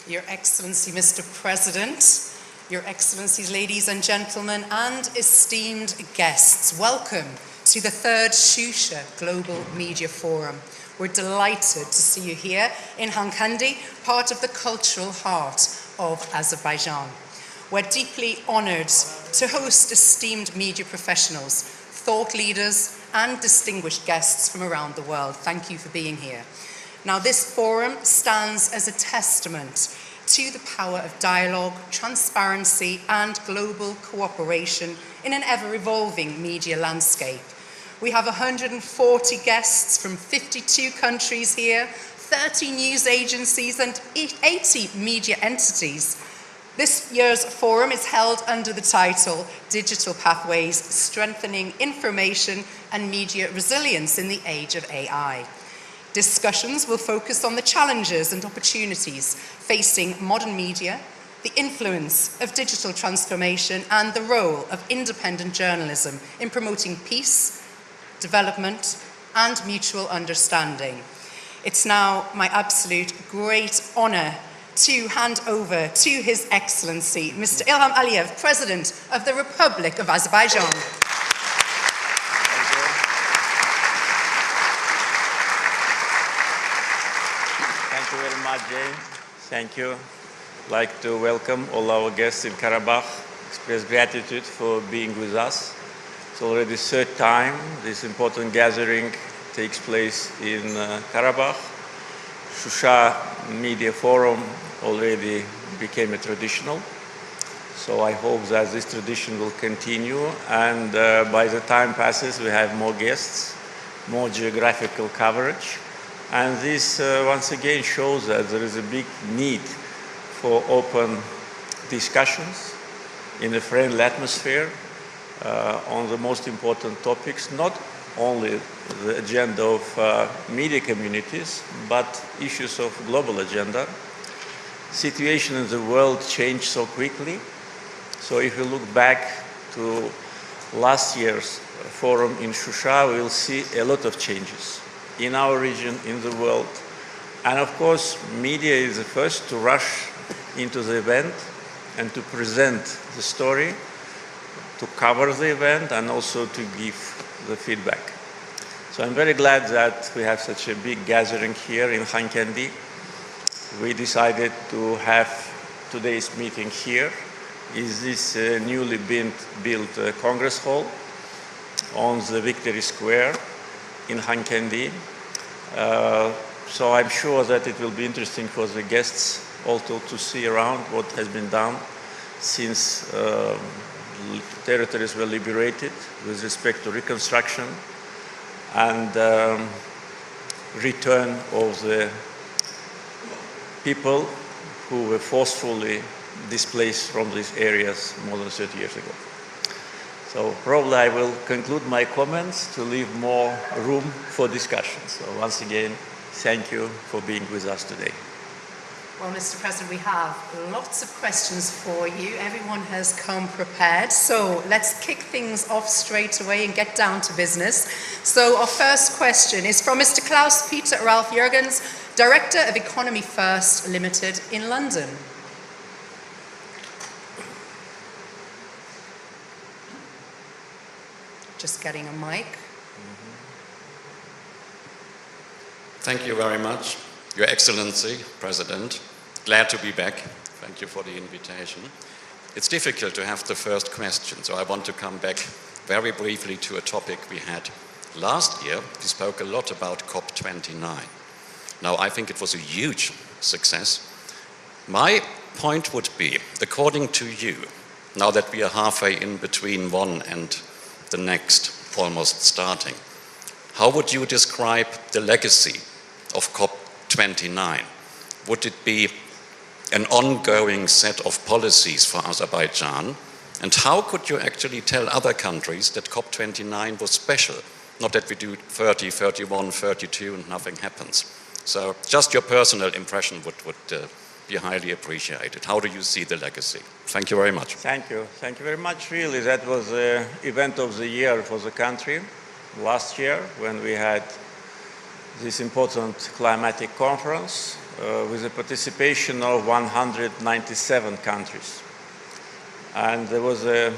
Your Excellency, Mr. President, Your Excellencies, ladies and gentlemen, and esteemed guests, welcome to the third Shusha Global Media Forum. We're delighted to see you here in Xankəndi, part of the cultural heart of Azerbaijan. We're deeply honoured to host esteemed media professionals, thought leaders, and distinguished guests from around the world. Thank you for being here. Now, this forum stands as a testament to the power of dialogue, transparency, and global cooperation in an ever-evolving media landscape. We have 140 guests from 52 countries here, 30 news agencies, and 80 media entities. This year's forum is held under the title Digital Pathways, Strengthening Information and Media Resilience in the Age of AI. Discussions will focus on the challenges and opportunities facing modern media, the influence of digital transformation, and the role of independent journalism in promoting peace, development, and mutual understanding. It's now my absolute great honour to hand over to His Excellency, Mr. İlham Əliyev, President of the Republic of Azerbaijan. Thank you very much, Jane. Thank you. I'd like to welcome all our guests in Karabakh, express gratitude for being with us. It's already the third time this important gathering takes place in Karabakh. Shusha Media Forum already became a traditional, so I hope that this tradition will continue, and by the time passes we have more guests, more geographical coverage, and this once again shows that there is a big need for open discussions in a friendly atmosphere on the most important topics, not only the agenda of media communities, but issues of global agenda. Situation in the world changed so quickly. So if you look back to last year's forum in Shusha, we will see a lot of changes in our region, in the world. And of course, media is the first to rush into the event and to present the story, to cover the event, and also to give the feedback. So I'm very glad that we have such a big gathering here in Xankəndi. We decided to have today's meeting here in this newly built Congress Hall on the Victory Square in Xankəndi. So I'm sure that it will be interesting for the guests also to see around what has been done since territories were liberated with respect to reconstruction and return of the people who were forcefully displaced from these areas more than 30 years ago. So probably I will conclude my comments to leave more room for discussion. So once again, thank you for being with us today. Well, Mr. President, we have lots of questions for you. Everyone has come prepared. So let's kick things off straight away and get down to business. So our first question is from Mr. Klaus Peter Ralph Jurgens, Director of Economy First Limited in London. Just getting a mic. Thank you very much. Your Excellency, President, glad to be back. Thank you for the invitation. It's difficult to have the first question, so I want to come back very briefly to a topic we had last year. We spoke a lot about COP29. Now, I think it was a huge success. My point would be, according to you, now that we are halfway in between one and the next, almost starting, how would you describe the legacy of COP29? Would it be an ongoing set of policies for Azerbaijan? And how could you actually tell other countries that COP29 was special? Not that we do 30, 31, 32 and nothing happens. So just your personal impression would be highly appreciated. How do you see the legacy? Thank you very much. Thank you. Thank you very much. Really, that was the event of the year for the country last year when we had this important climatic conference with the participation of 197 countries. And there was a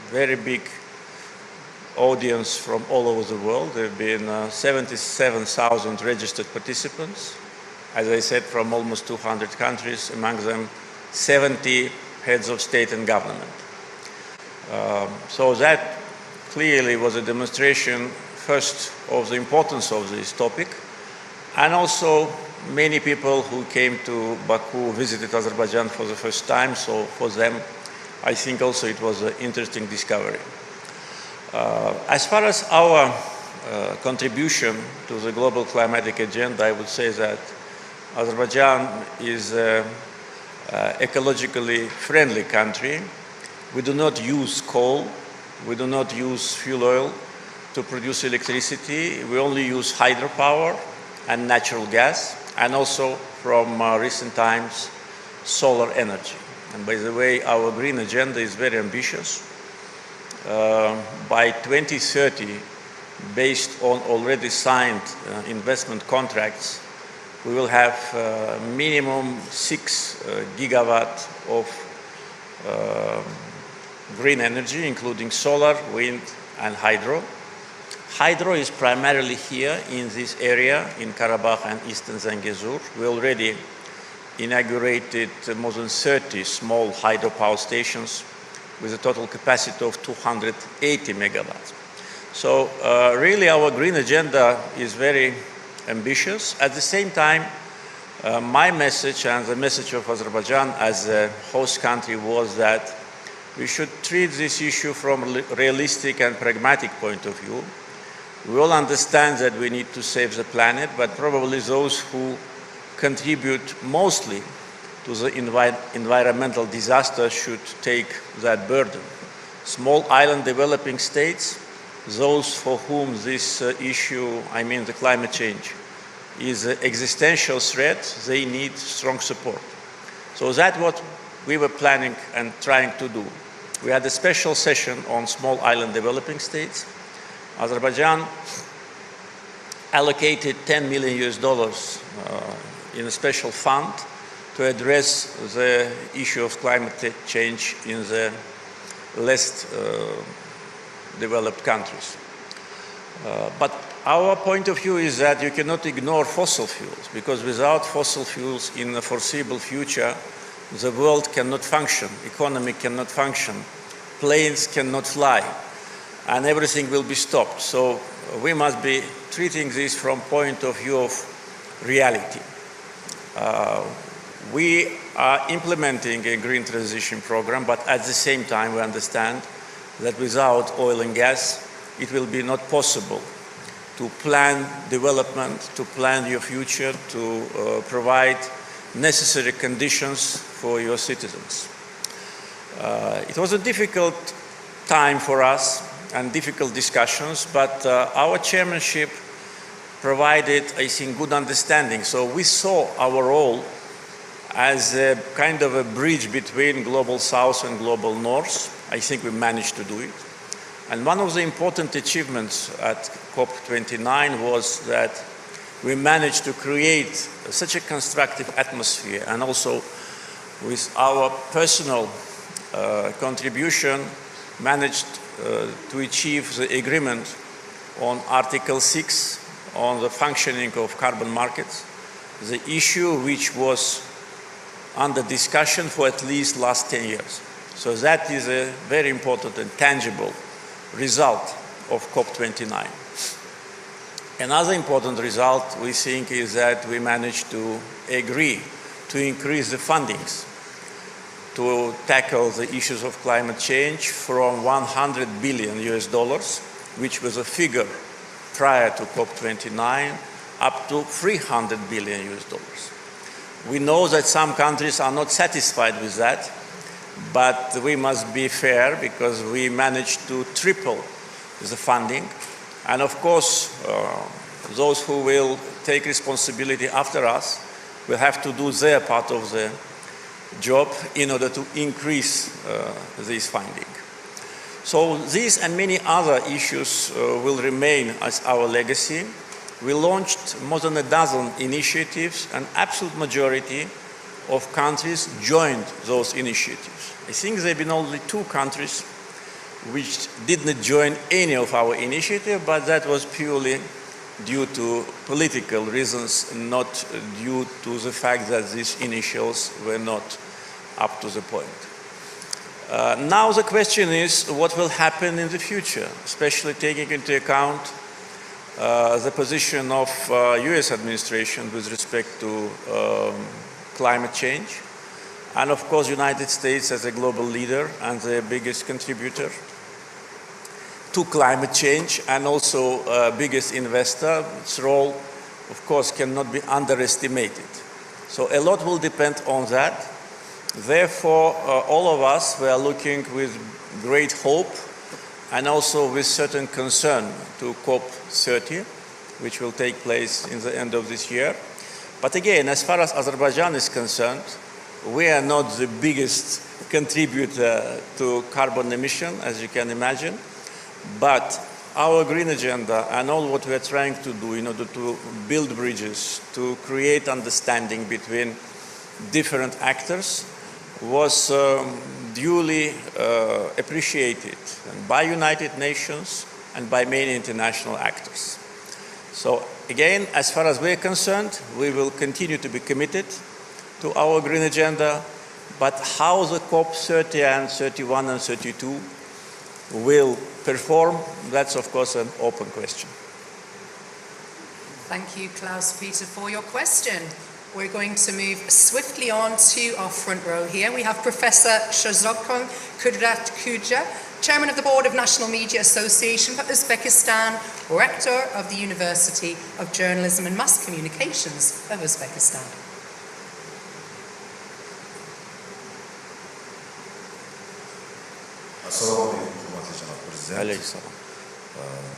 very big audience from all over the world. There have been 77,000 registered participants, as I said, from almost 200 countries, among them 70 heads of state and government. So that clearly was a demonstration, first, of the importance of this topic, and also many people who came to Baku visited Azerbaijan for the first time, so for them, I think also it was an interesting discovery. As far as our contribution to the global climatic agenda, I would say that Azerbaijan is an ecologically friendly country. We do not use coal, we do not use fuel oil to produce electricity. We only use hydropower and natural gas, and also from recent times, solar energy. And by the way, our green agenda is very ambitious. By 2030, based on already signed investment contracts, we will have minimum 6 gigawatt of green energy, including solar, wind, and hydro. Hydro is primarily here in this area, in Karabakh and Eastern Zangezur. We already inaugurated more than 30 small hydropower stations with a total capacity of 280 megawatts. So really our green agenda is very ambitious. At the same time, my message and the message of Azerbaijan as a host country was that we should treat this issue from a realistic and pragmatic point of view. We all understand that we need to save the planet, but probably those who contribute mostly to the environmental disaster should take that burden. Small island developing states, those for whom this issue, I mean the climate change, is an existential threat, they need strong support. So that's what we were planning and trying to do. We had a special session on small island developing states. Azerbaijan allocated $10 million in a special fund to address the issue of climate change in the less developed countries. But our point of view is that you cannot ignore fossil fuels, because without fossil fuels in the foreseeable future, the world cannot function, economy cannot function, planes cannot fly, and everything will be stopped. So we must be treating this from point of view of reality. We are implementing a green transition program, but at the same time we understand that without oil and gas, it will be not possible to plan development, to plan your future, to provide necessary conditions for your citizens. It was a difficult time for us and difficult discussions, but our chairmanship provided, I think, good understanding. So we saw our role as a kind of a bridge between Global South and Global North. I think we managed to do it. And one of the important achievements at COP29 was that we managed to create such a constructive atmosphere, and also with our personal contribution managed to achieve the agreement on Article 6 on the functioning of carbon markets, the issue which was under discussion for at least last 10 years. So that is a very important and tangible result of COP29. Another important result, we think, is that we managed to agree to increase the fundings to tackle the issues of climate change from $100 billion, which was a figure prior to COP29, up to $300 billion. We know that some countries are not satisfied with that, but we must be fair because we managed to triple the funding. And of course, those who will take responsibility after us will have to do their part of the job in order to increase this funding. So these and many other issues will remain as our legacy. we launched more than a dozen initiatives, and absolute majority of countries joined those initiatives. I think there have been only 2 countries which did not join any of our initiatives, but that was purely due to political reasons, not due to the fact that these initials were not up to the point. Now the question is what will happen in the future, especially taking into account the position of US administration with respect to climate change, and of course United States as a global leader and the biggest contributor to climate change, and also biggest investor. Its role, of course, cannot be underestimated. So a lot will depend on that. Therefore, all of us, we are looking with great hope and also with certain concern to COP30, which will take place in the end of this year. But again, as far as Azerbaijan is concerned, we are not the biggest contributor to carbon emission, as you can imagine. But our green agenda and all what we are trying to do in order to build bridges, to create understanding between different actors, was duly appreciated by United Nations and by many international actors. So again, as far as we are concerned, we will continue to be committed to our green agenda, but how the COP30 and 31 and 32 will perform, that's of course an open question. Thank you, Klaus-Peter, for your question. We're going to move swiftly on to our front row here. We have Professor Shazokon Kudrat-Kuja, Chairman of the Board of National Media Association for Uzbekistan, Rector of the University of Journalism and Mass Communications of Uzbekistan. Ассаламу алейкум,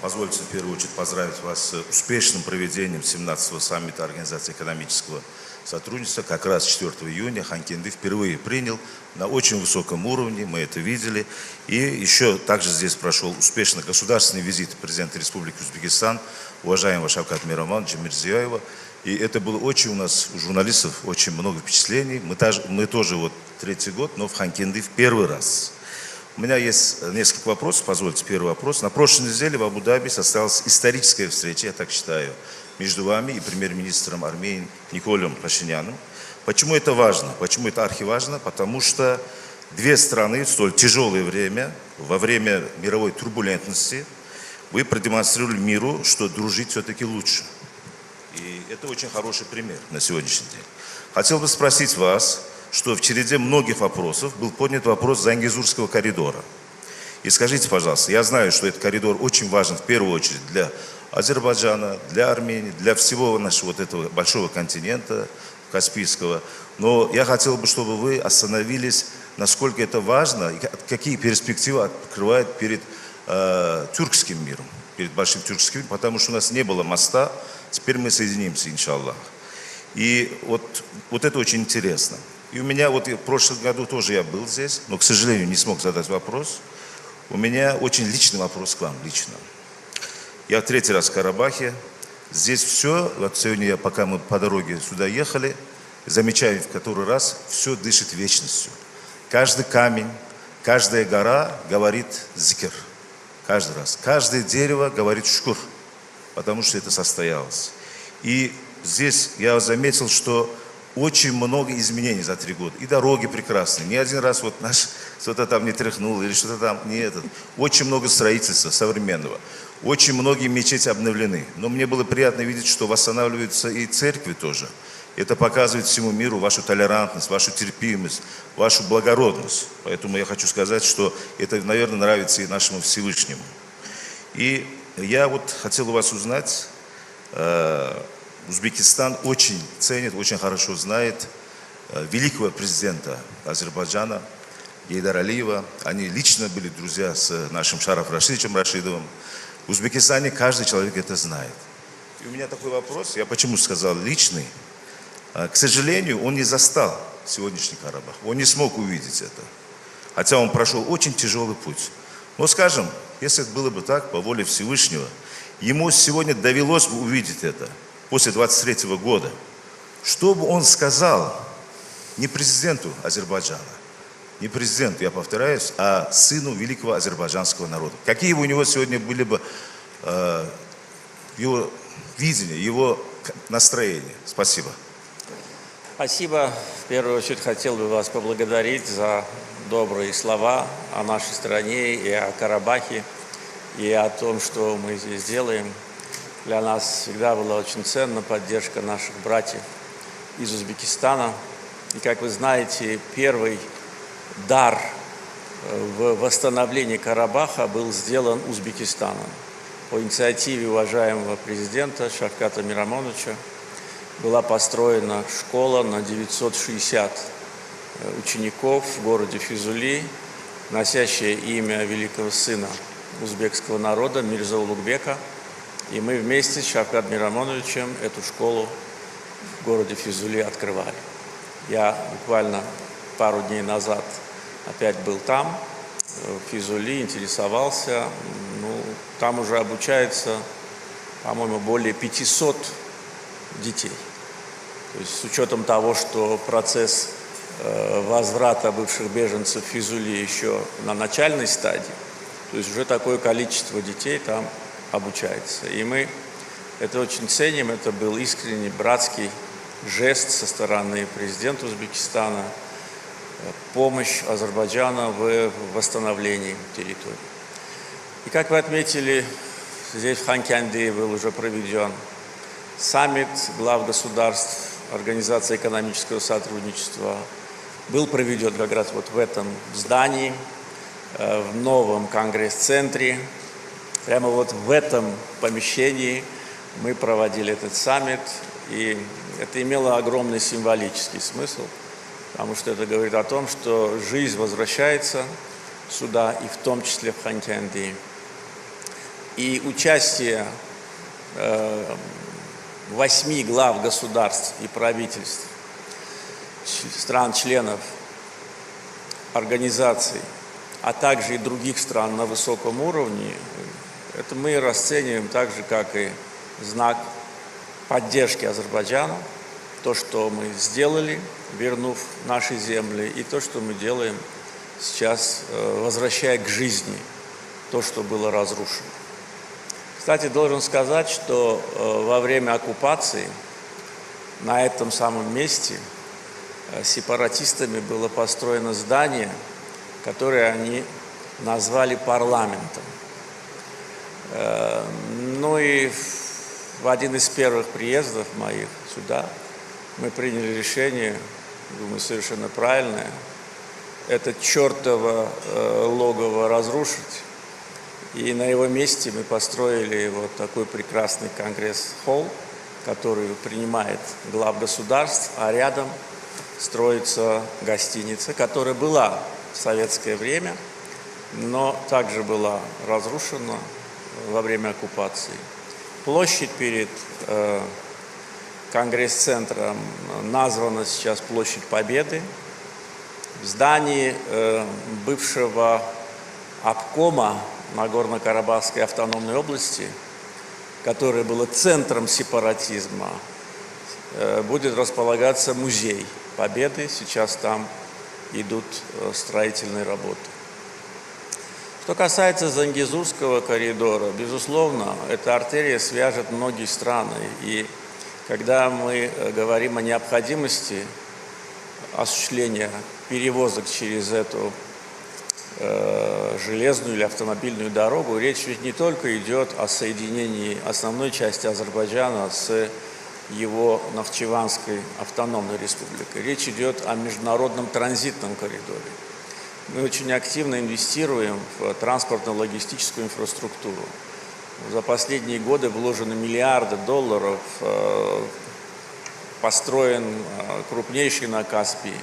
Позвольте в первую очередь поздравить вас с успешным проведением 17-го саммита Организации экономического сотрудничества. Как раз 4 июня Ханкенди впервые принял на очень высоком уровне, мы это видели. И еще также здесь прошел успешно государственный визит президента Республики Узбекистан, уважаемого Шавката Миромоновича Мирзиёева. И это было очень у нас, у журналистов, очень много впечатлений. Мы тоже вот 3-й год, но в Ханкенди в первый раз. У меня есть несколько вопросов, позвольте, первый вопрос. На прошлой неделе в Абу-Даби состоялась историческая встреча, я так считаю, между вами и премьер-министром Армении Николом Пашиняном. Почему это важно? Почему это архиважно? Потому что две страны в столь тяжелое время, во время мировой турбулентности, вы продемонстрировали миру, что дружить все-таки лучше. И это очень хороший пример на сегодняшний день. Хотел бы спросить вас, что в череде многих вопросов был поднят вопрос Зангезурского коридора. И скажите, пожалуйста, я знаю, что этот коридор очень важен в первую очередь для Азербайджана, для Армении, для всего нашего вот этого большого континента Каспийского. Но я хотел бы, чтобы вы остановились, насколько это важно, и какие перспективы открывает перед тюркским миром, перед большим тюркским миром, потому что у нас не было моста, теперь мы соединимся, иншаллах. И вот это очень интересно. И у меня, вот в прошлом году тоже я был здесь, но, к сожалению, не смог задать вопрос. У меня очень личный вопрос к вам, лично. Я 3-й раз в Карабахе. Здесь все, вот сегодня, пока мы по дороге сюда ехали, замечаю в который раз, все дышит вечностью. Каждый камень, каждая гора говорит зикр. Каждый раз. Каждое дерево говорит шкур, потому что это состоялось. И здесь я заметил, что очень много изменений за 3 года. И дороги прекрасные. Ни один раз вот наш что-то там не тряхнул или что-то там не этот. Очень много строительства современного. Очень многие мечети обновлены. Но мне было приятно видеть, что восстанавливаются и церкви тоже. Это показывает всему миру вашу толерантность, вашу терпимость, вашу благородность. Поэтому я хочу сказать, что это, наверное, нравится и нашему Всевышнему. И я вот хотел у вас узнать... Узбекистан очень ценит, очень хорошо знает великого президента Азербайджана Гейдара Алиева. Они лично были друзья с нашим Шараф Рашидовичем Рашидовым. В Узбекистане каждый человек это знает. И у меня такой вопрос, я почему сказал личный. К сожалению, он не застал сегодняшний Карабах. Он не смог увидеть это. Хотя он прошел очень тяжелый путь. Но, скажем, если это было бы так, по воле Всевышнего, ему сегодня довелось бы увидеть это после 23 года. Что бы он сказал не президенту Азербайджана, не президенту, я повторяюсь, а сыну великого азербайджанского народа? Какие бы у него сегодня были бы его видения, его настроения? Спасибо. Спасибо. В первую очередь хотел бы вас поблагодарить за добрые слова о нашей стране и о Карабахе, и о том, что мы здесь делаем. Для нас всегда была очень ценна поддержка наших братьев из Узбекистана. И, как вы знаете, первый дар в восстановлении Карабаха был сделан Узбекистаном. По инициативе уважаемого президента Шавката Мирамоновича была построена школа на 960 учеников в городе Физули, носящая имя великого сына узбекского народа Мирза Улугбека. И мы вместе с Шавкатом Мирамоновичем эту школу в городе Физули открывали. Я буквально пару дней назад опять был там, в Физули, интересовался. Там уже обучается, по-моему, более 500 детей. То есть с учетом того, что процесс возврата бывших беженцев в Физули еще на начальной стадии, то есть уже такое количество детей там обучается. И мы это очень ценим, это был искренний братский жест со стороны президента Узбекистана, помощь Азербайджана в восстановлении территории. И как вы отметили, здесь в Ханкенdiде был уже проведен саммит глав государств Организации экономического сотрудничества. Был проведен как раз вот в этом здании, в новом конгресс-центре. Прямо вот в этом помещении мы проводили этот саммит. И это имело огромный символический смысл, потому что это говорит о том, что жизнь возвращается сюда, и в том числе в Ханкенdiде. И участие 8 глав государств и правительств, стран-членов организаций, а также и других стран на высоком уровне, это мы расцениваем так же, как и знак поддержки Азербайджана, то, что мы сделали, вернув наши земли, и то, что мы делаем сейчас, возвращая к жизни то, что было разрушено. Кстати, должен сказать, что во время оккупации на этом самом месте сепаратистами было построено здание, которое они назвали парламентом. Ну и в один из первых приездов моих сюда мы приняли решение, думаю, совершенно правильное, это чертово логово разрушить. И на его месте мы построили вот такой прекрасный конгресс-холл, который принимает глав государств, а рядом строится гостиница, которая была в советское время, но также была разрушена во время оккупации. Площадь перед конгресс-центром названа сейчас Площадь Победы. В здании бывшего обкома Нагорно-Карабахской автономной области, которое было центром сепаратизма, будет располагаться музей Победы. Сейчас там идут строительные работы. Что касается Зангезурского коридора, безусловно, эта артерия свяжет многие страны. И когда мы говорим о необходимости осуществления перевозок через эту железную или автомобильную дорогу, речь ведь не только идет о соединении основной части Азербайджана с его Нахчеванской автономной республикой. Речь идет о международном транзитном коридоре. Мы очень активно инвестируем в транспортно-логистическую инфраструктуру. За последние годы вложено миллиарды долларов, построен крупнейший на Каспии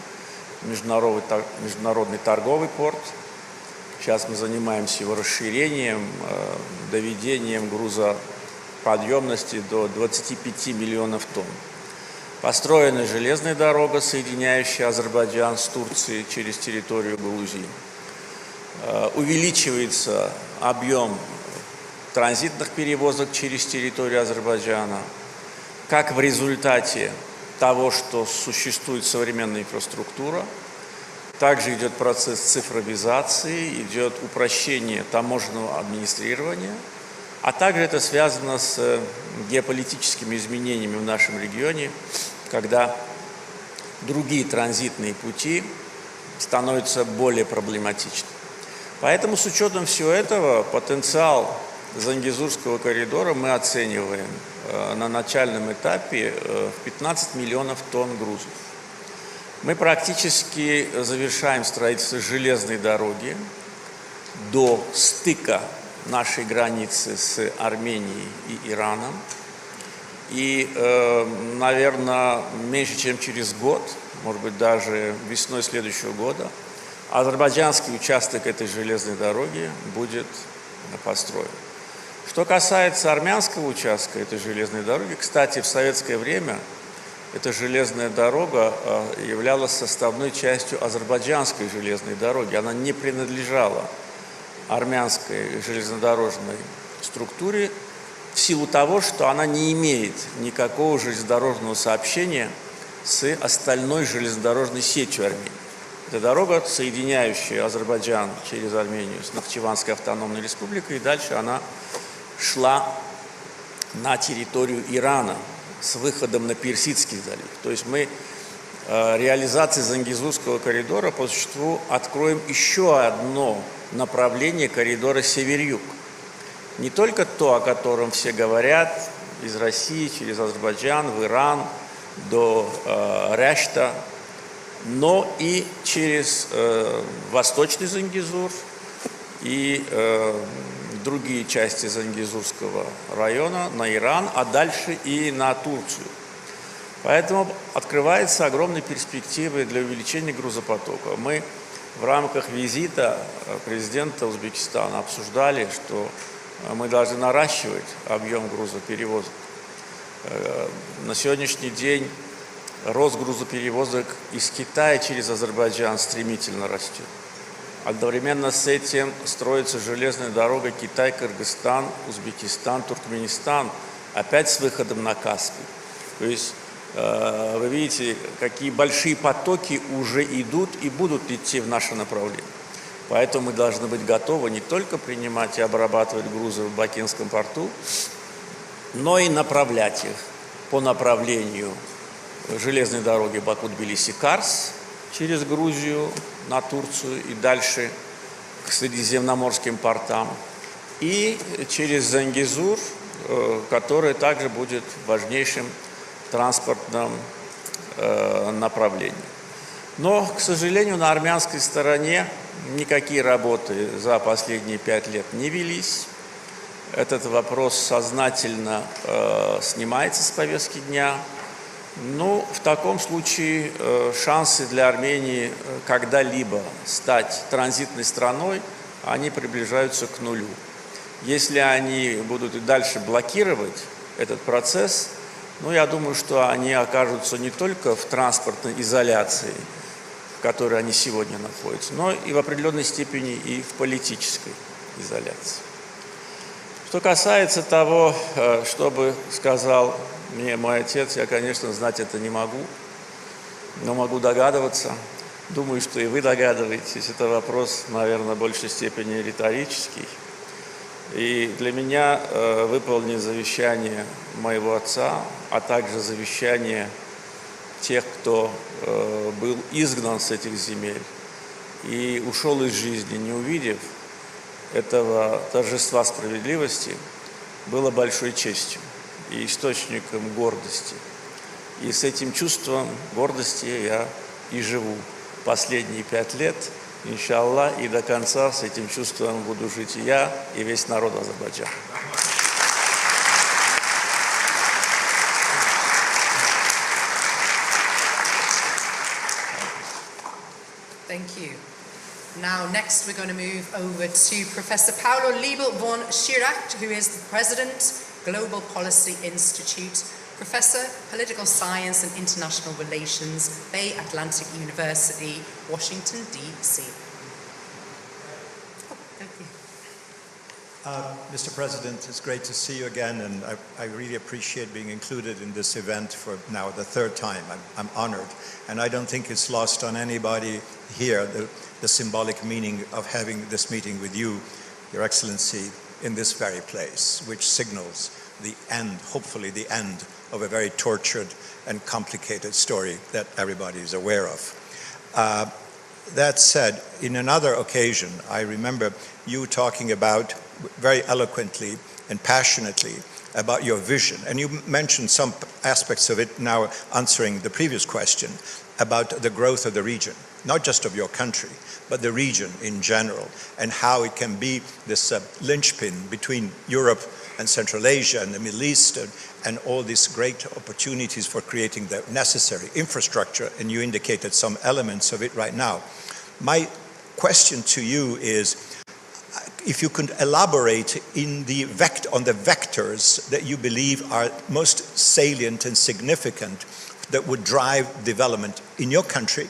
международный торговый порт. Сейчас мы занимаемся его расширением, доведением грузоподъемности до 25 миллионов тонн. Построена железная дорога, соединяющая Азербайджан с Турцией через территорию Грузии. Увеличивается объем транзитных перевозок через территорию Азербайджана, как в результате того, что существует современная инфраструктура. Также идет процесс цифровизации, идет упрощение таможенного администрирования, а также это связано с геополитическими изменениями в нашем регионе, когда другие транзитные пути становятся более проблематичны. Поэтому с учетом всего этого потенциал Зангезурского коридора мы оцениваем на начальном этапе в 15 миллионов тонн грузов. Мы практически завершаем строительство железной дороги до стыка нашей границы с Арменией и Ираном. И, наверное, меньше чем через год, может быть, даже весной следующего года, азербайджанский участок этой железной дороги будет построен. Что касается армянского участка этой железной дороги, кстати, в советское время эта железная дорога являлась составной частью азербайджанской железной дороги. Она не принадлежала армянской железнодорожной структуре в силу того, что она не имеет никакого железнодорожного сообщения с остальной железнодорожной сетью Армении. Это дорога, соединяющая Азербайджан через Армению с Нахчеванской автономной республикой, и дальше она шла на территорию Ирана с выходом на Персидский залив. То есть мы реализацией Зангезурского коридора по существу откроем еще одно направление коридора север-юг. Не только то, о котором все говорят, из России через Азербайджан, в Иран, до Ряшта, но и через восточный Зангезур и другие части Зангезурского района, на Иран, а дальше и на Турцию. Поэтому открываются огромные перспективы для увеличения грузопотока. Мы в рамках визита президента Узбекистана обсуждали, что мы должны наращивать объем грузоперевозок. На сегодняшний день рост грузоперевозок из Китая через Азербайджан стремительно растет. Одновременно с этим строится железная дорога Китай-Кыргызстан, Узбекистан, Туркменистан, опять с выходом на Каспий. То есть вы видите, какие большие потоки уже идут и будут идти в наше направление. Поэтому мы должны быть готовы не только принимать и обрабатывать грузы в Бакинском порту, но и направлять их по направлению железной дороги Баку-Тбилиси-Карс через Грузию на Турцию и дальше к средиземноморским портам, и через Зангезур, который также будет важнейшим транспортным направлением. Но, к сожалению, на армянской стороне никакие работы за последние 5 лет не велись. Этот вопрос сознательно снимается с повестки дня. Ну, в таком случае шансы для Армении когда-либо стать транзитной страной, они приближаются к нулю. Если они будут и дальше блокировать этот процесс, ну, я думаю, что они окажутся не только в транспортной изоляции, в которой они сегодня находятся, но и в определенной степени и в политической изоляции. Что касается того, что бы сказал мне мой отец, я, конечно, знать это не могу, но могу догадываться. Думаю, что и вы догадываетесь. Это вопрос, наверное, в большей степени риторический. И для меня выполнить завещание моего отца, а также завещание тех, кто был изгнан с этих земель и ушел из жизни, не увидев этого торжества справедливости, было большой честью и источником гордости. И с этим чувством гордости я и живу последние 5 лет, иншаллах, и до конца с этим чувством буду жить и я, и весь народ Азербайджана. Thank you. Now, next we're going to move over to Professor Paulo Liebel von Schirach, who is the President, Global Policy Institute, Professor, Political Science and International Relations, Bay Atlantic University, Washington, D.C. Oh, thank you. Mr. President, it's great to see you again, and I really appreciate being included in this event for now the third time. I'm honored, and I don't think it's lost on anybody here the symbolic meaning of having this meeting with you, Your Excellency, in this very place, which signals the end, hopefully the end, of a very tortured and complicated story that everybody is aware of. That said, in another occasion, I remember you talking about, very eloquently and passionately, about your vision. And you mentioned some aspects of it now answering the previous question about the growth of the region, not just of your country, but the region in general, and how it can be this linchpin between Europe and Central Asia and the Middle East and all these great opportunities for creating the necessary infrastructure, and you indicated some elements of it right now. My question to you is, if you could elaborate on the vectors that you believe are most salient and significant that would drive development in your country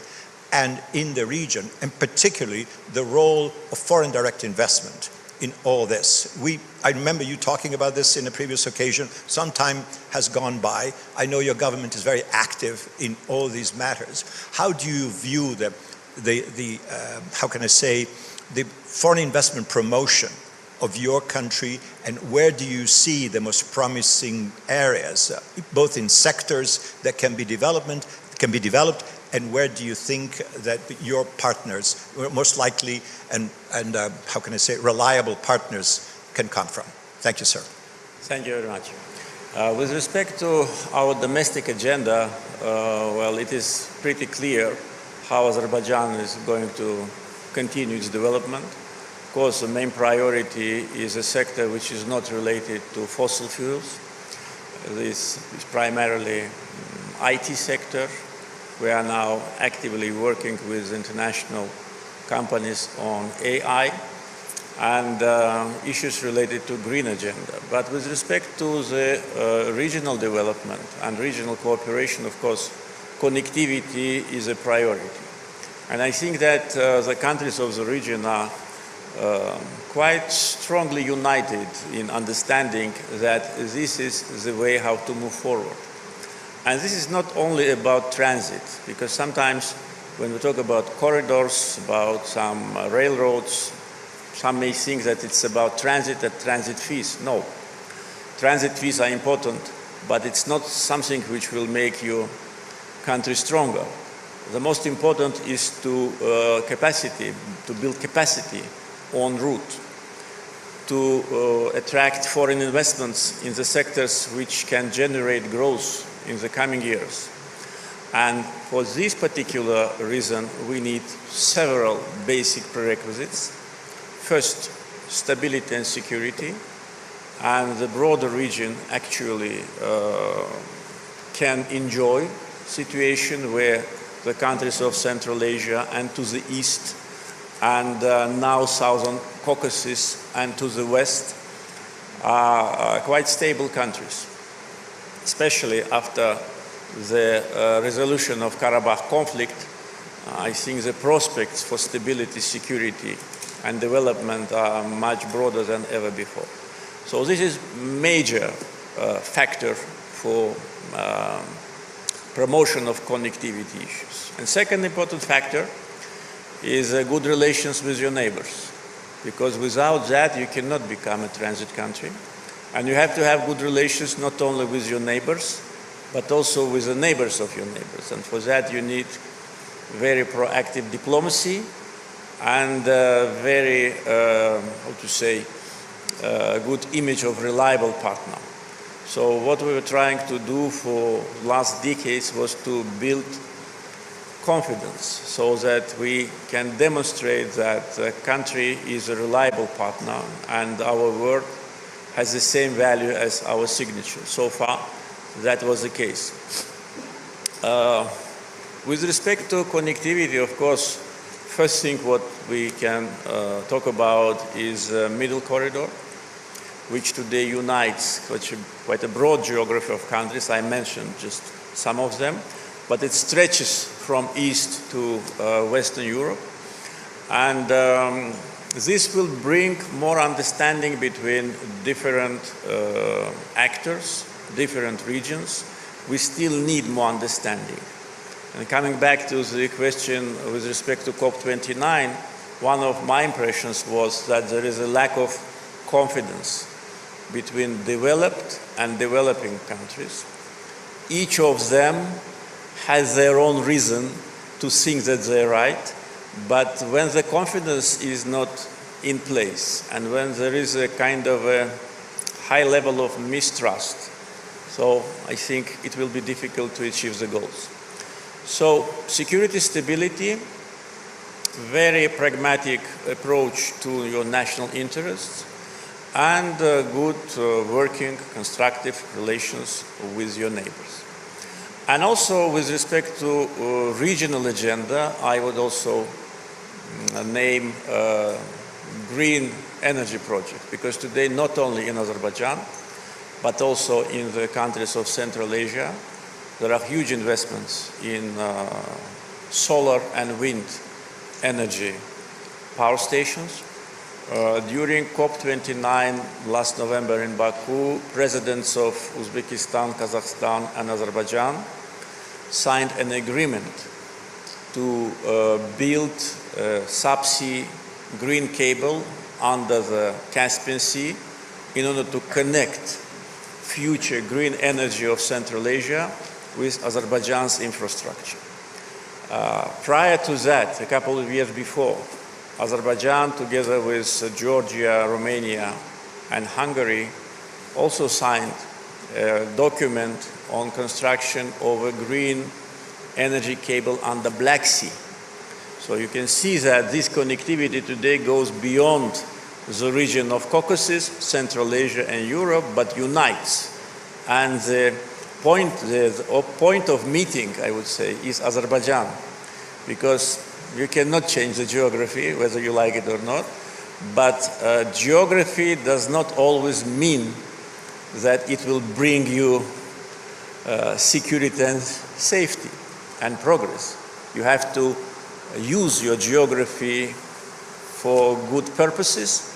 and in the region, and particularly the role of foreign direct investment in all this. I remember you talking about this in a previous occasion. Some time has gone by. I know your government is very active in all these matters. How do you view how can I say, the foreign investment promotion of your country, and where do you see the most promising areas, both in sectors that can be developed, and where do you think that your partners, most likely and how can I say, reliable partners, can come from? Thank you, sir. Thank you very much. With respect to our domestic agenda, well, it is pretty clear how Azerbaijan is going to continue its development. Of course, the main priority is a sector which is not related to fossil fuels. This is primarily IT sector. We are now actively working with international companies on AI and issues related to green agenda. But with respect to the regional development and regional cooperation, of course, connectivity is a priority. And I think that the countries of the region are quite strongly united in understanding that this is the way how to move forward. And this is not only about transit, because sometimes when we talk about corridors, about some railroads, some may think that it's about transit and transit fees. No. Transit fees are important, but it's not something which will make your country stronger. The most important is to build capacity en route, to attract foreign investments in the sectors which can generate growth in the coming years. And for this particular reason, we need several basic prerequisites. First, stability and security, and the broader region actually can enjoy a situation where the countries of Central Asia and to the east and now Southern Caucasus and to the west are quite stable countries, especially after the resolution of Karabakh conflict. I think the prospects for stability, security and development are much broader than ever before. So this is major factor for promotion of connectivity issues. And second important factor is good relations with your neighbors, because without that you cannot become a transit country. And you have to have good relations not only with your neighbors, but also with the neighbors of your neighbors. And for that you need very proactive diplomacy and very, good image of reliable partner. So what we were trying to do for last decades was to build confidence so that we can demonstrate that the country is a reliable partner and our word has the same value as our signature. So far, that was the case. With respect to connectivity, of course, first thing what we can talk about is middle corridor, which today unites quite a broad geography of countries. I mentioned just some of them, but it stretches from east to Western Europe. And This will bring more understanding between different actors, different regions. We still need more understanding. And coming back to the question with respect to COP29, one of my impressions was that there is a lack of confidence between developed and developing countries. Each of them has their own reason to think that they're right, but when the confidence is not in place and when there is a kind of a high level of mistrust, so I think it will be difficult to achieve the goals. So security stability, very pragmatic approach to your national interests, and good working, constructive relations with your neighbors. And also with respect to regional agenda, I would also name green energy project, because today not only in Azerbaijan, but also in the countries of Central Asia, there are huge investments in solar and wind energy power stations. During COP29 last November in Baku, presidents of Uzbekistan, Kazakhstan, and Azerbaijan signed an agreement to build a subsea green cable under the Caspian Sea in order to connect future green energy of Central Asia with Azerbaijan's infrastructure. Prior to that, a couple of years before, Azerbaijan, together with Georgia, Romania, and Hungary, also signed a document on construction of a green energy cable on the Black Sea. So you can see that this connectivity today goes beyond the region of Caucasus, Central Asia, and Europe, but unites. And the point of meeting, I would say, is Azerbaijan, because you cannot change the geography, whether you like it or not, but geography does not always mean that it will bring you security and safety and progress. You have to use your geography for good purposes.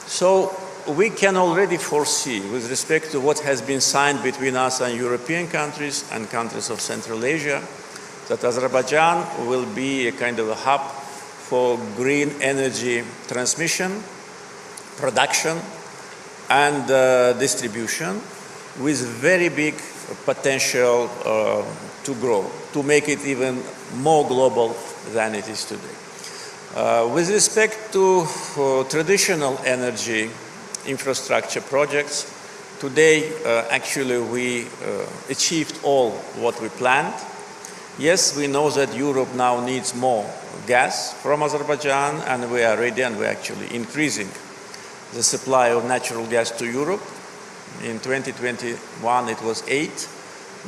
So we can already foresee, with respect to what has been signed between us and European countries and countries of Central Asia, that Azerbaijan will be a kind of a hub for green energy transmission, production, and distribution, with very big potential to grow, to make it even more global than it is today. With respect to traditional energy infrastructure projects, today actually we achieved all what we planned. Yes, we know that Europe now needs more gas from Azerbaijan, and we are ready, and we're actually increasing the supply of natural gas to Europe. In 2021 it was 8,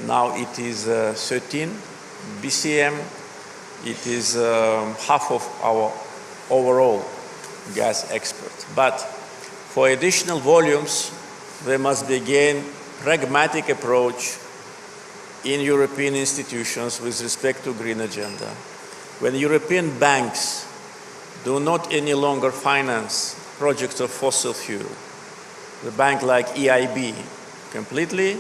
now it is 13 BCM. It is half of our overall gas export. But for additional volumes, there must be again pragmatic approach in European institutions with respect to green agenda. When European banks do not any longer finance projects of fossil fuel, the bank like EIB completely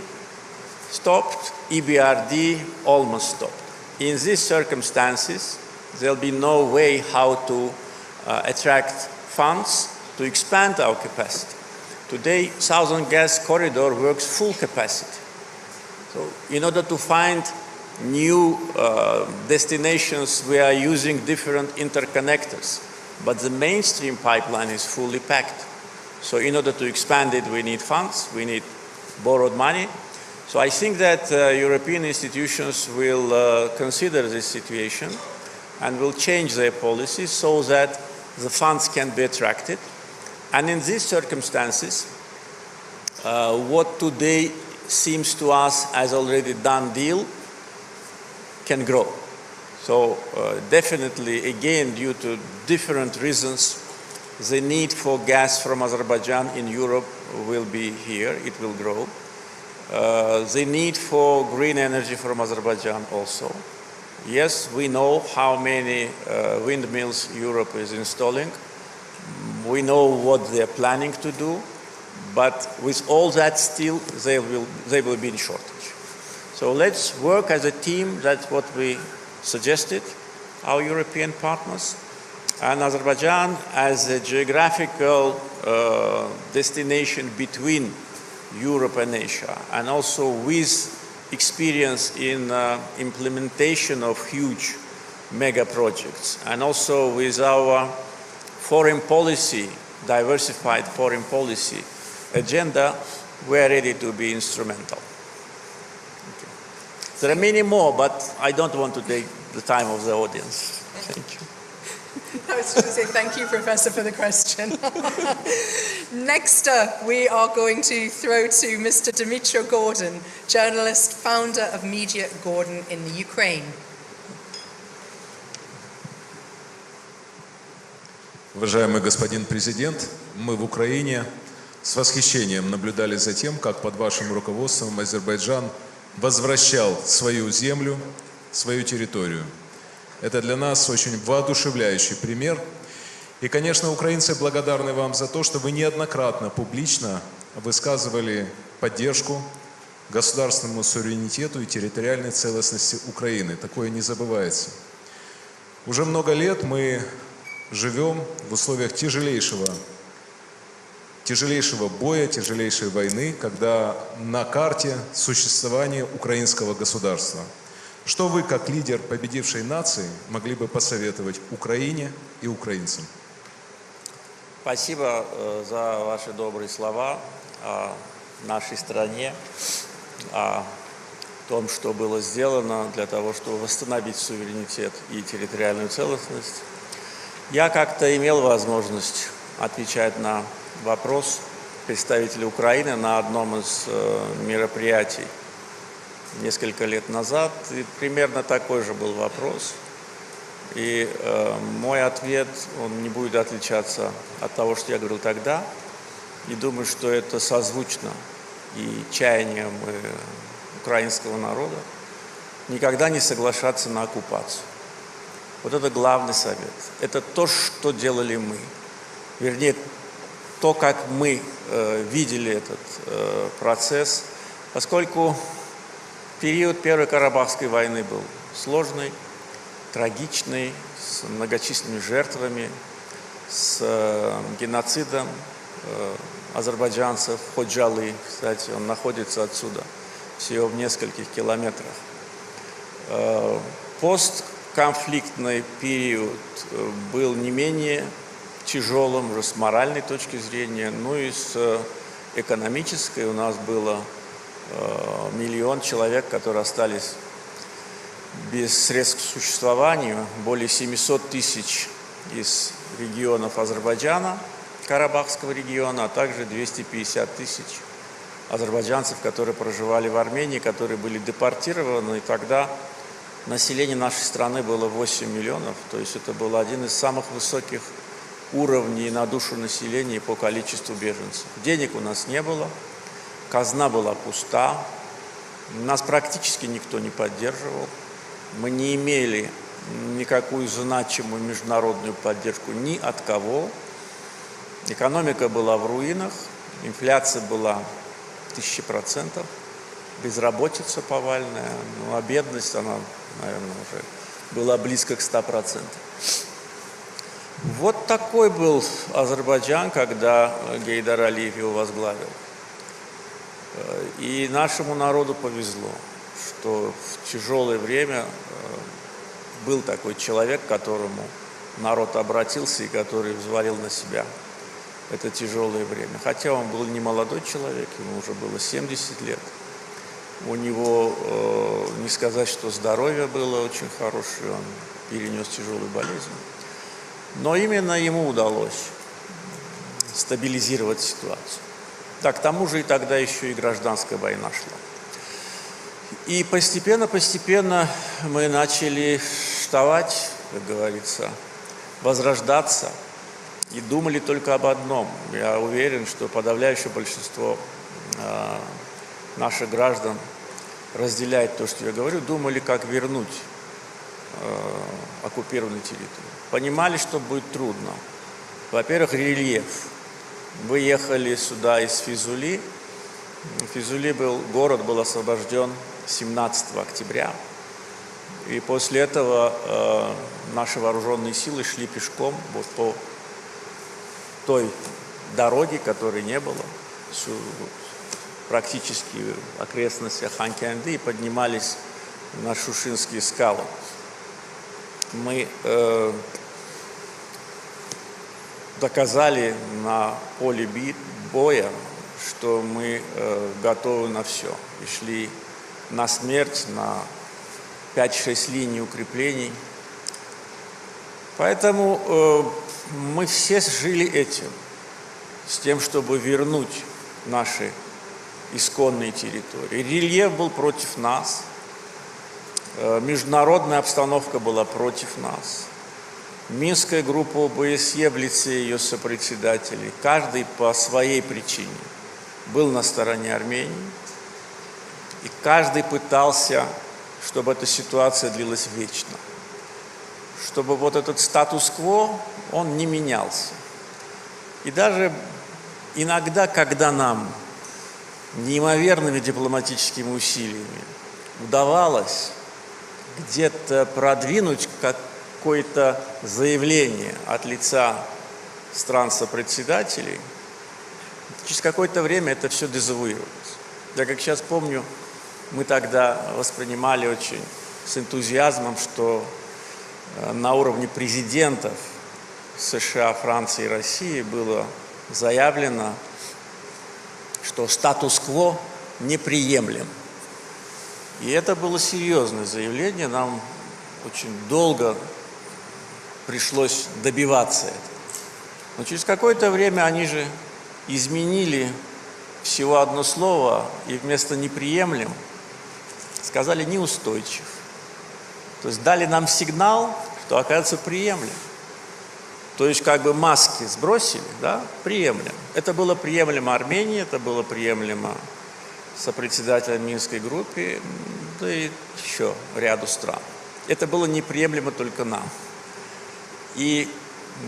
stopped, EBRD almost stopped. In these circumstances, there'll be no way how to attract funds to expand our capacity. Today, Southern Gas Corridor works full capacity. So in order to find new destinations, we are using different interconnectors, but the mainstream pipeline is fully packed. So in order to expand it, we need funds, we need borrowed money. So I think that European institutions will consider this situation and will change their policies so that the funds can be attracted. And in these circumstances, what today seems to us as already done deal can grow. So definitely, again, due to different reasons, the need for gas from Azerbaijan in Europe will be here, it will grow. The need for green energy from Azerbaijan also. Yes, we know how many windmills Europe is installing, we know what they're planning to do, but with all that still they will be in shortage. So let's work as a team. That's what we suggested, our European partners. And Azerbaijan as a geographical destination between Europe and Asia, and also with experience in implementation of huge mega projects, and also with our foreign policy, diversified foreign policy agenda, we are ready to be instrumental. Okay. There are many more, but I don't want to take the time of the audience. Thank you. I was just going to say thank you, Professor, for the question. Next up, we are going to throw to Mr. Dmytro Gordon, journalist, founder of Media Gordon in the Ukraine. Уважаемый господин президент, мы в Украине с восхищением наблюдали за тем, как под вашим руководством Азербайджан возвращал свою землю, свою территорию. Это для нас очень воодушевляющий пример. И, конечно, украинцы благодарны вам за то, что вы неоднократно публично высказывали поддержку государственному суверенитету и территориальной целостности Украины. Такое не забывается. Уже много лет мы живем в условиях тяжелейшего боя, тяжелейшей войны, когда на карте существование украинского государства. Что вы, как лидер победившей нации, могли бы посоветовать Украине и украинцам? Спасибо за ваши добрые слова о нашей стране, о том, что было сделано для того, чтобы восстановить суверенитет и территориальную целостность. Я как-то имел возможность отвечать на вопрос представителя Украины на одном из мероприятий несколько лет назад, и примерно такой же был вопрос. И мой ответ, он не будет отличаться от того, что я говорил тогда. И думаю, что это созвучно и чаяниям украинского народа никогда не соглашаться на оккупацию. Вот это главный совет. Это то, что делали мы. Вернее, то, как мы видели этот процесс, поскольку период Первой Карабахской войны был сложный, трагичный, с многочисленными жертвами, с геноцидом азербайджанцев, Ходжалы, кстати, он находится отсюда, всего в нескольких километрах. Постконфликтный период был не менее тяжелым уже с моральной точки зрения, ну и с экономической. У нас было 1 миллион человек, которые остались без средств к существованию, более 700 тысяч из регионов Азербайджана, Карабахского региона, а также 250 тысяч азербайджанцев, которые проживали в Армении, которые были депортированы. И тогда население нашей страны было 8 миллионов, то есть это был один из самых высоких уровней на душу населения по количеству беженцев. Денег у нас не было, казна была пуста, нас практически никто не поддерживал. Мы не имели никакую значимую международную поддержку ни от кого. Экономика была в руинах, инфляция была 1000%, безработица повальная, ну, а бедность, она, наверное, уже была близко к 100%. Вот такой был Азербайджан, когда Гейдар Алиев его возглавил. И нашему народу повезло, что в тяжелое время был такой человек, к которому народ обратился и который взвалил на себя это тяжелое время. Хотя он был не молодой человек, ему уже было 70 лет. У него, не сказать, что здоровье было очень хорошее, он перенес тяжелую болезнь. Но именно ему удалось стабилизировать ситуацию. Да, к тому же и тогда еще и гражданская война шла. И постепенно мы начали вставать, как говорится, возрождаться. И думали только об одном. Я уверен, что подавляющее большинство наших граждан разделяет то, что я говорю. Думали, как вернуть оккупированную территорию. Понимали, что будет трудно. Во-первых, рельеф. Вы ехали сюда из Физули. Город был освобожден 17 октября. И после этого наши вооруженные силы шли пешком вот по той дороге, которой не было, практически в окрестностях Ханкенды, и поднимались на Шушинские скалы. Мы доказали на поле боя, что мы готовы на все. И шли на смерть, на 5-6 линий укреплений. Поэтому мы все жили этим, с тем, чтобы вернуть наши исконные территории. Рельеф был против нас, международная обстановка была против нас. Минская группа ОБСЕ в лице ее сопредседателей, каждый по своей причине был на стороне Армении, и каждый пытался, чтобы эта ситуация длилась вечно, чтобы вот этот статус-кво, он не менялся. И даже иногда, когда нам неимоверными дипломатическими усилиями удавалось где-то продвинуть какое-то заявление от лица стран-сопредседателей, через какое-то время это все дезавуировалось. Я как сейчас помню, мы тогда воспринимали очень с энтузиазмом, что на уровне президентов США, Франции и России было заявлено, что статус-кво неприемлем. И это было серьезное заявление, нам очень долго пришлось добиваться этого. Но через какое-то время они же изменили всего одно слово и вместо «неприемлем» сказали «неустойчив». То есть дали нам сигнал, что, оказывается, приемлем. То есть как бы маски сбросили, да, приемлем. Это было приемлемо Армении, это было приемлемо сопредседателям Минской группы, да и еще ряду стран. Это было неприемлемо только нам. И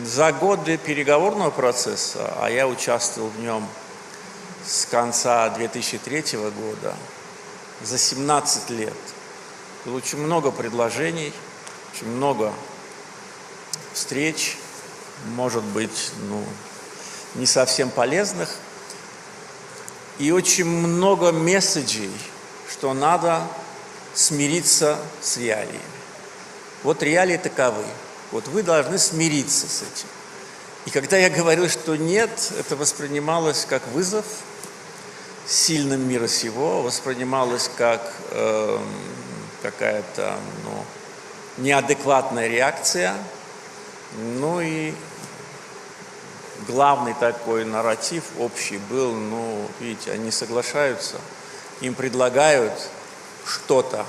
за годы переговорного процесса, а я участвовал в нем с конца 2003 года, за 17 лет, было очень много предложений, очень много встреч, может быть, не совсем полезных, и очень много месседжей, что надо смириться с реалиями. Вот реалии таковы. Вот вы должны смириться с этим. И когда я говорил, что нет, это воспринималось как вызов сильным мира сего, воспринималось как какая-то неадекватная реакция. Ну и главный такой нарратив общий был, видите, они соглашаются, им предлагают что-то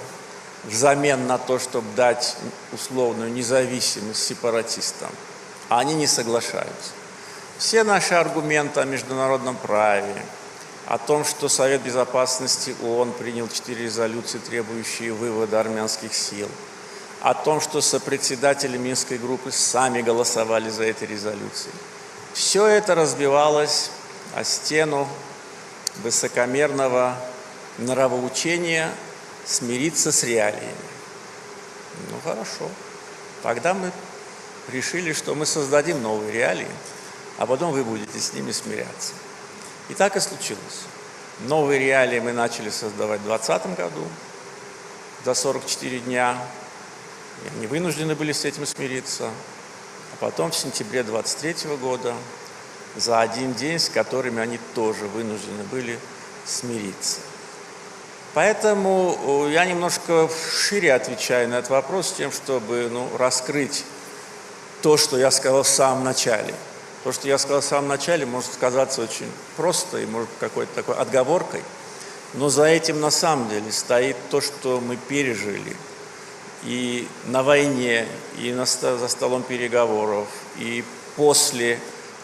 взамен на то, чтобы дать условную независимость сепаратистам, а они не соглашаются. Все наши аргументы о международном праве, о том, что Совет Безопасности ООН принял 4 резолюции, требующие вывода армянских сил, о том, что сопредседатели Минской группы сами голосовали за эти резолюции. Все это разбивалось о стену высокомерного нравоучения смириться с реалиями. Хорошо. Тогда мы решили, что мы создадим новые реалии, а потом вы будете с ними смиряться. И так и случилось. Новые реалии мы начали создавать в 2020 году, за 44 дня. И они вынуждены были с этим смириться. А потом в сентябре 2023 года, за один день, с которыми они тоже вынуждены были смириться. Поэтому я немножко шире отвечаю на этот вопрос, с тем, чтобы раскрыть то, что я сказал в самом начале. То, что я сказал в самом начале, может казаться очень просто и может какой-то такой отговоркой, но за этим на самом деле стоит то, что мы пережили и на войне, и за столом переговоров, и после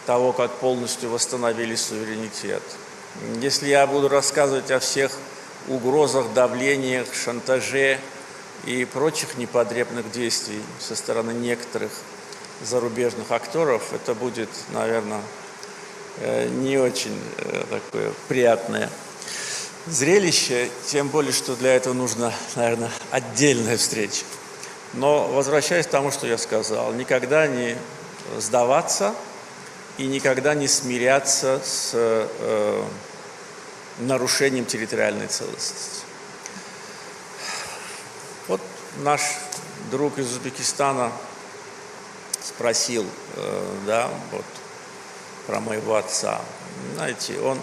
того, как полностью восстановили суверенитет. Если я буду рассказывать о всех угрозах, давлениях, шантаже и прочих непотребных действий со стороны некоторых зарубежных актеров, это будет, наверное, не очень такое приятное зрелище, тем более, что для этого нужна, наверное, отдельная встреча. Но возвращаясь к тому, что я сказал, никогда не сдаваться и никогда не смиряться с нарушением территориальной целостности. Вот наш друг из Узбекистана спросил, да, вот, про моего отца. Знаете, он,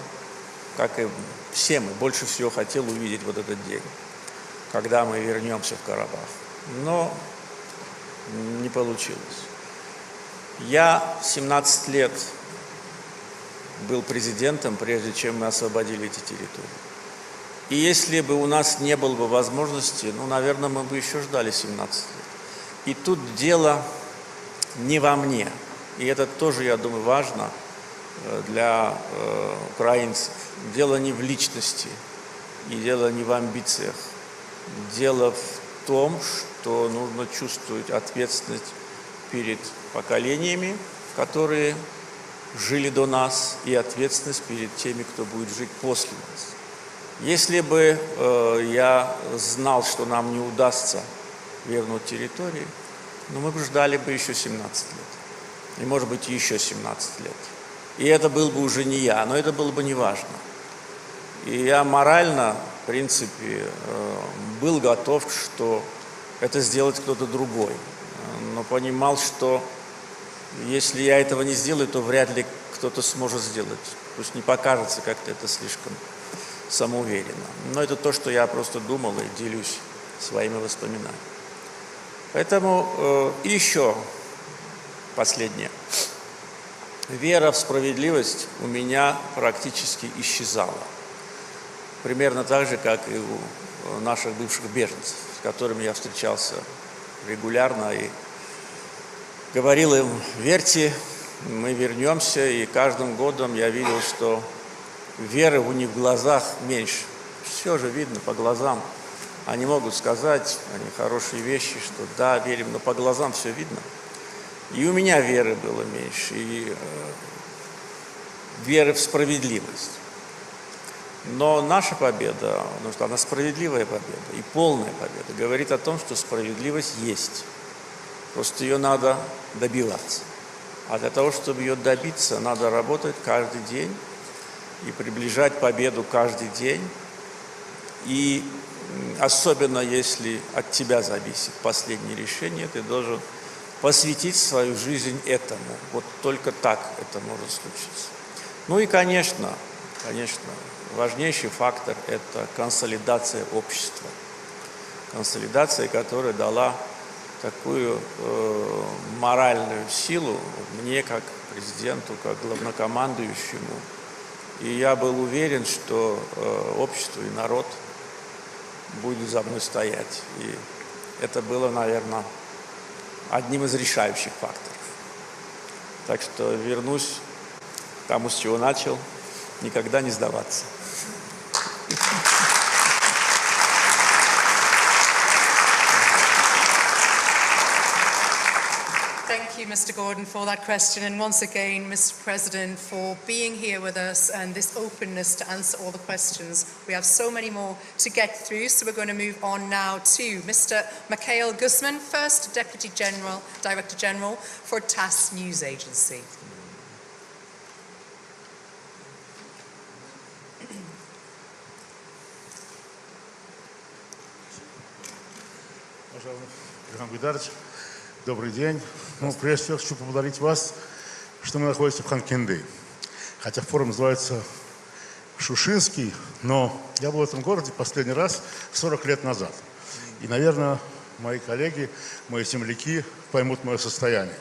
как и все мы, больше всего хотел увидеть вот этот день, когда мы вернемся в Карабах. Но не получилось. Я 17 лет был президентом, прежде чем мы освободили эти территории. И если бы у нас не было бы возможности, ну, наверное, мы бы еще ждали 17 лет. И тут дело не во мне. И это тоже, я думаю, важно для украинцев. Дело не в личности, и дело не в амбициях. Дело в том, что нужно чувствовать ответственность перед поколениями, которые жили до нас, и ответственность перед теми, кто будет жить после нас. Если бы я знал, что нам не удастся вернуть территории, ну, мы бы ждали бы еще 17 лет. И, может быть, еще 17 лет. И это был бы уже не я, но это было бы не важно. И я морально, в принципе, был готов, что это сделать кто-то другой. Но понимал, что если я этого не сделаю, то вряд ли кто-то сможет сделать. Пусть не покажется как-то это слишком самоуверенно. Но это то, что я просто думал и делюсь своими воспоминаниями. Поэтому еще последнее. Вера в справедливость у меня практически исчезала. Примерно так же, как и у наших бывших беженцев, с которыми я встречался регулярно и говорил им: верьте, мы вернемся. И каждым годом я видел, что веры у них в глазах меньше. Все же видно по глазам. Они могут сказать, они хорошие вещи, что да, верим, но по глазам все видно. И у меня веры было меньше, и веры в справедливость. Но наша победа, потому что она справедливая победа и полная победа, говорит о том, что справедливость есть. Просто ее надо добиваться. А для того, чтобы ее добиться, надо работать каждый день и приближать победу каждый день. И особенно если от тебя зависит последнее решение, ты должен посвятить свою жизнь этому. Вот только так это может случиться. Ну и, конечно, важнейший фактор – это консолидация общества. Консолидация, которая дала такую моральную силу мне, как президенту, как главнокомандующему. И я был уверен, что общество и народ будут за мной стоять. И это было, наверное, одним из решающих факторов. Так что вернусь к тому, с чего начал, никогда не сдаваться. Thank you, Mr. Gordon, for that question. And once again, Mr. President, for being here with us and this openness to answer all the questions. We have so many more to get through, so we're going to move on now to Mr. Mikhail Guzman, First Deputy General, Director General for TASS News Agency. Илхам Гайдарович, добрый день. Ну, прежде всего, хочу поблагодарить вас, что мы находимся в Ханкенде. Хотя форум называется Шушинский, но я был в этом городе последний раз 40 лет назад. И, наверное, мои коллеги, мои земляки поймут мое состояние.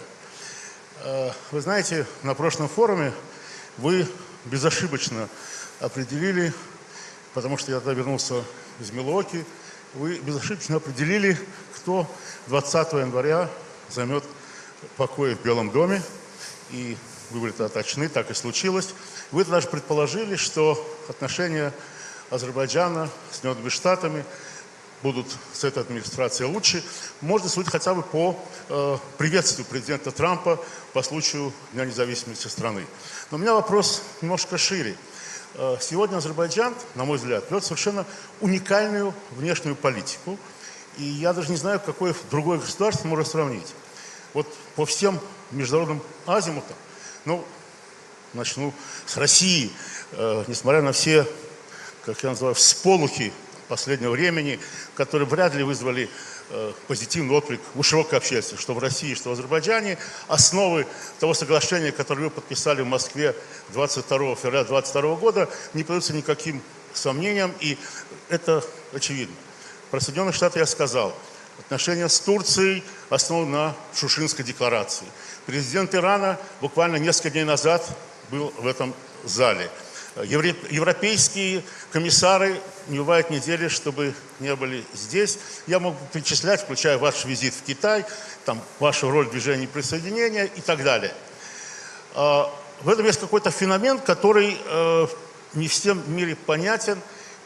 Вы знаете, на прошлом форуме вы безошибочно определили, потому что я тогда вернулся из Милуоки, вы безошибочно определили, кто 20 января займет покои в Белом доме. И вы были тогда точны, так и случилось. Вы даже предположили, что отношения Азербайджана с Соединенными Штатами будут с этой администрацией лучше. Можно судить хотя бы по приветствию президента Трампа по случаю Дня независимости страны. Но у меня вопрос немножко шире. Сегодня Азербайджан, на мой взгляд, ведет совершенно уникальную внешнюю политику. И я даже не знаю, какое другое государство можно сравнить. Вот по всем международным азимутам, ну, начну с России, несмотря на все, как я называю, всполохи последнего времени, которые вряд ли вызвали позитивный отклик у широкой общественности, что в России, что в Азербайджане, основы того соглашения, которое вы подписали в Москве 22 февраля 2022 года, не поддаются никаким сомнениям, и это очевидно. Про Соединенные Штаты я сказал. Отношения с Турцией основаны на Шушинской декларации. Президент Ирана буквально несколько дней назад был в этом зале. Европейские комиссары не бывает недели, чтобы не были здесь. Я мог бы перечислять, включая ваш визит в Китай, там, вашу роль в движении присоединения и так далее. В этом есть какой-то феномен, который не всем в мире понятен,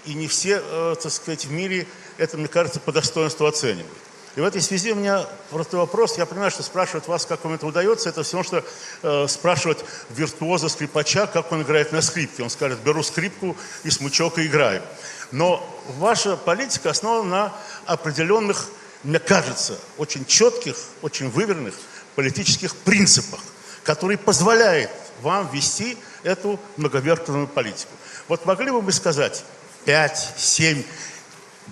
и не все, так сказать, в мире это, мне кажется, по достоинству оценивают. И в этой связи у меня простой вопрос. Я понимаю, что спрашивать вас, как вам это удается, это все равно, что спрашивать виртуоза-скрипача, как он играет на скрипке. Он скажет: беру скрипку и смычок и играю. Но ваша политика основана на определенных, мне кажется, очень четких, очень выверенных политических принципах, которые позволяют вам вести эту многовекторную политику. Вот могли бы вы сказать 5-7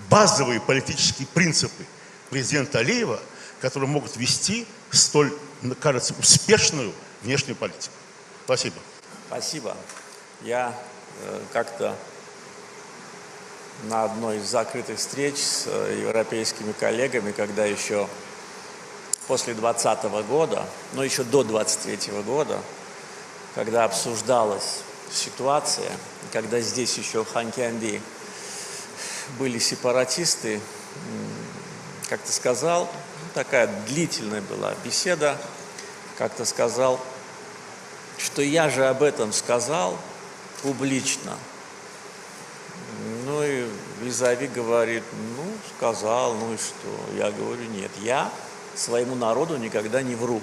базовые политические принципы президента Алиева, которые могут вести столь, кажется, успешную внешнюю политику? Спасибо. Спасибо. Я как-то на одной из закрытых встреч с европейскими коллегами, когда еще после 2020 года, но еще до 2023 года, когда обсуждалась ситуация, когда здесь еще в Ханкенде были сепаратисты, как-то сказал, такая длительная была беседа, как-то сказал, что я же об этом сказал публично. Ну и визави говорит: ну, сказал, ну и что? Я говорю: нет, я своему народу никогда не вру.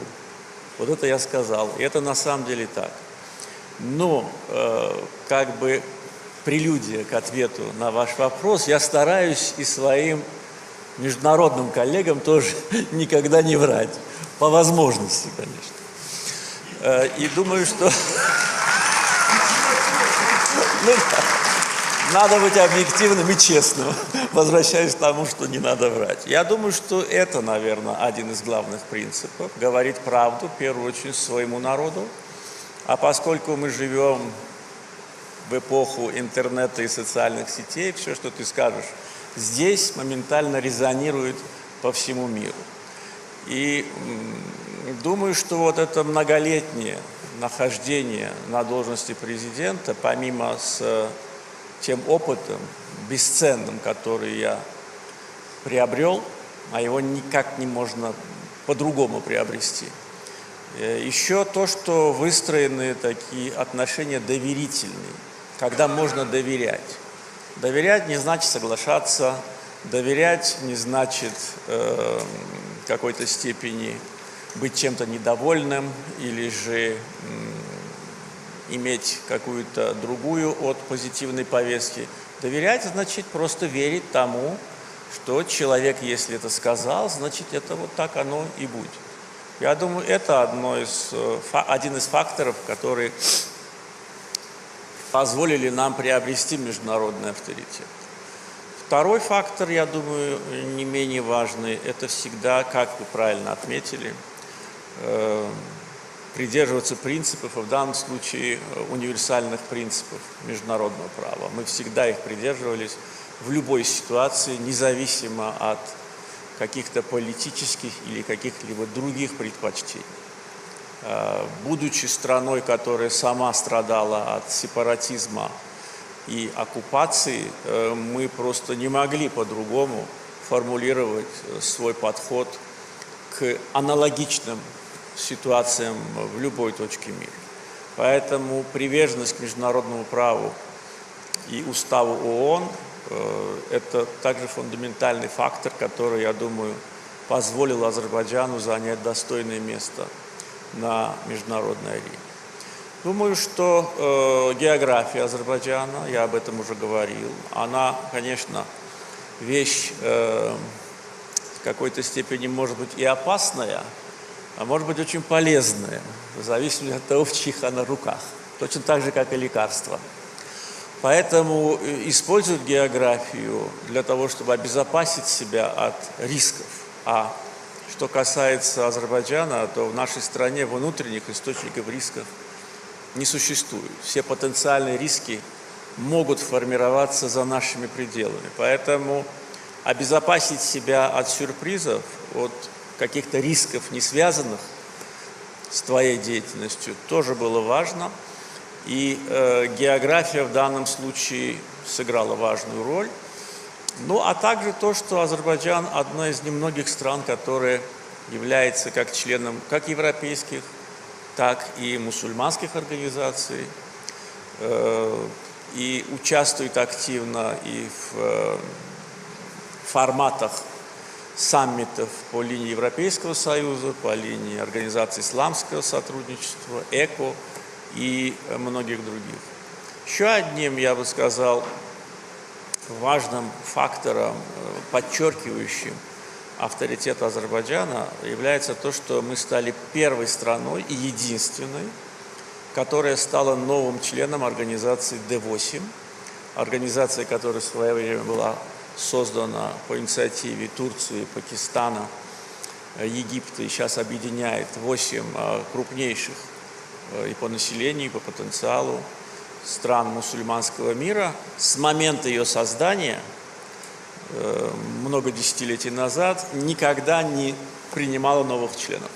Вот это я сказал, и это на самом деле так. Но как бы прелюдия к ответу на ваш вопрос, я стараюсь и своим международным коллегам тоже никогда не врать. По возможности, конечно. И думаю, что надо быть объективным и честным. Возвращаюсь к тому, что не надо врать. Я думаю, что это, наверное, один из главных принципов. Говорить правду, в первую очередь, своему народу. А поскольку мы живем в эпоху интернета и социальных сетей, все, что ты скажешь здесь, моментально резонирует по всему миру. И думаю, что вот это многолетнее нахождение на должности президента, помимо с тем опытом бесценным, который я приобрел, а его никак не можно по-другому приобрести. Еще то, что выстроены такие отношения доверительные, когда можно доверять. Доверять не значит соглашаться, доверять не значит в какой-то степени быть чем-то недовольным или же иметь какую-то другую от позитивной повестки. Доверять значит просто верить тому, что человек, если это сказал, значит это вот так оно и будет. Я думаю, это один из факторов, которые позволили нам приобрести международный авторитет. Второй фактор, я думаю, не менее важный, это всегда, как вы правильно отметили, придерживаться принципов, и в данном случае универсальных принципов международного права. Мы всегда их придерживались в любой ситуации, независимо от каких-то политических или каких-либо других предпочтений. Будучи страной, которая сама страдала от сепаратизма и оккупации, мы просто не могли по-другому формулировать свой подход к аналогичным ситуациям в любой точке мира. Поэтому приверженность к международному праву и уставу ООН это также фундаментальный фактор, который, я думаю, позволил Азербайджану занять достойное место на международной арене. Думаю, что география Азербайджана, я об этом уже говорил, она, конечно, вещь в какой-то степени может быть и опасная, а может быть очень полезная, в зависимости от того, в чьих она руках. Точно так же, как и лекарства. Поэтому используют географию для того, чтобы обезопасить себя от рисков. А что касается Азербайджана, то в нашей стране внутренних источников рисков не существует. Все потенциальные риски могут формироваться за нашими пределами. Поэтому обезопасить себя от сюрпризов, от каких-то рисков, не связанных с твоей деятельностью, тоже было важно. И география в данном случае сыграла важную роль. Ну, а также то, что Азербайджан – одна из немногих стран, которая является как членом как европейских, так и мусульманских организаций, и участвует активно и в форматах саммитов по линии Европейского Союза, по линии Организации исламского сотрудничества, ЭКО и многих других. Еще одним, я бы сказал, важным фактором, подчеркивающим авторитет Азербайджана, является то, что мы стали первой страной и единственной, которая стала новым членом организации D8, организация, которая в свое время была создана по инициативе Турции, Пакистана, Египта, и сейчас объединяет 8 крупнейших и по населению, и по потенциалу стран мусульманского мира. С момента ее создания, много десятилетий назад, никогда не принимала новых членов.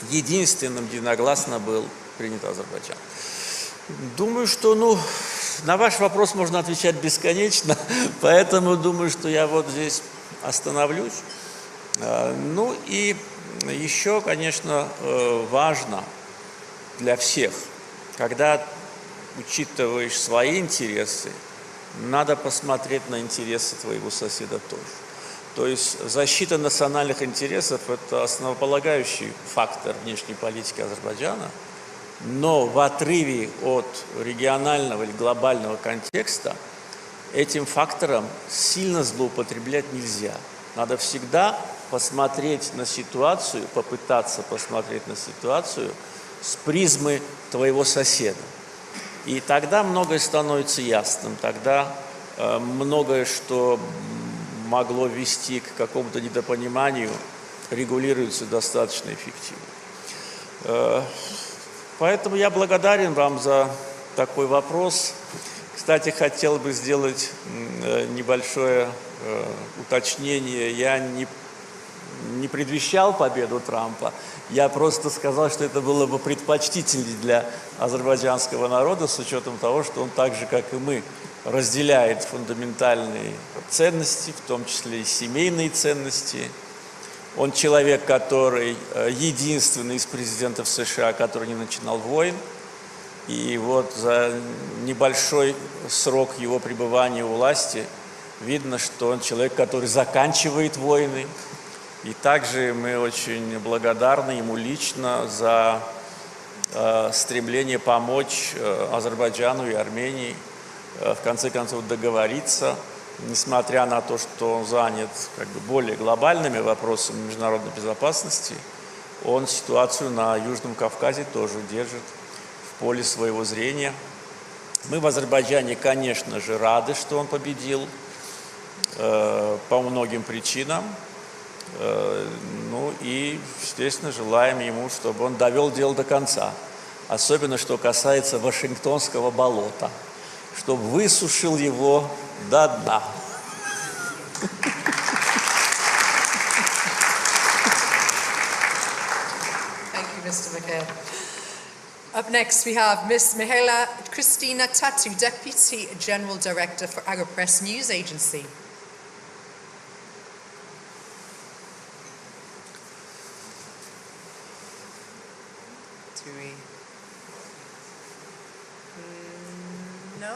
Единственным единогласно был принят Азербайджан. Думаю, что, на ваш вопрос можно отвечать бесконечно, поэтому думаю, что я вот здесь остановлюсь. Ну и еще, конечно, важно для всех, когда учитываешь свои интересы, надо посмотреть на интересы твоего соседа тоже. То есть защита национальных интересов – это основополагающий фактор внешней политики Азербайджана, но в отрыве от регионального или глобального контекста этим фактором сильно злоупотреблять нельзя. Надо всегда посмотреть на ситуацию, попытаться посмотреть на ситуацию с призмы твоего соседа. И тогда многое становится ясным, тогда многое, что могло вести к какому-то недопониманию, регулируется достаточно эффективно. Поэтому я благодарен вам за такой вопрос. Кстати, хотел бы сделать небольшое уточнение. Я не предвещал победу Трампа. Я просто сказал, что это было бы предпочтительнее для азербайджанского народа, с учетом того, что он так же, как и мы, разделяет фундаментальные ценности, в том числе и семейные ценности. Он человек, который единственный из президентов США, который не начинал войн. И вот за небольшой срок его пребывания у власти видно, что он человек, который заканчивает войны. И также мы очень благодарны ему лично за стремление помочь Азербайджану и Армении в конце концов договориться, несмотря на то, что он занят более глобальными вопросами международной безопасности, он ситуацию на Южном Кавказе тоже держит в поле своего зрения. Мы в Азербайджане, конечно же, рады, что он победил по многим причинам. Ну и, естественно, желаем ему, чтобы он довел дело до конца. Особенно, что касается Вашингтонского болота, чтобы высушил его до дна. Thank you, Mr. Mikhail. Up next, we have Ms. Mihaela Kristina Tatu, Deputy General Director for Agropress News Agency. Do we? No?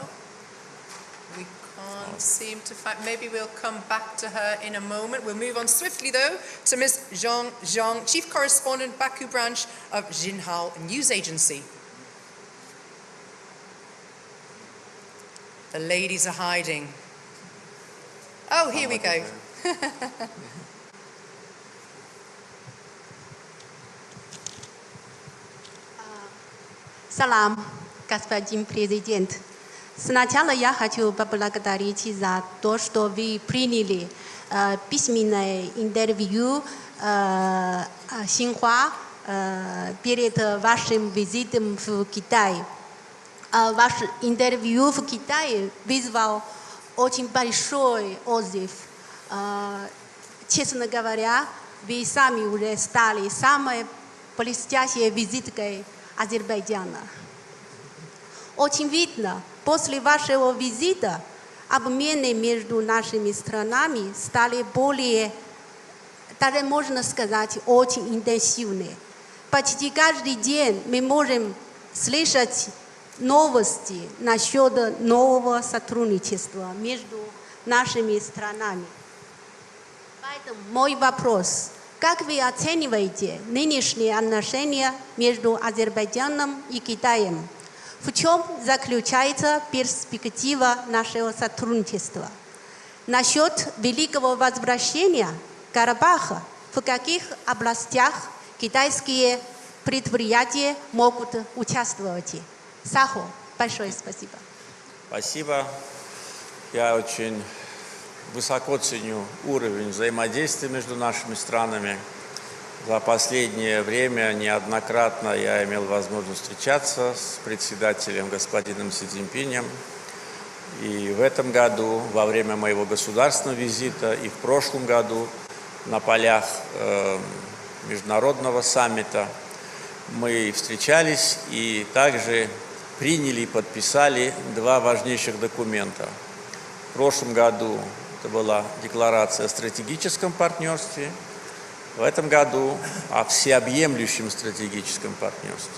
We can't. Can't seem to find. Maybe we'll come back to her in a moment. We'll move on swiftly, though, to Ms. Zhang Zhang, Chief Correspondent, Baku branch of Jinhao News Agency. The ladies are hiding. Oh, here we go. Салам, господин президент. Сначала я хочу поблагодарить за то, что вы приняли письменное интервью Синьхуа перед вашим визитом в Китай. Ваше интервью в Китае вызвал очень большой отзыв. Честно говоря, вы сами уже стали самой блестящей визиткой Азербайджана. Очень видно, после вашего визита обмены между нашими странами стали более, даже можно сказать, очень интенсивны. Почти каждый день мы можем слышать новости насчет нового сотрудничества между нашими странами. Поэтому мой вопрос. Как вы оцениваете нынешние отношения между Азербайджаном и Китаем? В чем заключается перспектива нашего сотрудничества? Насчет великого возвращения Карабаха, в каких областях китайские предприятия могут участвовать? Сахо, большое спасибо. Спасибо. Я очень высоко ценю уровень взаимодействия между нашими странами. За последнее время неоднократно я имел возможность встречаться с председателем господином Си Цзиньпинем. И в этом году, во время моего государственного визита, и в прошлом году на полях международного саммита мы встречались и также приняли и подписали два важнейших документа. В прошлом году это была декларация о стратегическом партнерстве, в этом году о всеобъемлющем стратегическом партнерстве.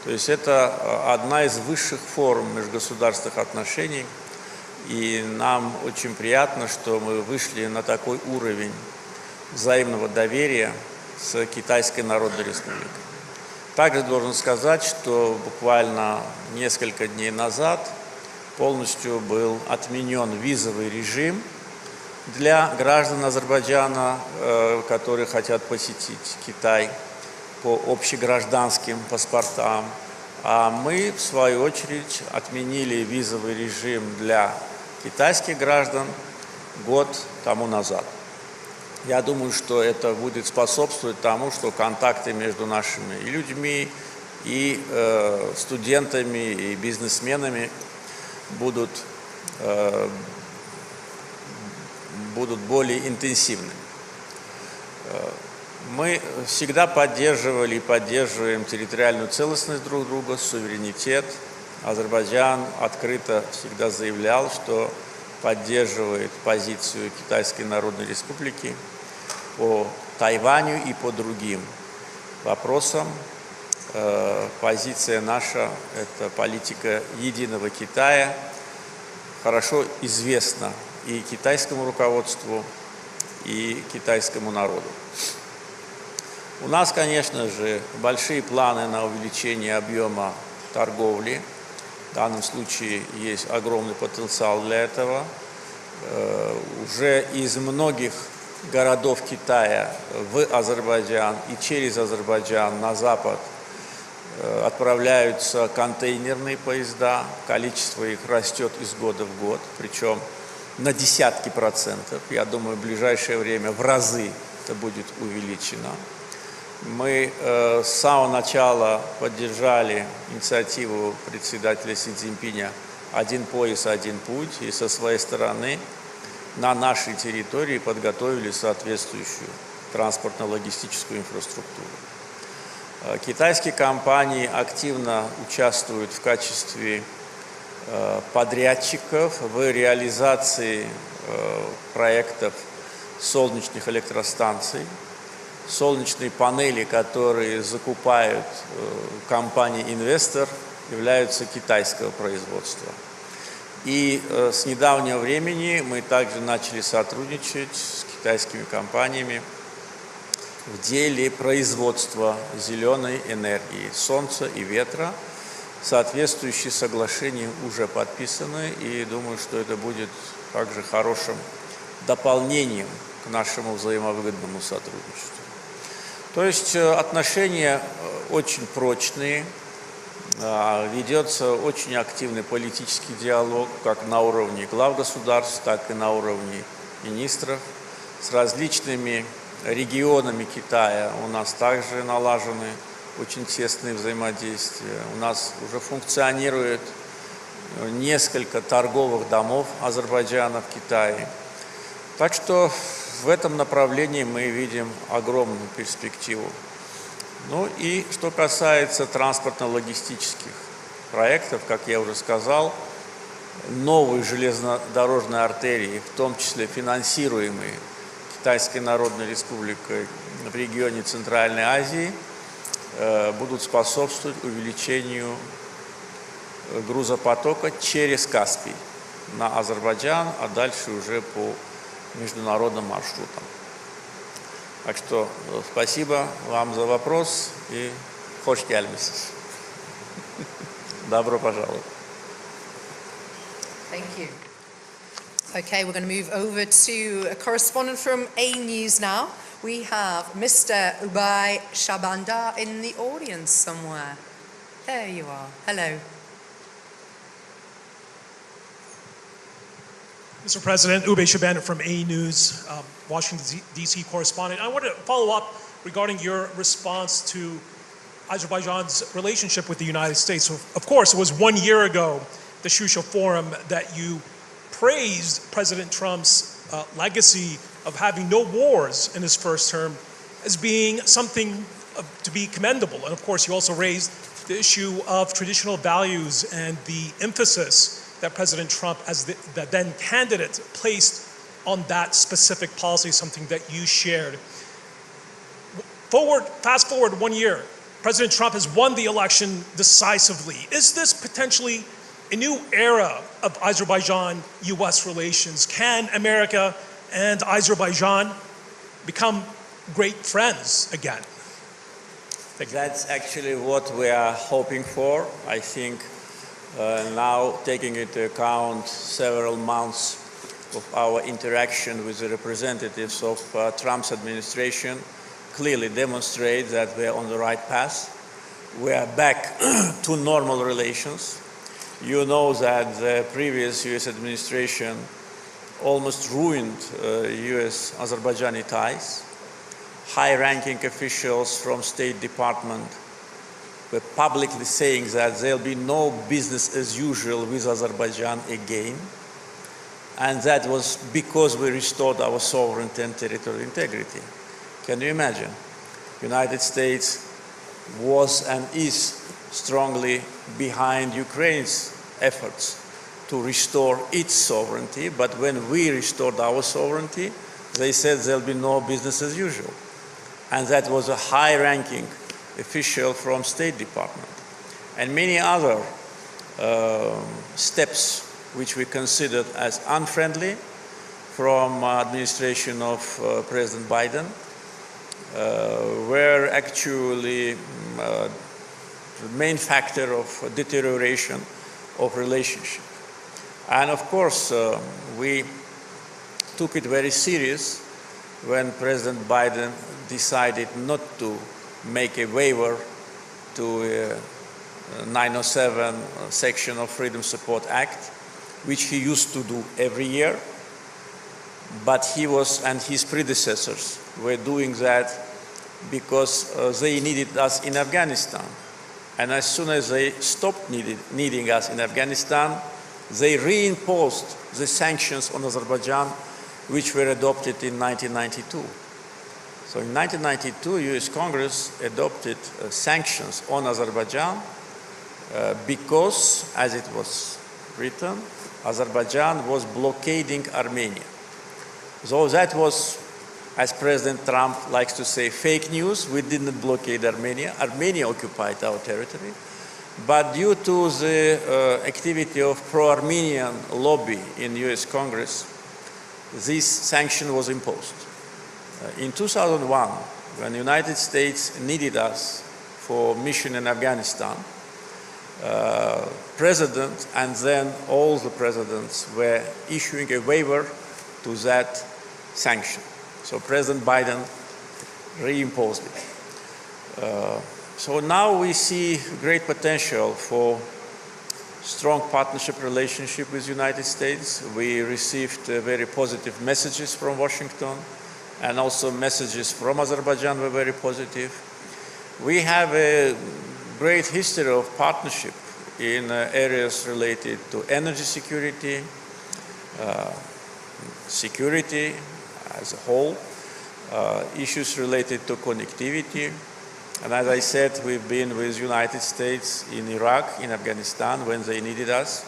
То есть это одна из высших форм межгосударственных отношений, и нам очень приятно, что мы вышли на такой уровень взаимного доверия с Китайской Народной Республикой. Также должен сказать, что буквально несколько дней назад полностью был отменен визовый режим для граждан Азербайджана, которые хотят посетить Китай по общегражданским паспортам. А мы, в свою очередь, отменили визовый режим для китайских граждан год тому назад. Я думаю, что это будет способствовать тому, что контакты между нашими и людьми, и студентами, и бизнесменами будут более интенсивными. Мы всегда поддерживали и поддерживаем территориальную целостность друг друга, суверенитет. Азербайджан открыто всегда заявлял, что поддерживает позицию Китайской Народной Республики по Тайваню и по другим вопросам. Позиция наша – это политика единого Китая, хорошо известна и китайскому руководству, и китайскому народу. У нас, конечно же, большие планы на увеличение объема торговли. В данном случае есть огромный потенциал для этого. Уже из многих городов Китая в Азербайджан и через Азербайджан на запад отправляются контейнерные поезда. Количество их растет из года в год, причем на десятки процентов. Я думаю, в ближайшее время в разы это будет увеличено. Мы с самого начала поддержали инициативу председателя Си Цзиньпиня «Один пояс, один путь», и со своей стороны на нашей территории подготовили соответствующую транспортно-логистическую инфраструктуру. Китайские компании активно участвуют в качестве подрядчиков в реализации проектов солнечных электростанций. Солнечные панели, которые закупают компании-инвестор, являются китайского производства. И с недавнего времени мы также начали сотрудничать с китайскими компаниями в деле производства зеленой энергии, солнца и ветра. Соответствующие соглашения уже подписаны, и думаю, что это будет также хорошим дополнением к нашему взаимовыгодному сотрудничеству. То есть отношения очень прочные, ведется очень активный политический диалог как на уровне глав государств, так и на уровне министров. С различными регионами Китая у нас также налажены очень тесные взаимодействия. У нас уже функционирует несколько торговых домов Азербайджана в Китае. Так что в этом направлении мы видим огромную перспективу. Ну и что касается транспортно-логистических проектов, как я уже сказал, новые железнодорожные артерии, в том числе финансируемые Китайской Народной Республикой в регионе Центральной Азии, будут способствовать увеличению грузопотока через Каспий на Азербайджан, а дальше уже по международным маршрутам. Так что спасибо вам за вопрос и хош келмисиз. Добро пожаловать. Thank you. Okay, we're going to move over to a correspondent from A News now. We have Mr. Ubay Shabanda in the audience somewhere. There you are. Hello. Mr. President, Ubay Shabanda from A News, Washington, D.C. correspondent. I want to follow up regarding your response to Azerbaijan's relationship with the United States. So, of course, it was 1 year ago, the Shusha Forum, that you praised President Trump's legacy of having no wars in his first term as being something to be commendable. And of course, you also raised the issue of traditional values and the emphasis that President Trump, as the then candidate, placed on that specific policy, something that you shared. Fast forward 1 year, President Trump has won the election decisively. Is this potentially a new era of Azerbaijan-US relations? Can America and Azerbaijan become great friends again? That's actually what we are hoping for. I think now, taking into account several months of our interaction with the representatives of Trump's administration, clearly demonstrate that we are on the right path. We are back to normal relations. You know that the previous US administration almost ruined US-Azerbaijani ties. High-ranking officials from State Department were publicly saying that there'll be no business as usual with Azerbaijan again. And that was because we restored our sovereignty and territorial integrity. Can you imagine? United States was and is strongly behind Ukraine's efforts to restore its sovereignty, but when we restored our sovereignty, they said there'll be no business as usual. And that was a high-ranking official from State Department. And many other steps which we considered as unfriendly from administration of President Biden were actually the main factor of deterioration of relationship. And of course, we took it very serious when President Biden decided not to make a waiver to 907 section of Freedom Support Act, which he used to do every year. But he was, and his predecessors were doing that because they needed us in Afghanistan. And as soon as they stopped needing us in Afghanistan, they reimposed the sanctions on Azerbaijan, which were adopted in 1992. So in 1992, US Congress adopted sanctions on Azerbaijan because, as it was written, Azerbaijan was blockading Armenia. So that was, as President Trump likes to say, fake news. We didn't blockade Armenia. Armenia occupied our territory. But due to the activity of pro-Armenian lobby in US Congress, this sanction was imposed. In 2001, when the United States needed us for mission in Afghanistan, President and then all the presidents were issuing a waiver to that sanction. So President Biden reimposed it. So now we see great potential for strong partnership relationship with the United States. We received very positive messages from Washington, and also messages from Azerbaijan were very positive. We have a great history of partnership in areas related to energy security, security as a whole, issues related to connectivity. And as I said, we've been with the United States in Iraq, in Afghanistan, when they needed us.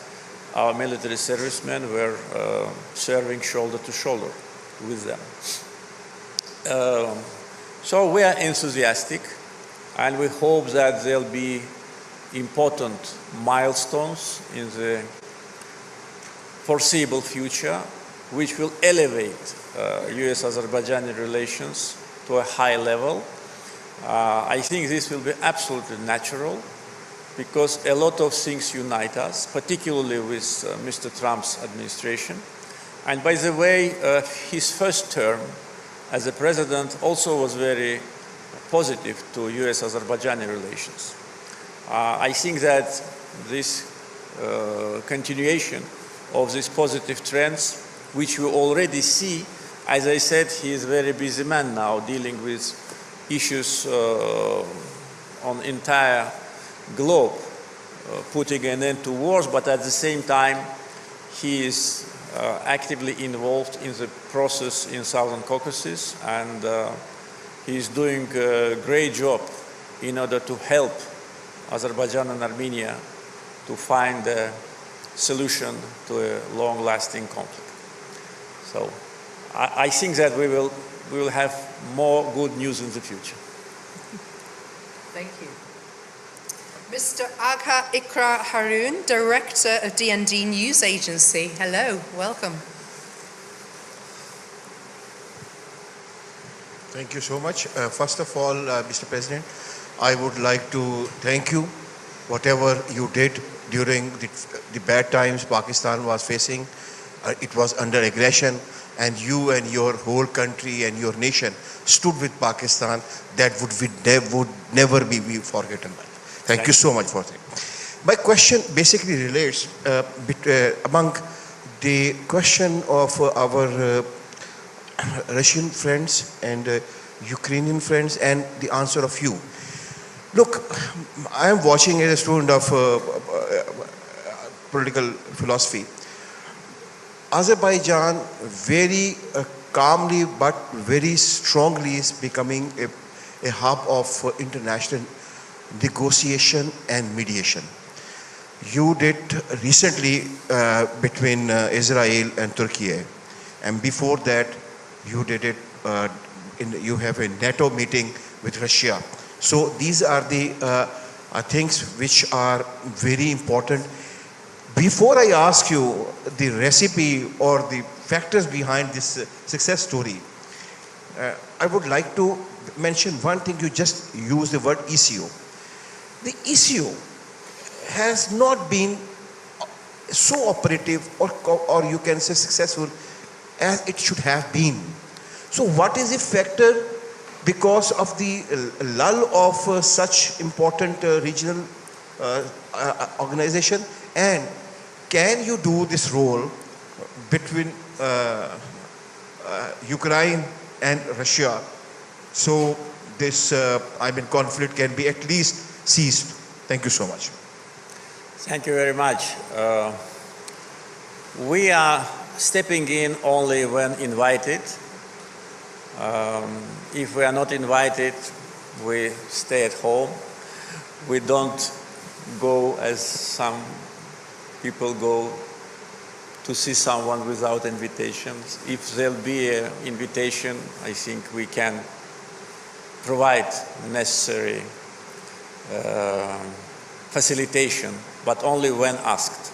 Our military servicemen were serving shoulder to shoulder with them. So we are enthusiastic, and we hope that there'll be important milestones in the foreseeable future, which will elevate US-Azerbaijani relations to a high level. I think this will be absolutely natural, because a lot of things unite us, particularly with Mr. Trump's administration. And by the way, his first term as a president also was very positive to US-Azerbaijani relations. I think that this continuation of these positive trends, which we already see, as I said, he is a very busy man now dealing with issues on entire globe, putting an end to wars, but at the same time he is actively involved in the process in Southern Caucasus, and he is doing a great job in order to help Azerbaijan and Armenia to find a solution to a long-lasting conflict. So I think that we will have more good news in the future. Thank you. Mr. Agha Ikra Haroon, Director of DND News Agency. Hello, welcome. Thank you so much. First of all, Mr. President, I would like to thank you. Whatever you did during the bad times Pakistan was facing, it was under aggression, and you and your whole country and your nation stood with Pakistan. That would never be forgotten. Thank you so much for that. My question basically relates among the question of our Russian friends and Ukrainian friends and the answer of you. Look, I am watching as a student of political philosophy. Azerbaijan very calmly but very strongly is becoming a hub of international negotiation and mediation. You did recently between Israel and Turkey, and before that you did it you have a NATO meeting with Russia. So these are the things which are very important. Before I ask you the recipe or the factors behind this success story, I would like to mention one thing. You just used the word issue. The issue has not been so operative or you can say successful as it should have been. So what is the factor because of the lull of such important regional organization, and can you do this role between Ukraine and Russia so this conflict can be at least ceased? Thank you so much. Thank you very much. We are stepping in only when invited. If we are not invited, we stay at home. We don't go as some people go to see someone without invitations. If there'll be an invitation, I think we can provide necessary facilitation, but only when asked.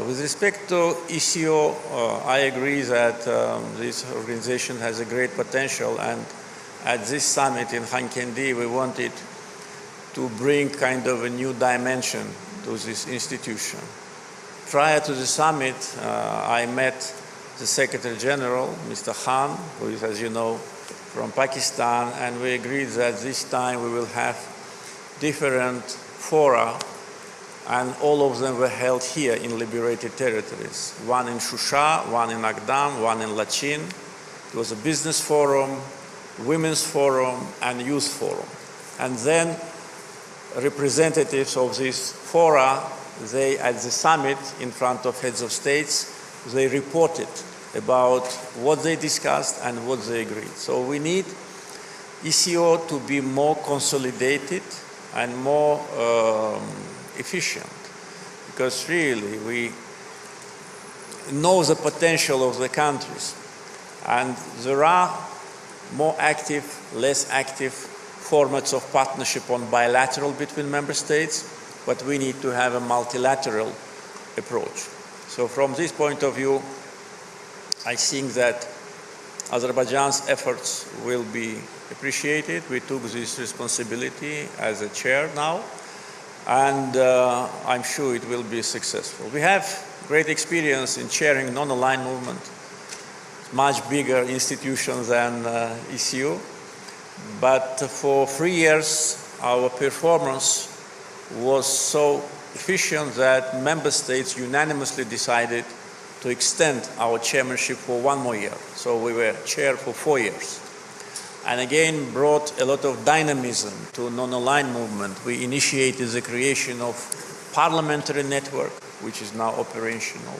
With respect to ECO, I agree that this organization has a great potential, and at this summit in Xankəndidə we wanted to bring kind of a new dimension to this institution. Prior to the summit, I met the Secretary General, Mr. Khan, who is, as you know, from Pakistan, and we agreed that this time we will have different fora, and all of them were held here in liberated territories. One in Shusha, one in Agdam, one in Lachin. It was a business forum, women's forum, and youth forum. And then representatives of these fora, they, at the summit in front of heads of states, they reported about what they discussed and what they agreed. So we need ECO to be more consolidated and more efficient, because really we know the potential of the countries, and there are more active, less active formats of partnership on bilateral between member states, but we need to have a multilateral approach. So from this point of view, I think that Azerbaijan's efforts will be appreciated. We took this responsibility as a chair now, and I'm sure it will be successful. We have great experience in chairing non-aligned movement, much bigger institution than ECU, but for 3 years our performance was so efficient that member states unanimously decided to extend our chairmanship for 1 more year. So we were chair for 4 years. And again brought a lot of dynamism to non-aligned movement. We initiated the creation of parliamentary network, which is now operational,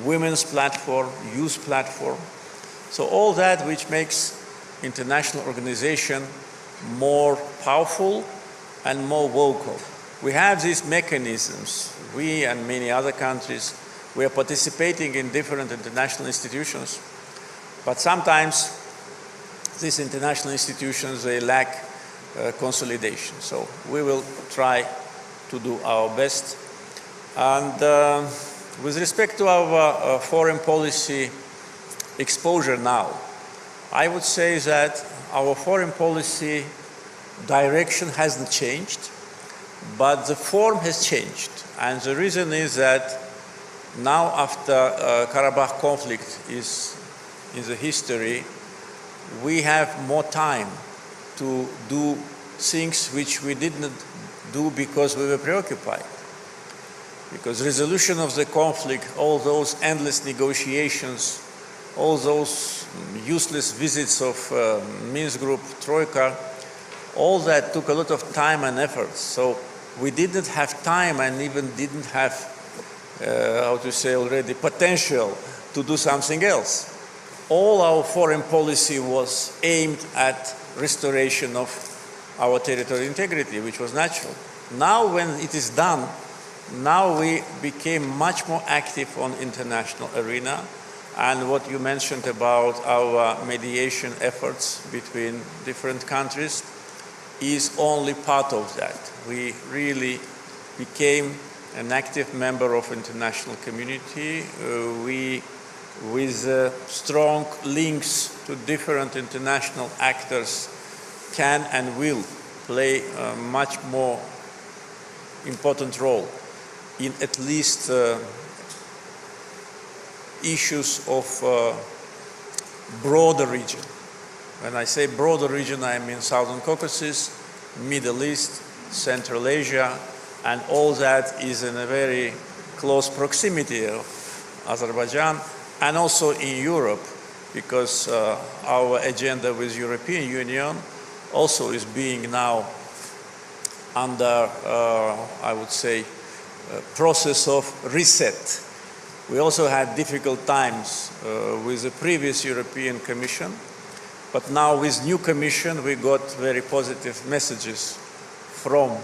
women's platform, youth platform. So all that which makes international organization more powerful and more vocal. We have these mechanisms. We and many other countries, we are participating in different international institutions, but sometimes these international institutions, they lack consolidation. So we will try to do our best. And with respect to our foreign policy exposure now, I would say that our foreign policy direction hasn't changed, but the form has changed. And the reason is that now, after Karabakh conflict is in the history, we have more time to do things which we didn't do because we were preoccupied. Because resolution of the conflict, all those endless negotiations, all those useless visits of Minsk Group, Troika, all that took a lot of time and effort. So we didn't have time and even didn't have, already potential to do something else. All our foreign policy was aimed at restoration of our territorial integrity, which was natural. Now when it is done, now we became much more active on international arena. And what you mentioned about our mediation efforts between different countries is only part of that. We really became an active member of international community. With strong links to different international actors, can and will play a much more important role in at least issues of broader region. When I say broader region, I mean Southern Caucasus, Middle East, Central Asia, and all that is in a very close proximity of Azerbaijan, and also in Europe, because our agenda with European Union also is being now under, I would say, process of reset. We also had difficult times with the previous European Commission, but now with new Commission we got very positive messages from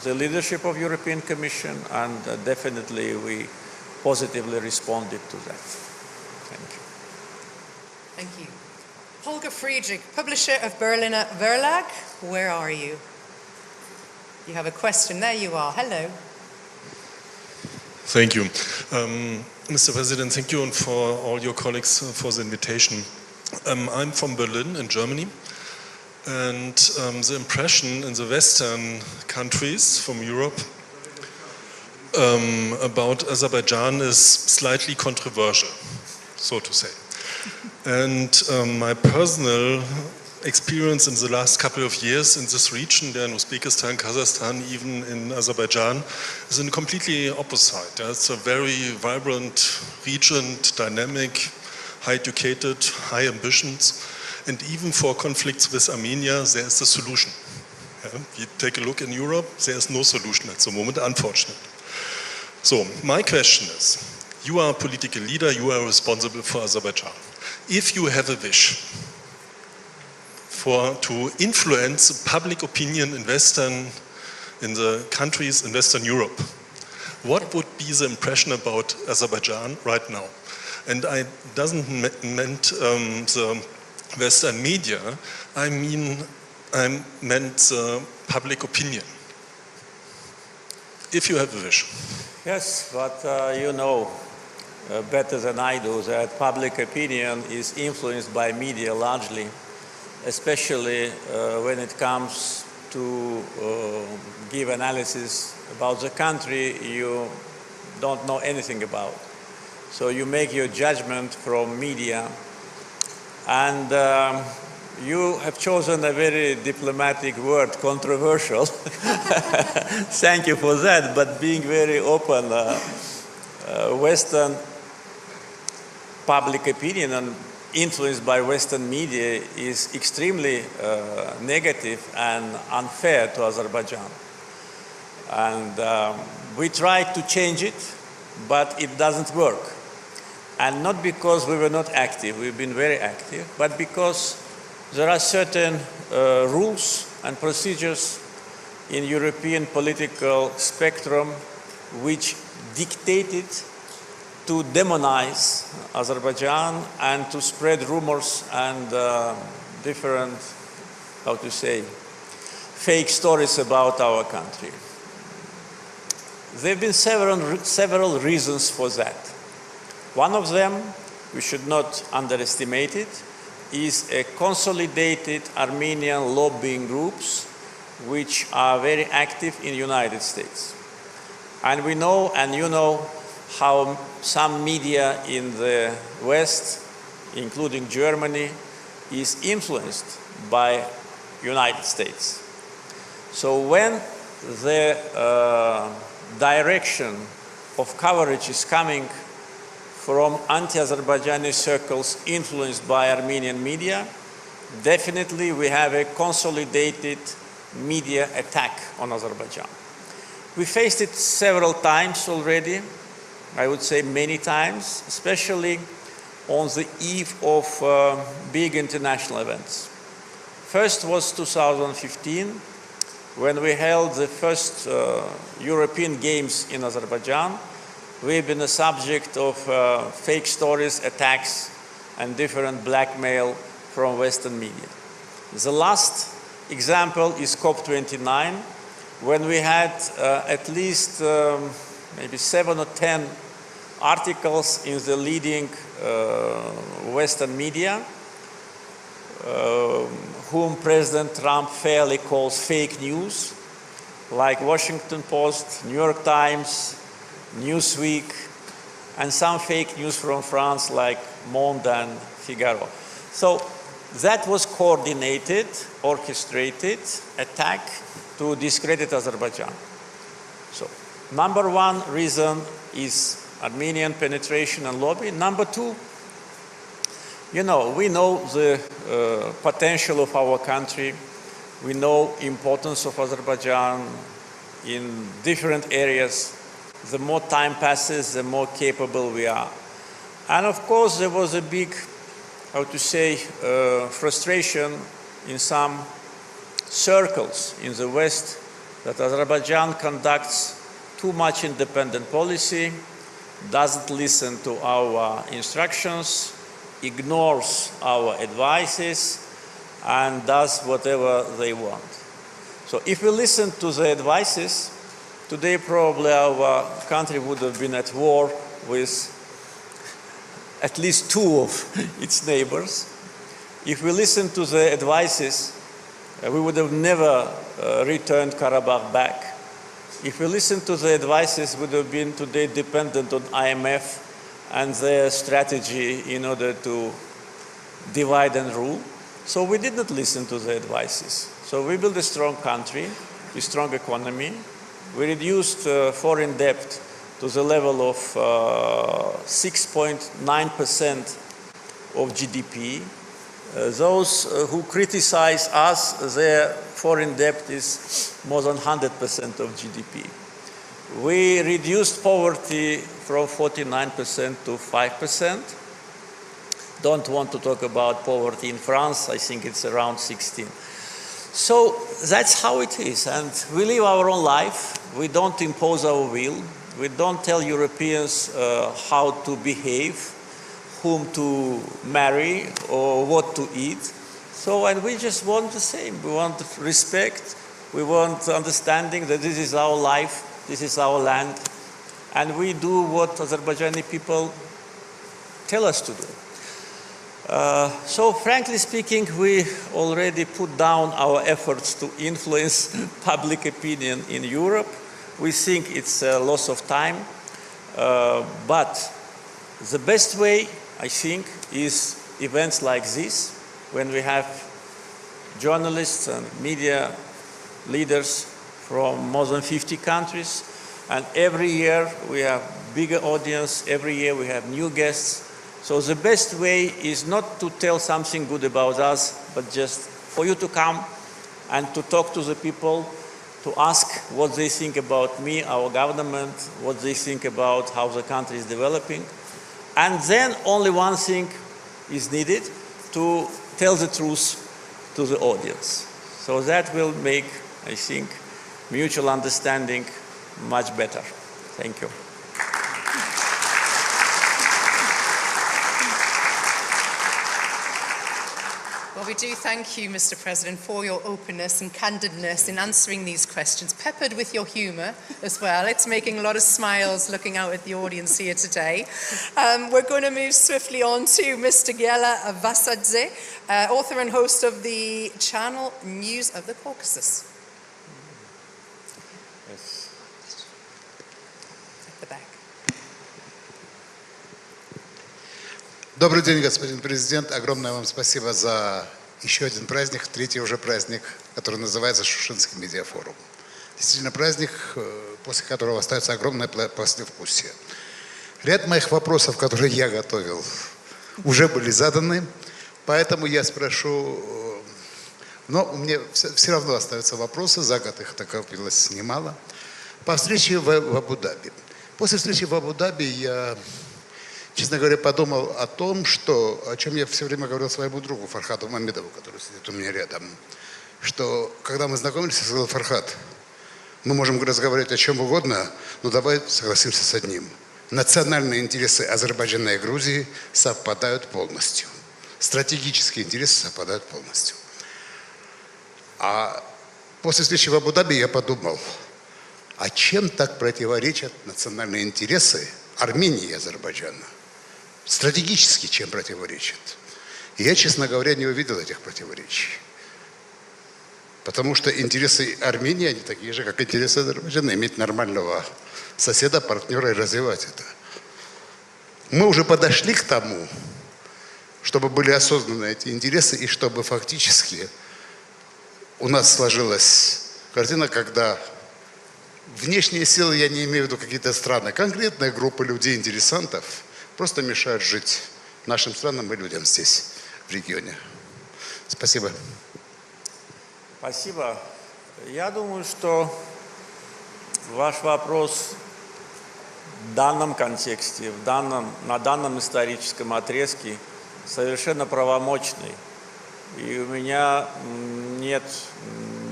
the leadership of European Commission, and definitely we positively responded to that. Thank you. Thank you. Holger Friedrich, publisher of Berliner Verlag, where are you? You have a question. There you are. Hello. Thank you. Mr. President, thank you and for all your colleagues for the invitation. I'm from Berlin in Germany, and the impression in the Western countries from Europe about Azerbaijan is slightly controversial, so to say. And my personal experience in the last couple of years in this region, there in Uzbekistan, Kazakhstan, even in Azerbaijan, is in completely opposite. It's a very vibrant region, dynamic, high educated, high ambitions, and even for conflicts with Armenia, there is a solution. You take a look in Europe, there is no solution at the moment, unfortunately. So my question is, you are a political leader, you are responsible for Azerbaijan. If you have a wish to influence public opinion in the countries in Western Europe, what would be the impression about Azerbaijan right now? And I doesn't meant the Western media, I meant the public opinion. If you have a wish. Yes, but you know better than I do that public opinion is influenced by media largely, especially when it comes to give analysis about the country you don't know anything about. So you make your judgment from media, and you have chosen a very diplomatic word, controversial. Thank you for that, but being very open, Western public opinion and influenced by Western media is extremely negative and unfair to Azerbaijan. And we tried to change it, but it doesn't work. And not because we were not active, we've been very active, but because there are certain rules and procedures in European political spectrum which dictated to demonize Azerbaijan and to spread rumors and different, how to say, fake stories about our country. There have been several reasons for that. One of them, we should not underestimate it, is a consolidated Armenian lobbying groups which are very active in the United States. And we know, and you know, how some media in the West, including Germany, is influenced by United States. So when the direction of coverage is coming from anti-Azerbaijani circles influenced by Armenian media, definitely we have a consolidated media attack on Azerbaijan. We faced it several times already, I would say many times, especially on the eve of big international events. First was 2015, when we held the first European Games in Azerbaijan. We've been the subject of fake stories, attacks, and different blackmail from Western media. The last example is COP29, when we had at least maybe 7 or 10 articles in the leading Western media, whom President Trump fairly calls fake news, like Washington Post, New York Times, Newsweek, and some fake news from France like Monde and Figaro. So that was coordinated, orchestrated attack to discredit Azerbaijan. So number one reason is Armenian penetration and lobby. Number two, you know, we know the potential of our country. We know importance of Azerbaijan in different areas. The more time passes, the more capable we are. And of course, there was a big, how to say, frustration in some circles in the West that Azerbaijan conducts too much independent policy, doesn't listen to our instructions, ignores our advices, and does whatever they want. So if we listen to the advices, today probably our country would have been at war with at least two of its neighbors. If we listen to the advices, we would have never returned Karabakh back. If we listen to the advices, we would have been today dependent on IMF and their strategy in order to divide and rule. So we did not listen to the advices. So we built a strong country, a strong economy. We reduced foreign debt to the level of 6.9% of GDP. Those who criticize us, their foreign debt is more than 100% of GDP. We reduced poverty from 49% to 5%. Don't want to talk about poverty in France. I think it's around 16. So that's how it is. And we live our own life. We don't impose our will. We don't tell Europeans how to behave, whom to marry, or what to eat. So, and we just want the same. We want respect. We want understanding that this is our life, this is our land, and we do what Azerbaijani people tell us to do. So frankly speaking, we already put down our efforts to influence public opinion in Europe. We think it's a loss of time, but the best way, I think, is events like this, when we have journalists and media leaders from more than 50 countries, and every year we have bigger audience, every year we have new guests. So the best way is not to tell something good about us, but just for you to come and to talk to the people, to ask what they think about me, our government, what they think about how the country is developing. And then only one thing is needed, to tell the truth to the audience. So that will make, I think, mutual understanding much better. Thank you. Well, we do thank you, Mr. President, for your openness and candidness in answering these questions, peppered with your humour as well. It's making a lot of smiles looking out at the audience here today. We're going to move swiftly on to Mr. Giela Vasadze, author and host of the channel News of the Caucasus. Yes. At the back. Добрый день, господин президент. Огромное вам спасибо за еще один праздник, третий уже праздник, который называется Шушинский медиафорум. Действительно праздник, после которого остается огромное послевкусие. Ряд моих вопросов, которые я готовил, уже были заданы, поэтому я спрошу, но у меня все равно остаются вопросы, за год их накопилось немало. По встрече в Абу-Даби. После встречи в Абу-Даби я, честно говоря, подумал о том, о чем я все время говорил своему другу Фархаду Мамедову, который сидит у меня рядом, что когда мы знакомились, я сказал: Фархад, мы можем разговаривать о чем угодно, но давай согласимся с одним. Национальные интересы Азербайджана и Грузии совпадают полностью. Стратегические интересы совпадают полностью. А после встречи в Абу-Даби я подумал, а чем так противоречат национальные интересы Армении и Азербайджана? Стратегически чем противоречат? И я, честно говоря, не увидел этих противоречий. Потому что интересы Армении, они такие же, как интересы Азербайджана, иметь нормального соседа, партнера и развивать это. Мы уже подошли к тому, чтобы были осознаны эти интересы, и чтобы фактически у нас сложилась картина, когда внешние силы, я не имею в виду какие-то страны, конкретная группа людей, интересантов, просто мешают жить нашим странам и людям здесь, в регионе. Спасибо. Спасибо. Я думаю, что ваш вопрос в данном контексте, на данном историческом отрезке совершенно правомочный. И у меня нет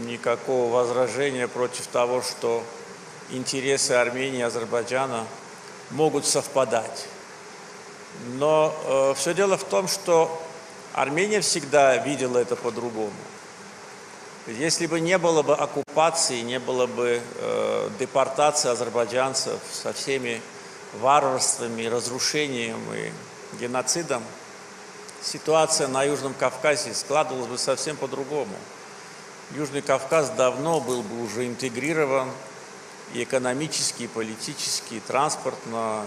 никакого возражения против того, что интересы Армении и Азербайджана могут совпадать. Но все дело в том, что Армения всегда видела это по-другому. Если бы не было бы оккупации, не было бы депортации азербайджанцев со всеми варварствами, разрушением и геноцидом, ситуация на Южном Кавказе складывалась бы совсем по-другому. Южный Кавказ давно был бы уже интегрирован и экономически, и политически, и транспортно,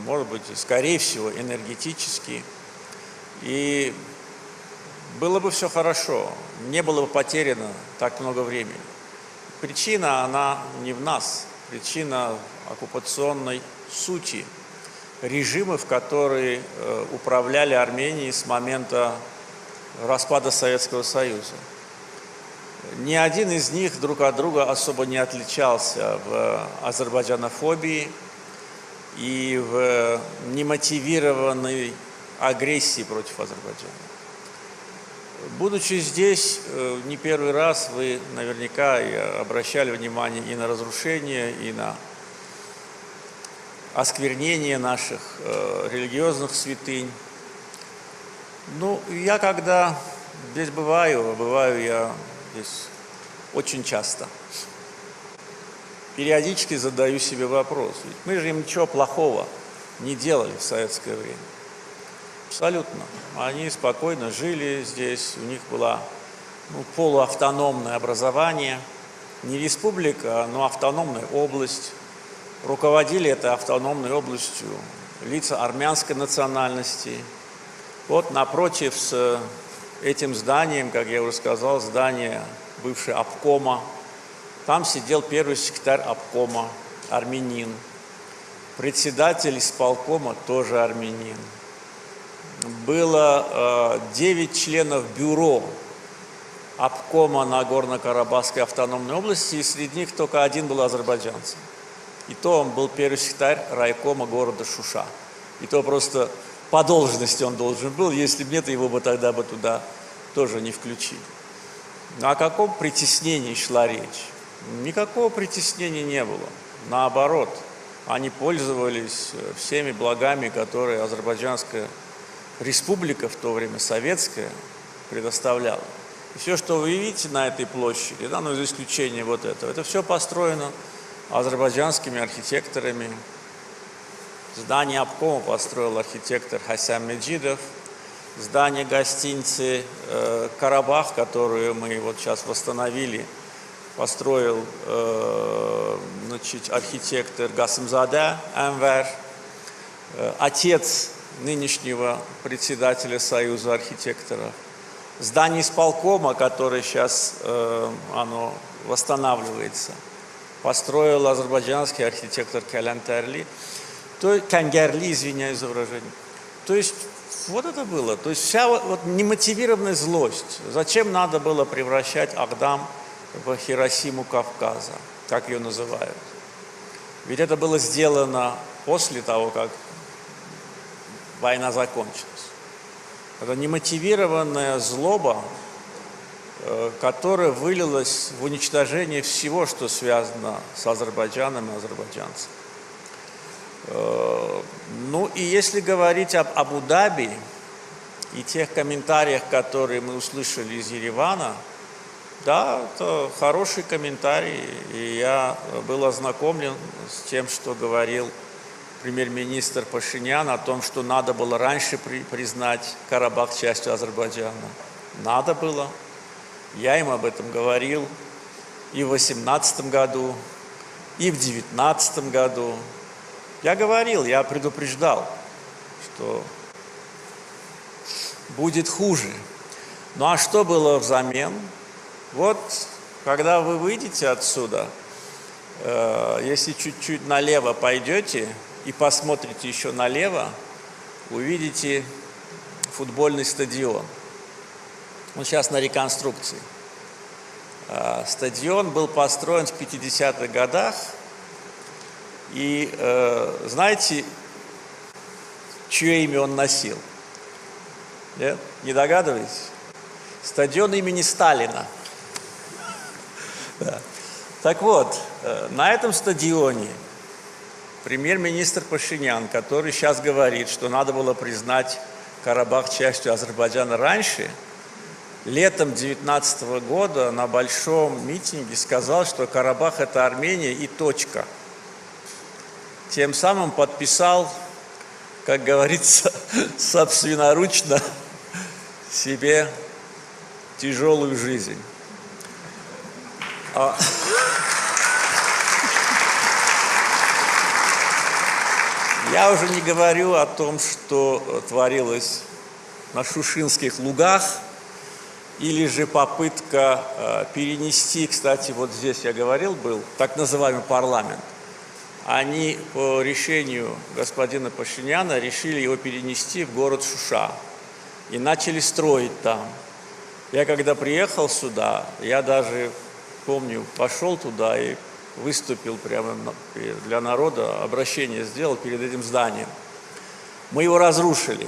может быть, скорее всего, энергетически. И было бы все хорошо, не было бы потеряно так много времени. Причина, она не в нас, причина в оккупационной сути режимов, которые управляли Арменией с момента распада Советского Союза. Ни один из них друг от друга особо не отличался в азербайджанофобии и в немотивированной агрессии против Азербайджана. Будучи здесь не первый раз, вы наверняка обращали внимание и на разрушение, и на осквернение наших религиозных святынь. Ну, я когда здесь бываю я здесь очень часто, периодически задаю себе вопрос, ведь мы же им ничего плохого не делали в советское время. Абсолютно. Они спокойно жили здесь, у них было полуавтономное образование, не республика, но автономная область. Руководили этой автономной областью лица армянской национальности. Вот напротив с этим зданием, как я уже сказал, здание бывшего обкома, там сидел первый секретарь обкома, армянин. Председатель исполкома тоже армянин. Было 9 членов бюро обкома Нагорно-Карабахской автономной области, и среди них только один был азербайджанцем. И то он был первый секретарь райкома города Шуша. И то просто по должности он должен был, если бы нет, его бы тогда бы туда тоже не включили. Но о каком притеснении шла речь? Никакого притеснения не было. Наоборот, они пользовались всеми благами, которые Азербайджанская республика, в то время советская, предоставляла. И все, что вы видите на этой площади, да, ну, за исключением вот этого, это все построено азербайджанскими архитекторами. Здание обкома построил архитектор Хасан Меджидов. Здание гостиницы «Карабах», которую мы вот сейчас восстановили, построил архитектор Гасымзаде Энвер, отец нынешнего председателя Союза архитекторов. Здание исполкома, которое сейчас оно восстанавливается, построил азербайджанский архитектор Кенгерли, извиняюсь за выражение. То есть вот это было. То есть вся вот немотивированная злость. Зачем надо было превращать Агдам в Хиросиму Кавказа, как ее называют? Ведь это было сделано после того, как война закончилась. Это немотивированная злоба, которая вылилась в уничтожение всего, что связано с Азербайджаном и азербайджанцами. Ну и если говорить об Абу-Даби и тех комментариях, которые мы услышали из Еревана, да, это хороший комментарий, и я был ознакомлен с тем, что говорил премьер-министр Пашинян о том, что надо было раньше признать Карабах частью Азербайджана. Надо было. Я им об этом говорил и в 2018 году, и в 2019 году. Я говорил, я предупреждал, что будет хуже. Ну а что было взамен? Вот, когда вы выйдете отсюда, если чуть-чуть налево пойдете и посмотрите еще налево, увидите футбольный стадион. Он сейчас на реконструкции. Стадион был построен в 50-х годах. И знаете, чье имя он носил? Нет? Не догадываетесь? Стадион имени Сталина. Да. Так вот, на этом стадионе премьер-министр Пашинян, который сейчас говорит, что надо было признать Карабах частью Азербайджана раньше, летом 2019 года на большом митинге сказал, что Карабах – это Армения и точка. Тем самым подписал, как говорится, собственноручно себе тяжелую жизнь. Я уже не говорю о том, что творилось на Шушинских лугах, или же попытка перенести, кстати, вот здесь я говорил, был так называемый парламент. Они по решению господина Пашиняна решили его перенести в город Шуша и начали строить там. Я когда приехал сюда, я даже, помню, пошел туда и выступил прямо для народа, обращение сделал перед этим зданием. Мы его разрушили.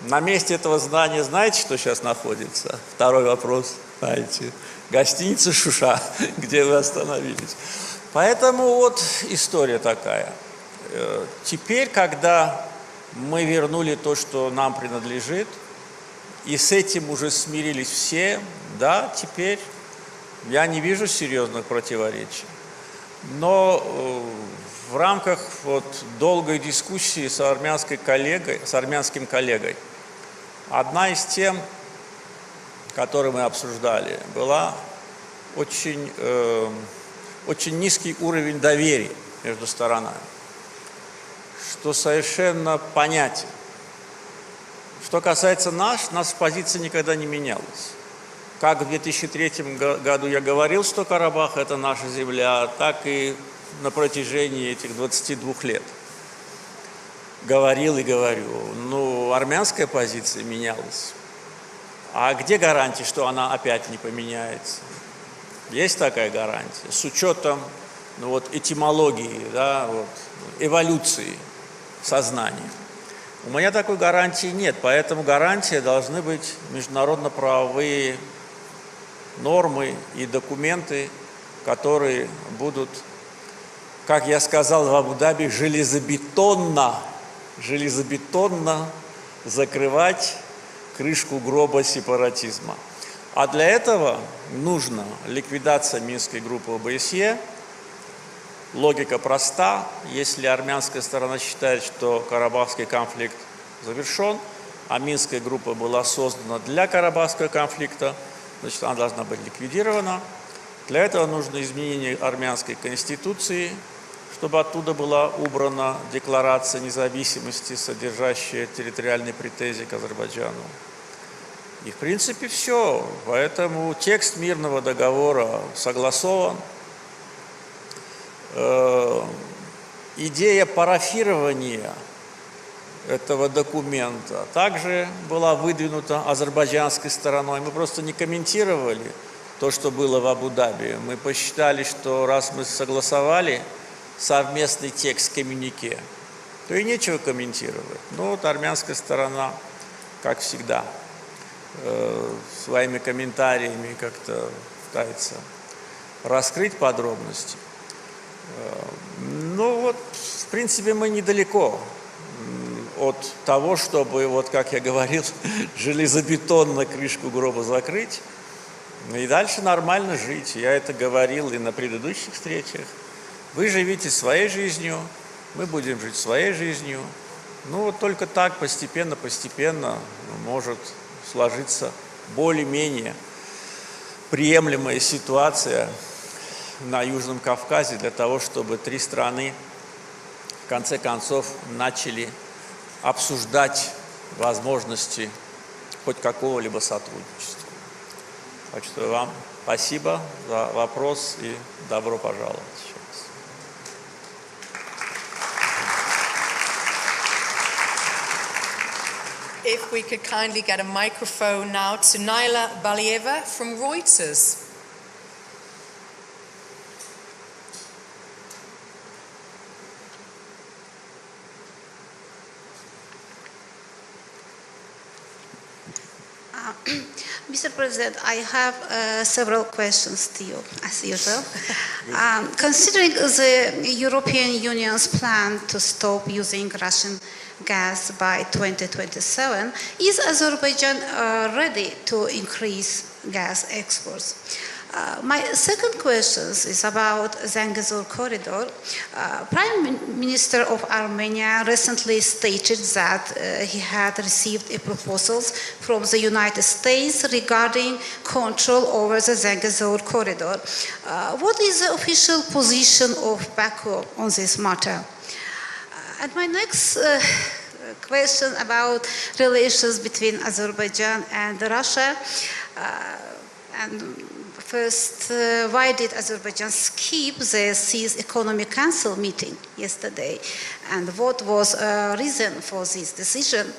На месте этого здания знаете, что сейчас находится? Второй вопрос, знаете. Гостиница «Шуша», где вы остановились. Поэтому вот история такая. Теперь, когда мы вернули то, что нам принадлежит, и с этим уже смирились все, да, теперь я не вижу серьезных противоречий. Но в рамках вот долгой дискуссии с армянским коллегой, одна из тем, которую мы обсуждали, была очень низкий уровень доверия между сторонами, что совершенно понятен. Что касается наша позиция никогда не менялась. Как в 2003 году я говорил, что Карабах – это наша земля, так и на протяжении этих 22 лет говорил и говорю. Ну, армянская позиция менялась. А где гарантия, что она опять не поменяется? Есть такая гарантия? С учетом этимологии, да, эволюции сознания. У меня такой гарантии нет, поэтому гарантия должны быть международно-правовые нормы и документы, которые будут, как я сказал в Абу-Даби, железобетонно закрывать крышку гроба сепаратизма. А для этого нужна ликвидация Минской группы ОБСЕ. Логика проста. Если армянская сторона считает, что Карабахский конфликт завершен, а Минская группа была создана для Карабахского конфликта, значит, она должна быть ликвидирована. Для этого нужно изменение армянской конституции, чтобы оттуда была убрана декларация независимости, содержащая территориальные претензии к Азербайджану. И в принципе все. Поэтому текст мирного договора согласован. Идея парафирования этого документа также была выдвинута азербайджанской стороной. Мы просто не комментировали то, что было в Абу-Даби. Мы посчитали, что раз мы согласовали совместный текст коммюнике, то и нечего комментировать. Ну вот армянская сторона, как всегда, своими комментариями как-то пытается раскрыть подробности. Ну вот, в принципе, мы недалеко от того, чтобы, вот как я говорил, железобетонно крышку гроба закрыть и дальше нормально жить. Я это говорил и на предыдущих встречах. Вы живите своей жизнью, мы будем жить своей жизнью. Ну вот только так постепенно может сложиться более-менее приемлемая ситуация на Южном Кавказе для того, чтобы три страны в конце концов начали обсуждать возможности хоть какого-либо сотрудничества. Так что вам спасибо за вопрос и добро пожаловать еще раз. If we could kindly get a microphone now to Naila Balieva from Reuters. Mr. President, I have several questions to you, as usual. Considering the European Union's plan to stop using Russian gas by 2027. Is Azerbaijan ready to increase gas exports? My second question is about Zangezur corridor. Prime Minister of Armenia recently stated that he had received proposals from the United States regarding control over the Zangezur corridor. What is the official position of Baku on this matter? And my next question about relations between Azerbaijan and Russia. First, why did Azerbaijan skip the CIS Economic Council meeting yesterday? And what was the reason for this decision?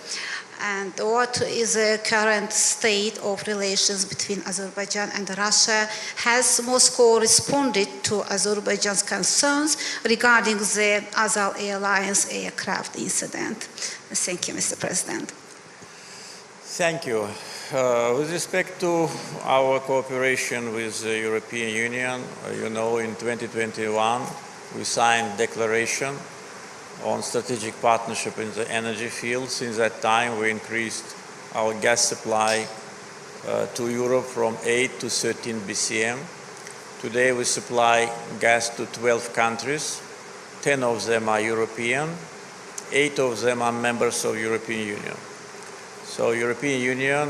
And what is the current state of relations between Azerbaijan and Russia? Has Moscow responded to Azerbaijan's concerns regarding the Azal Airlines aircraft incident? Thank you, Mr. President. Thank you. With respect to our cooperation with the European Union, you know, in 2021, we signed a declaration on strategic partnership in the energy field. Since that time, we increased our gas supply to Europe from 8 to 13 BCM. Today, we supply gas to 12 countries. 10 of them are European. 8 of them are members of the European Union. So European Union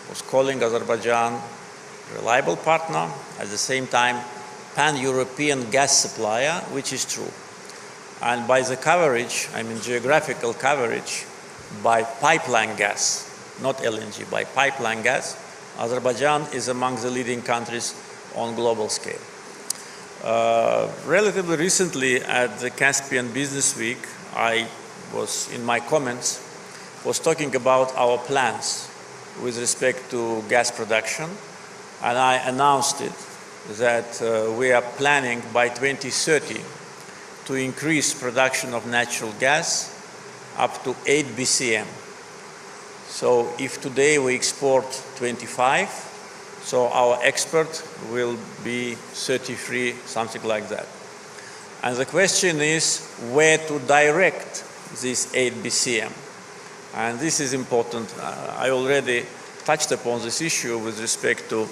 was calling Azerbaijan a reliable partner, at the same time pan-European gas supplier, which is true. And by the coverage, I mean geographical coverage, by pipeline gas, not LNG, by pipeline gas, Azerbaijan is among the leading countries on global scale. Relatively recently at the Caspian Business Week, I was, in my comments, was talking about our plans with respect to gas production, and I announced it that we are planning by 2030 to increase production of natural gas up to 8 BCM. So if today we export 25, so our export will be 33, something like that. And the question is where to direct this 8 BCM. And this is important. I already touched upon this issue with respect to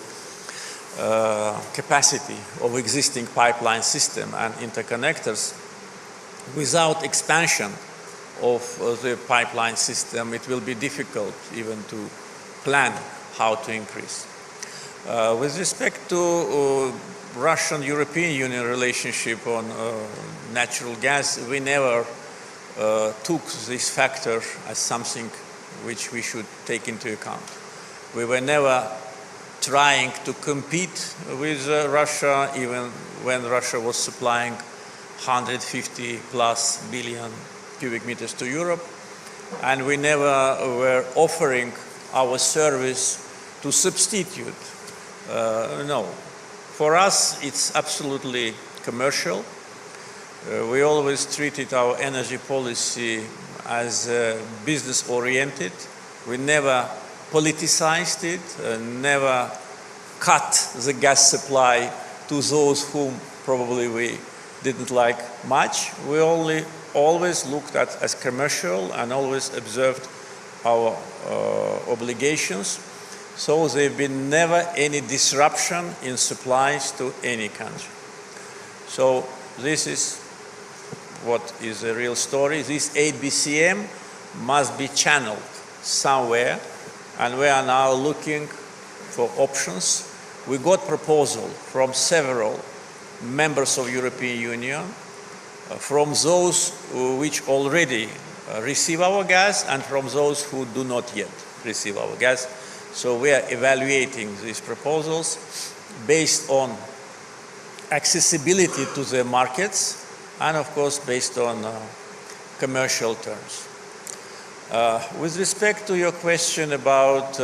capacity of existing pipeline system and interconnectors. Without expansion of the pipeline system, it will be difficult even to plan how to increase. With respect to Russian-European Union relationship on natural gas, we never took this factor as something which we should take into account. We were never trying to compete with Russia, even when Russia was supplying 150 plus billion cubic meters to Europe, and we never were offering our service to substitute. No. For us, it's absolutely commercial. We always treated our energy policy as business-oriented. We never politicized it, never cut the gas supply to those whom probably we didn't like much. We always looked at as commercial and always observed our obligations. So there've been never any disruption in supplies to any country. So this is what is the real story. This 8 BCM must be channeled somewhere, and we are now looking for options. We got proposal from several members of European Union, from those which already receive our gas and from those who do not yet receive our gas. So we are evaluating these proposals based on accessibility to the markets and, of course, based on commercial terms. With respect to your question about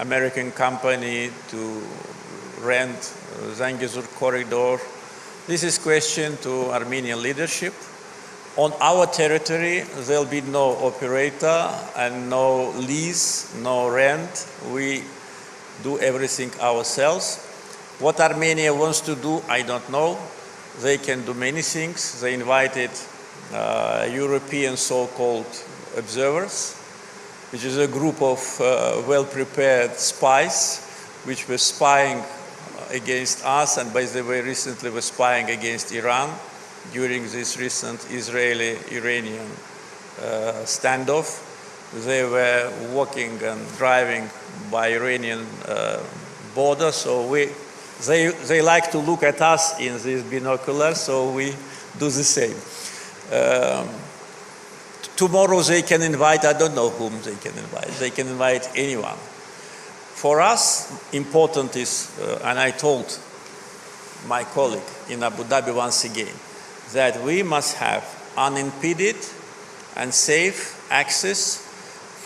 American company to rent Zangezur corridor, this is question to Armenian leadership. On our territory, there'll be no operator and no lease, no rent. We do everything ourselves. What Armenia wants to do, I don't know. They can do many things. They invited European so-called observers, which is a group of well-prepared spies which were spying against us, and by the way, recently were spying against Iran during this recent Israeli-Iranian standoff. They were walking and driving by Iranian border, so they like to look at us in these binoculars, so we do the same. Tomorrow they can invite, I don't know whom they can invite anyone. For us, important is, and I told my colleague in Abu Dhabi once again, that we must have unimpeded and safe access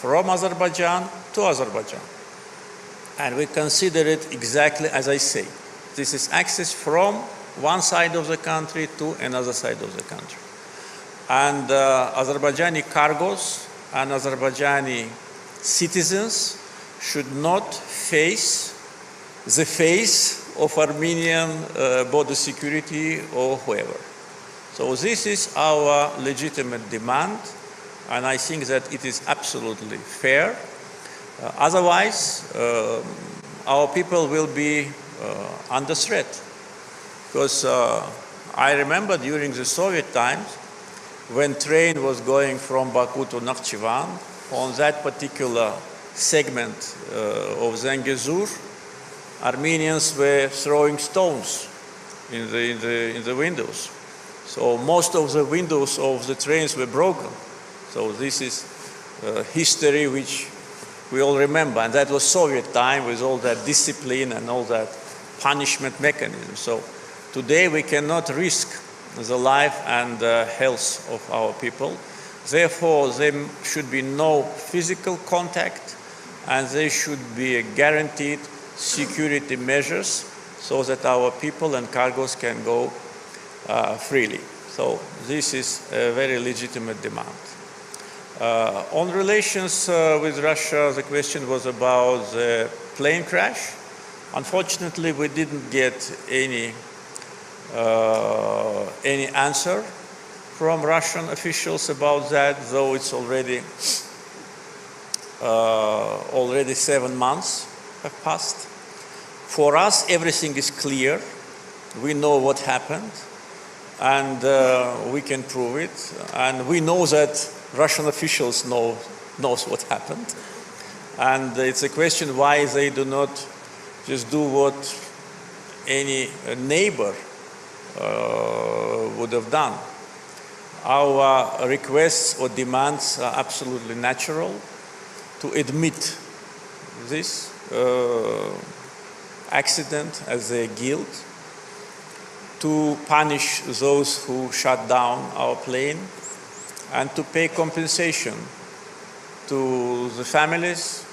from Azerbaijan to Azerbaijan. And we consider it exactly as I say. This is access from one side of the country to another side of the country. And Azerbaijani cargos and Azerbaijani citizens should not face the face of Armenian border security or whoever. So this is our legitimate demand, and I think that it is absolutely fair. Otherwise, our people will be under threat. Because I remember during the Soviet times, when train was going from Baku to Nakhchivan, on that particular segment of Zangezur, Armenians were throwing stones in the windows. So most of the windows of the trains were broken. So this is history which we all remember, and that was Soviet time with all that discipline and all that punishment mechanism. So today we cannot risk the life and health of our people. Therefore, there should be no physical contact, and there should be guaranteed security measures so that our people and cargoes can go freely. So this is a very legitimate demand. On relations with Russia, the question was about the plane crash. Unfortunately, we didn't get any answer from Russian officials about that, though it's already 7 months have passed. For us, everything is clear. We know what happened, and we can prove it. And we know that Russian officials knows what happened. And it's a question why they do not just do what any neighbor would have done. Our requests or demands are absolutely natural: to admit this accident as their guilt, to punish those who shut down our plane, and to pay compensation to the families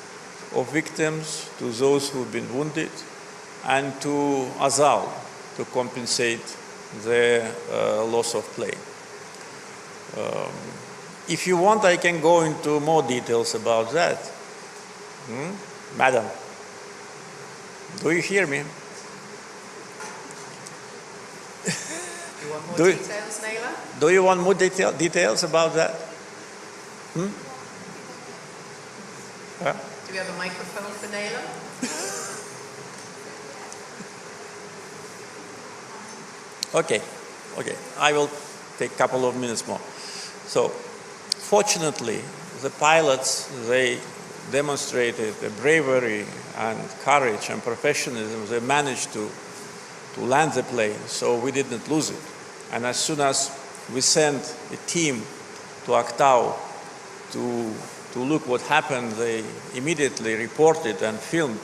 of victims, to those who've been wounded, and to Azal to compensate the loss of plane. If you want, I can go into more details about that. Madam, do you hear me? You want more details, Naila? Do you want more details about that? Do we have a microphone for Naila? Okay. I will take a couple of minutes more. So, fortunately, the pilots, they demonstrated the bravery and courage and professionalism. They managed to land the plane, so we didn't lose it. And as soon as we sent a team to Aktau to look what happened, they immediately reported and filmed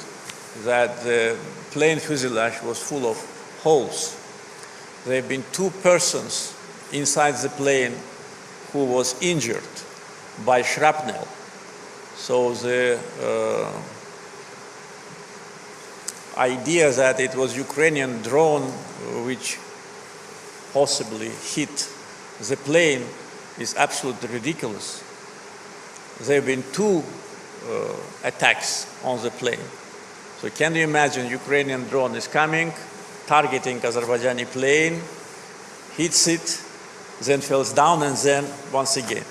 that the plane fuselage was full of holes. There have been 2 persons inside the plane who was injured by shrapnel. So the idea that it was Ukrainian drone which possibly hit the plane is absolutely ridiculous. There have been 2 attacks on the plane. So can you imagine, Ukrainian drone is coming, targeting Azerbaijani plane, hits it, then falls down, and then once again.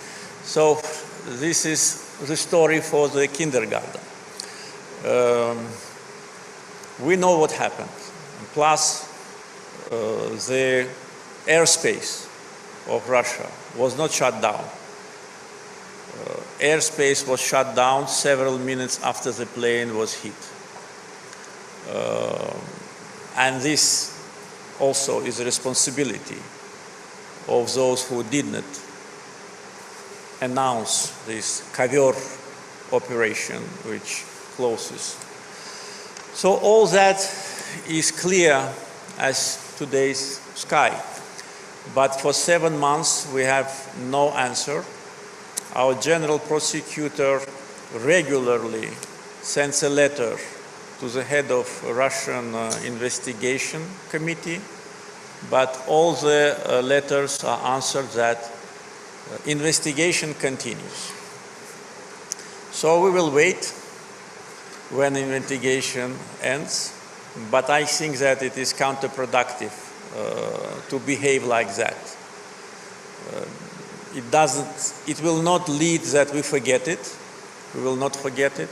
So this is the story for the kindergarten. We know what happened. Plus, the airspace of Russia was not shut down. Airspace was shut down several minutes after the plane was hit. And this also is a responsibility of those who did not announce this cover operation which closes. So all that is clear as today's sky. But for 7 months we have no answer. Our general prosecutor regularly sends a letter to the head of Russian investigation committee, but all the letters are answered that investigation continues. So we will wait when investigation ends, but I think that it is counterproductive to behave like that. It will not lead that we forget it. We will not forget it.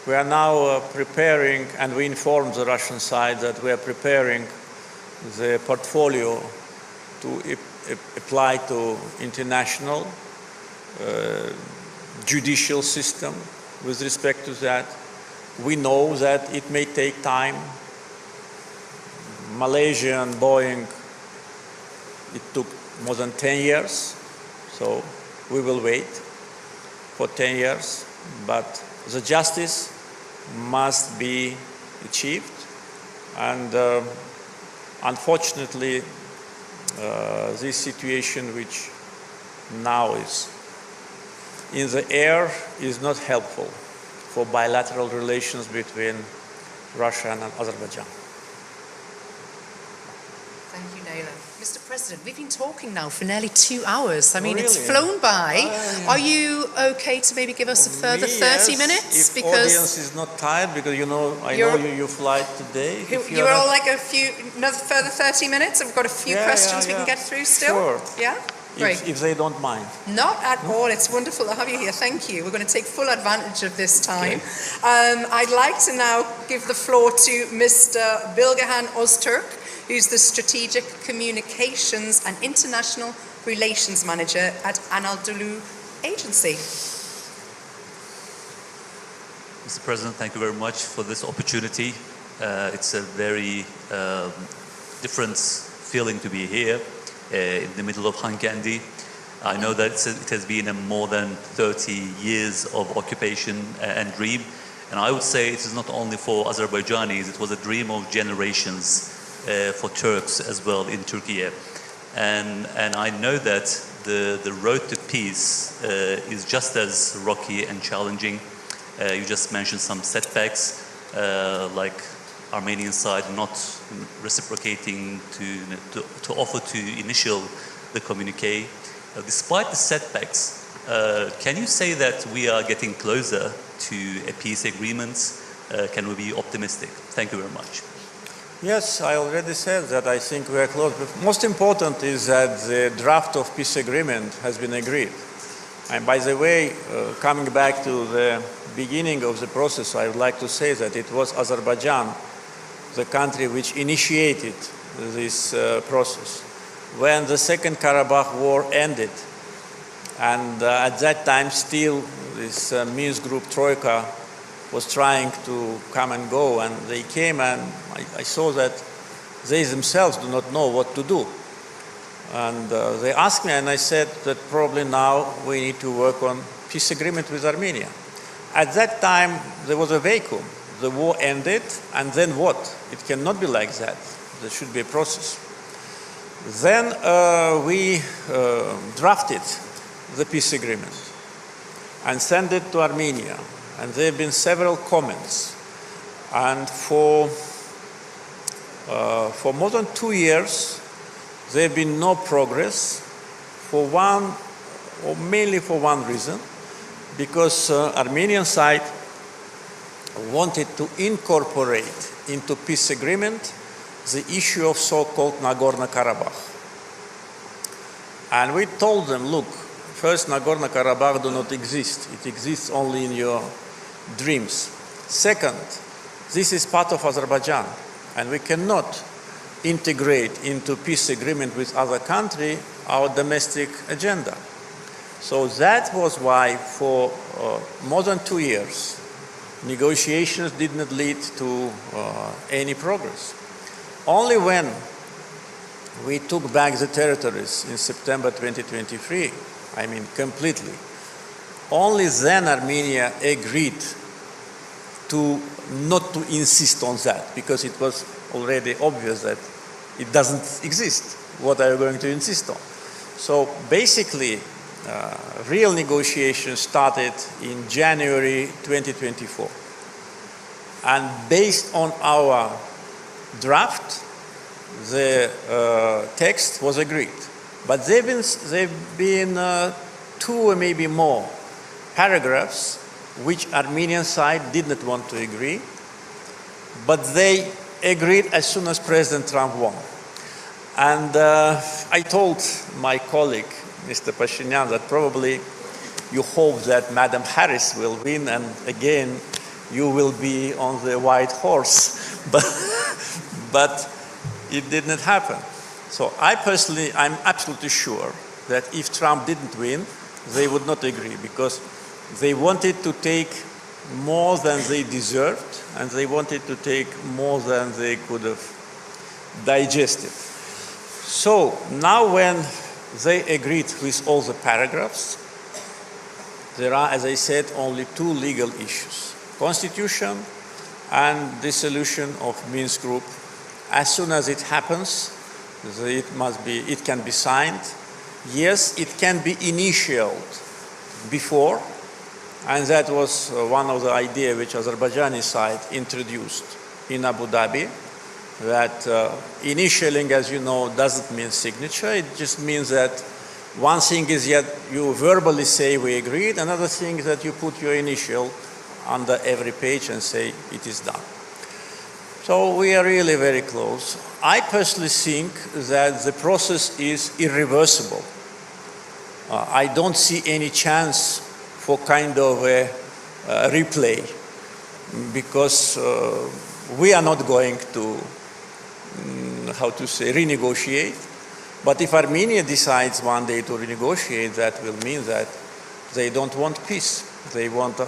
We are now preparing, and we informed the Russian side that we are preparing the portfolio to apply to international judicial system with respect to that. We know that it may take time. Malaysia and Boeing, it took more than 10 years. So we will wait for 10 years, but the justice must be achieved. And unfortunately, this situation which now is in the air is not helpful for bilateral relations between Russia and Azerbaijan. Thank you, Naila. Mr. President, we've been talking now for nearly 2 hours. I mean, really? It's flown by. Yeah. Are you okay to maybe give us a further 30 Yes, minutes? if audience is not tired, because I know you fly today. You are all like another further 30 minutes? We've got a few questions we can get through still. Sure. Yeah? Great. If they don't mind. Not at all. It's wonderful to have you here. Thank you. We're going to take full advantage of this time. I'd like to now give the floor to Mr. Bilgehan Öztürk, who's the Strategic Communications and International Relations Manager at Anadolu Agency. Mr. President, thank you very much for this opportunity. It's a very different feeling to be here in the middle of Xankəndi. I know that it has been more than 30 years of occupation and dream. And I would say it is not only for Azerbaijanis, it was a dream of generations for Turks as well in Turkey. And I know that the road to peace is just as rocky and challenging. You just mentioned some setbacks, like Armenian side not reciprocating to offer to initial the communique. Despite the setbacks, can you say that we are getting closer to a peace agreement? Can we be optimistic? Thank you very much. Yes, I already said that I think we are close. But most important is that the draft of peace agreement has been agreed. And by the way, coming back to the beginning of the process, I would like to say that it was Azerbaijan, the country which initiated this process. When the Second Karabakh War ended, and at that time still this Minsk group Troika was trying to come and go, and they came, and I saw that they themselves do not know what to do. And they asked me, and I said that probably now we need to work on peace agreement with Armenia. At that time, there was a vacuum. The war ended, and then what? It cannot be like that. There should be a process. Then we drafted the peace agreement and sent it to Armenia. And there have been several comments. And for more than 2 years, there have been no progress for one, or mainly for one reason, because Armenian side wanted to incorporate into peace agreement the issue of so-called Nagorno-Karabakh. And we told them, look, first, Nagorno-Karabakh do not exist. It exists only in your dreams. Second, this is part of Azerbaijan, and we cannot integrate into peace agreement with other country our domestic agenda. So that was why for more than 2 years, negotiations did not lead to any progress. Only when we took back the territories in September 2023, I mean completely, only then Armenia agreed to not to insist on that, because it was already obvious that it doesn't exist. What are you going to insist on? So basically, real negotiations started in January 2024. And based on our draft, the text was agreed. But there have been 2 or maybe more paragraphs which Armenian side did not want to agree, but they agreed as soon as President Trump won. And I told my colleague, Mr. Pashinyan, that probably you hope that Madam Harris will win, and again, you will be on the white horse. But it did not happen. So I personally, I'm absolutely sure that if Trump didn't win, they would not agree, because they wanted to take more than they deserved, and they wanted to take more than they could have digested. So now when they agreed with all the paragraphs, there are, as I said, only 2 legal issues: Constitution and dissolution of Minsk Group. As soon as it happens, it can be signed. Yes, it can be initialed before, and that was one of the ideas which Azerbaijani side introduced in Abu Dhabi, that initialing, as you know, doesn't mean signature. It just means that one thing is that you verbally say we agreed, another thing is that you put your initial under every page and say it is done. So we are really very close. I personally think that the process is irreversible. I don't see any chance for kind of a replay, because we are not going to, renegotiate. But if Armenia decides one day to renegotiate, that will mean that they don't want peace. They want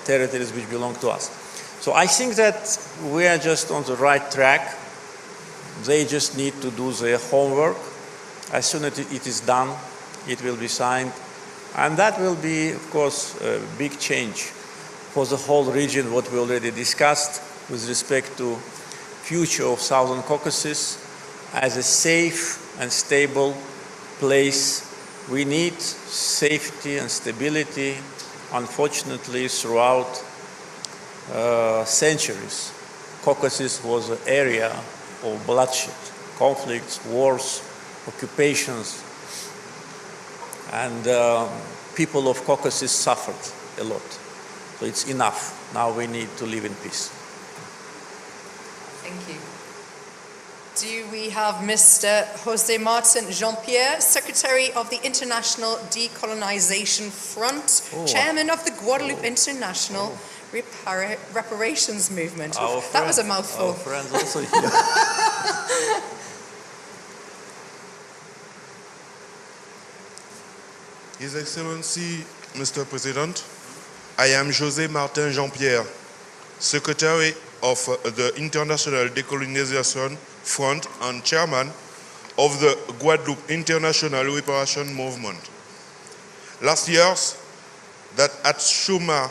territories which belong to us. So I think that we are just on the right track. They just need to do their homework. As soon as it is done, it will be signed. And that will be, of course, a big change for the whole region, what we already discussed with respect to future of Southern Caucasus as a safe and stable place. We need safety and stability, unfortunately, throughout centuries. Caucasus was an area of bloodshed, conflicts, wars, occupations, and people of Caucasus suffered a lot. So it's enough. Now we need to live in peace. Thank you. Do we have Mr. José Martin Jean-Pierre, Secretary of the International Decolonization Front, Chairman of the Guadeloupe International Reparations Movement. That was a mouthful. Our friends also here. His Excellency, Mr. President, I am José Martin Jean-Pierre, Secretary of the International Decolonization Front and Chairman of the Guadeloupe International Reparation Movement. Last year, that at Shuma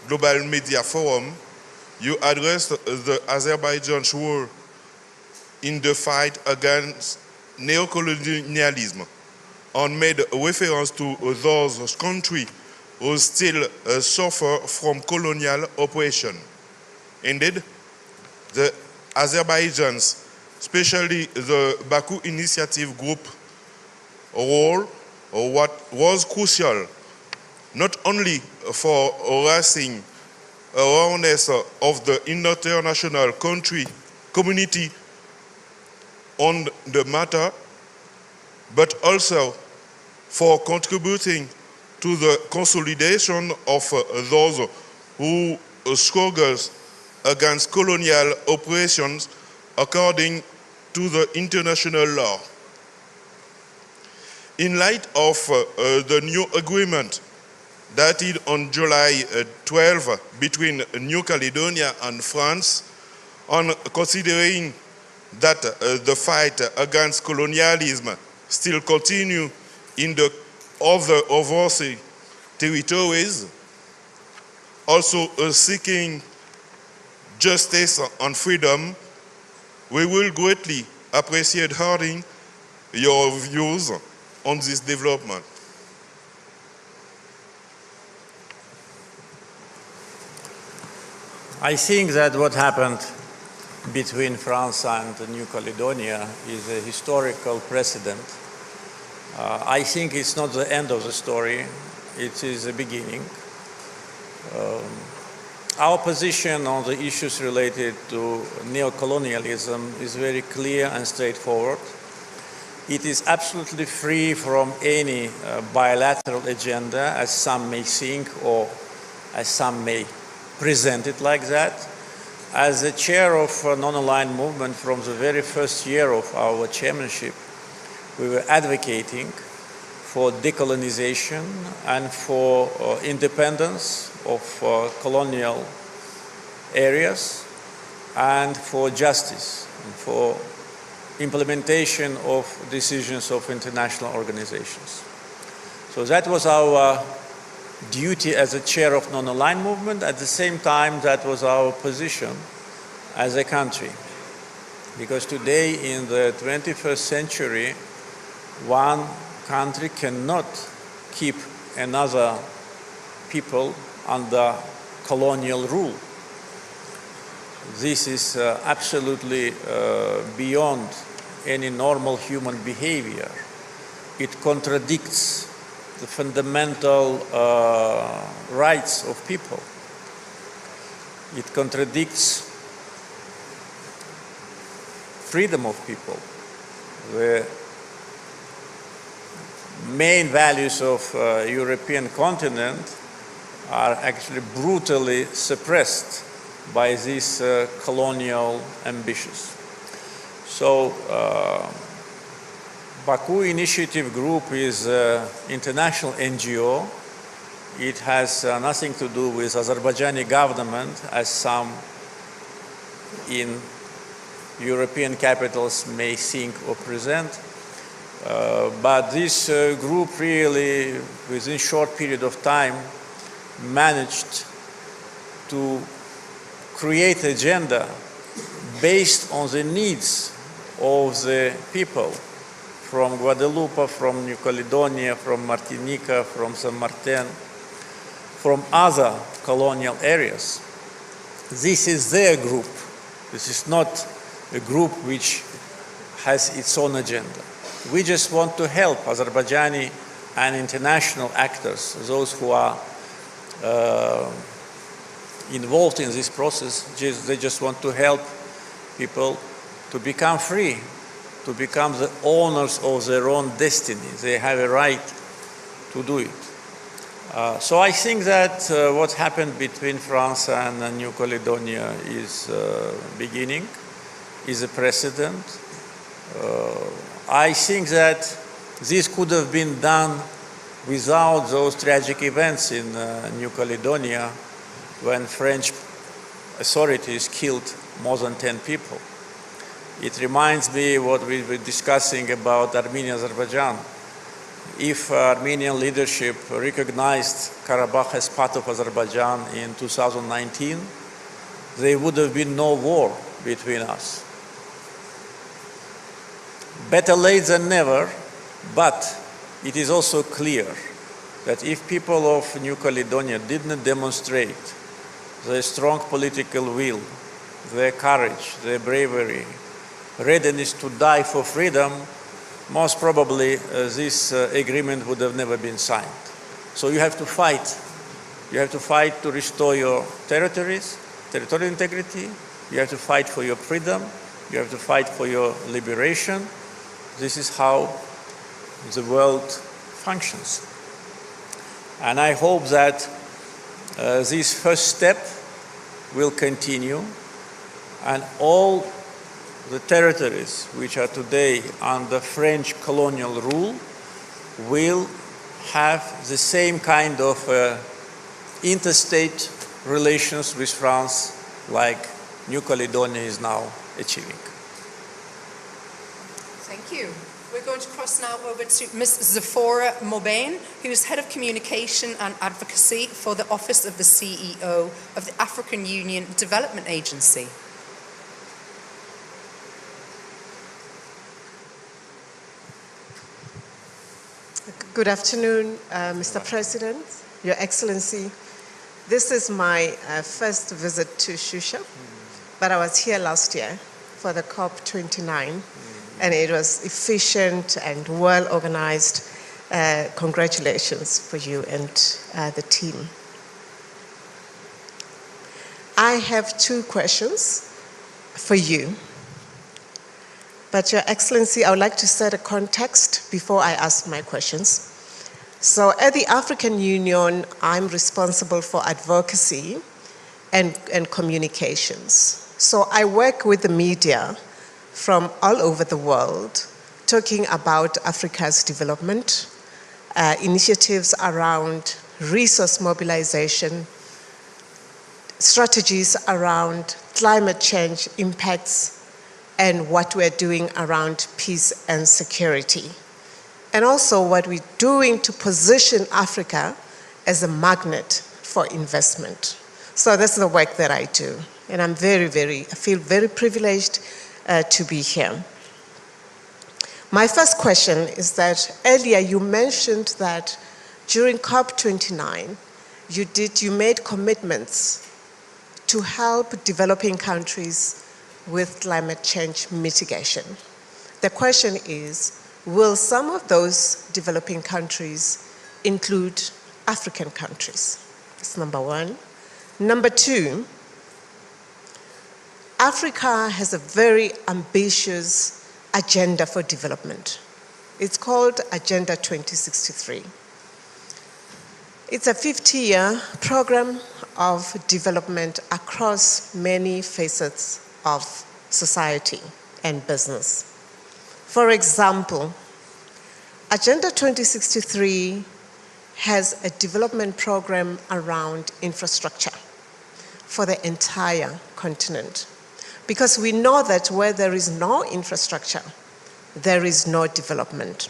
Global Media Forum, you addressed the Azerbaijan's role in the fight against neocolonialism and made reference to those countries who still suffer from colonial oppression. Indeed, the Azerbaijans, especially the Baku Initiative Group role, what was crucial not only for raising awareness of the international community on the matter, but also for contributing to the consolidation of those who struggles against colonial operations according to the international law. In light of the new agreement dated on July 12 between New Caledonia and France, on considering that the fight against colonialism still continue in the other overseas territories, also seeking justice and freedom, we will greatly appreciate hearing your views on this development. I think that what happened between France and New Caledonia is a historical precedent. I think it's not the end of the story, it is the beginning. Our position on the issues related to neocolonialism is very clear and straightforward. It is absolutely free from any bilateral agenda, as some may think or as some may present it like that. As the chair of non-aligned movement from the very first year of our chairmanship, we were advocating for decolonization and for independence of colonial areas and for justice and for implementation of decisions of international organizations. So that was our duty as a chair of non-aligned movement. At the same time, that was our position as a country. Because today, in the 21st century, one country cannot keep another people under colonial rule. This is absolutely beyond any normal human behavior. It contradicts the fundamental rights of people. It contradicts freedom of people. The main values of European continent are actually brutally suppressed by these colonial ambitions. So Baku Initiative Group is an international NGO. It has nothing to do with Azerbaijani government, as some in European capitals may think or present. But this group really, within a short period of time, managed to create an agenda based on the needs of the people from Guadeloupe, from New Caledonia, from Martinique, from Saint Martin, from other colonial areas. This is their group. This is not a group which has its own agenda. We just want to help Azerbaijani and international actors, those who are involved in this process. They just want to help people to become free, to become the owners of their own destiny. They have a right to do it. So I think that what happened between France and New Caledonia is beginning, is a precedent. I think that this could have been done without those tragic events in New Caledonia when French authorities killed more than 10 people. It reminds me what we were discussing about Armenia, Azerbaijan. If Armenian leadership recognized Karabakh as part of Azerbaijan in 2019, there would have been no war between us. Better late than never, but it is also clear that if people of New Caledonia did not demonstrate their strong political will, their courage, their bravery, readiness to die for freedom, most probably this agreement would have never been signed. So you have to fight. You have to fight to restore your territories, territorial integrity. You have to fight for your freedom. You have to fight for your liberation. This is how the world functions. And I hope that this first step will continue, and all the territories which are today under French colonial rule will have the same kind of interstate relations with France like New Caledonia is now achieving. Thank you. We're going to cross now over to Ms. Zafora Mobain, who is Head of Communication and Advocacy for the Office of the CEO of the African Union Development Agency. Good afternoon, Mr. President, Your Excellency. This is my first visit to Shusha, but I was here last year for the COP29, and it was efficient and well organized. Congratulations for you and the team. I have two questions for you. But Your Excellency, I would like to set a context before I ask my questions. So at the African Union, I'm responsible for advocacy and communications. So I work with the media from all over the world, talking about Africa's development, initiatives around resource mobilization, strategies around climate change impacts, and what we're doing around peace and security. And also what we're doing to position Africa as a magnet for investment. So that's the work that I do. And I feel very privileged to be here. My first question is that earlier you mentioned that during COP29, you made commitments to help developing countries with climate change mitigation. The question is, will some of those developing countries include African countries? That's number one. Number two, Africa has a very ambitious agenda for development. It's called Agenda 2063. It's a 50-year program of development across many facets of society and business. For example, Agenda 2063 has a development program around infrastructure for the entire continent. Because we know that where there is no infrastructure, there is no development.